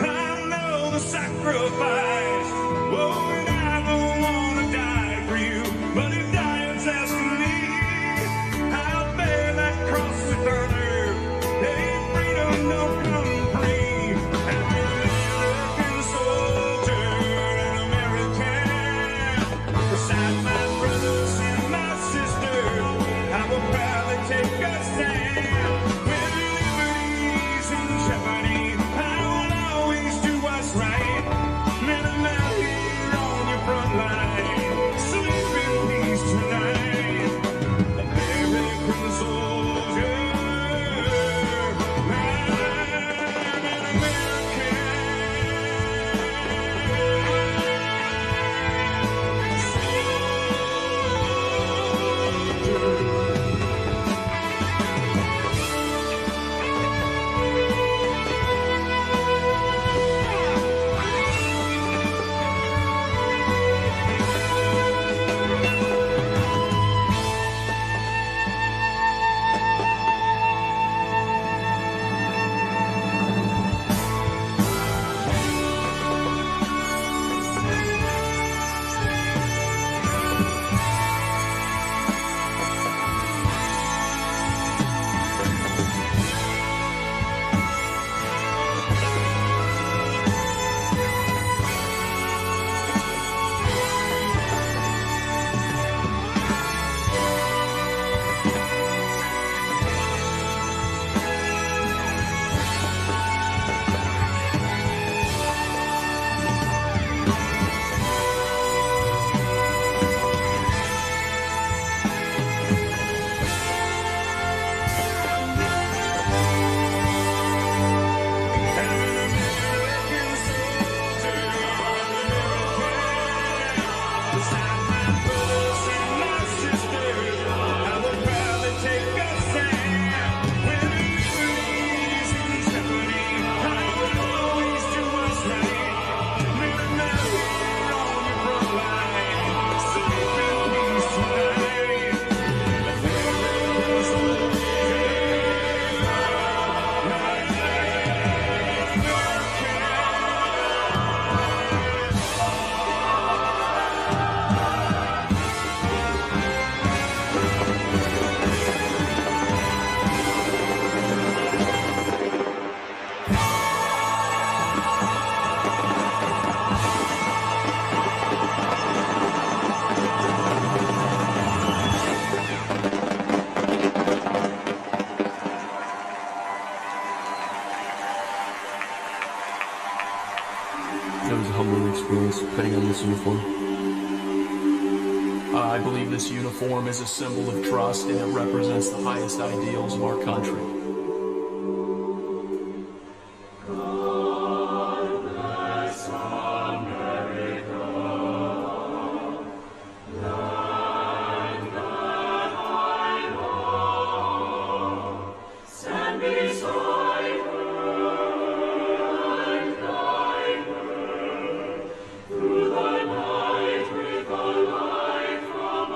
Speaker 11: I know the sacrifice. Oh, and I don't want to die for you, but if dying's asking me, I'll bear that cross with honor. Hey, freedom don't come free. I'm an American soldier, an American. Beside my brothers and my sisters, I will proudly take a stand. When liberty's in jeopardy, I will always do what's right. Men, I'm out here on your front line. Sleep in peace tonight. American soldier, I'm an
Speaker 32: It was a humbling experience putting on this uniform. I believe this uniform is a symbol of trust and it represents the highest ideals of our country.
Speaker 11: Through the night with the light from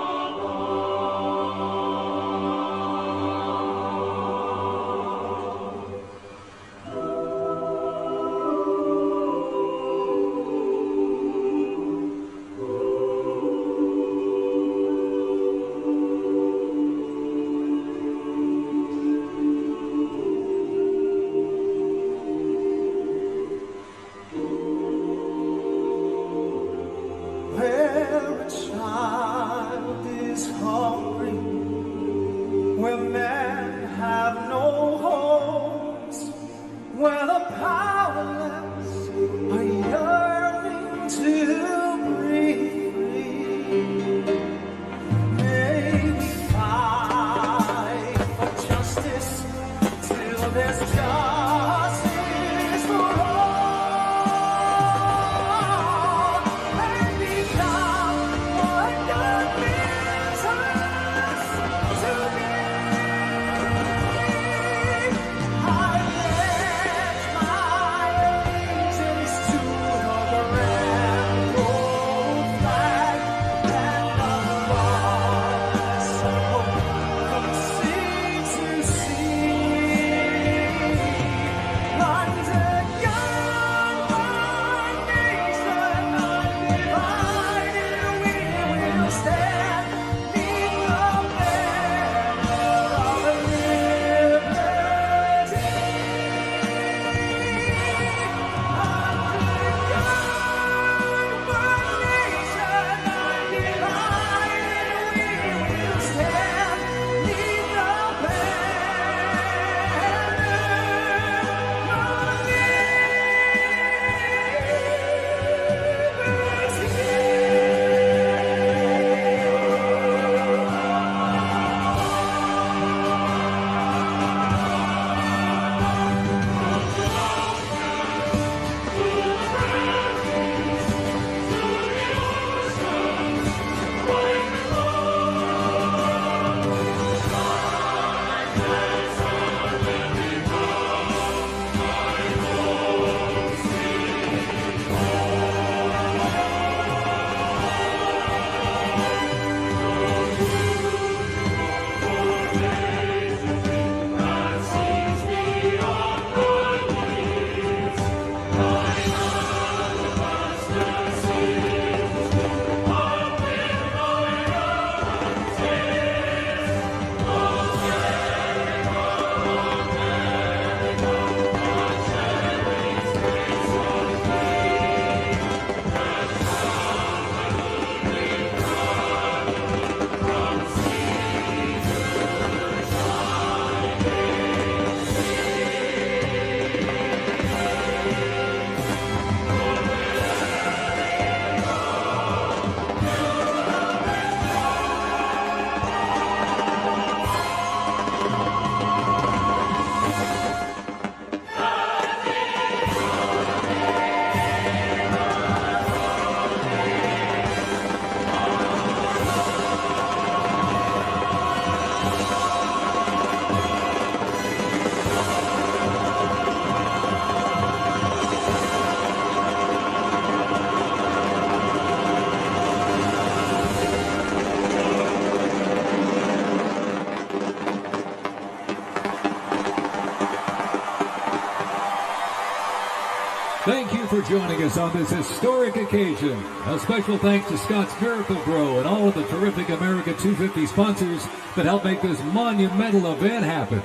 Speaker 7: thank you for joining us on this historic occasion. A special thanks to Scott's Miracle Grow and all of the terrific America 250 sponsors that helped make this monumental event happen.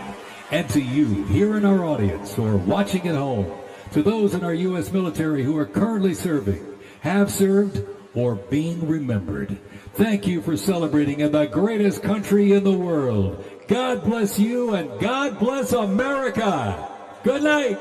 Speaker 7: And to you here in our audience or watching at home, to those in our U.S. military who are currently serving, have served, or being remembered, thank you for celebrating in the greatest country in the world. God bless you and God bless America. Good night.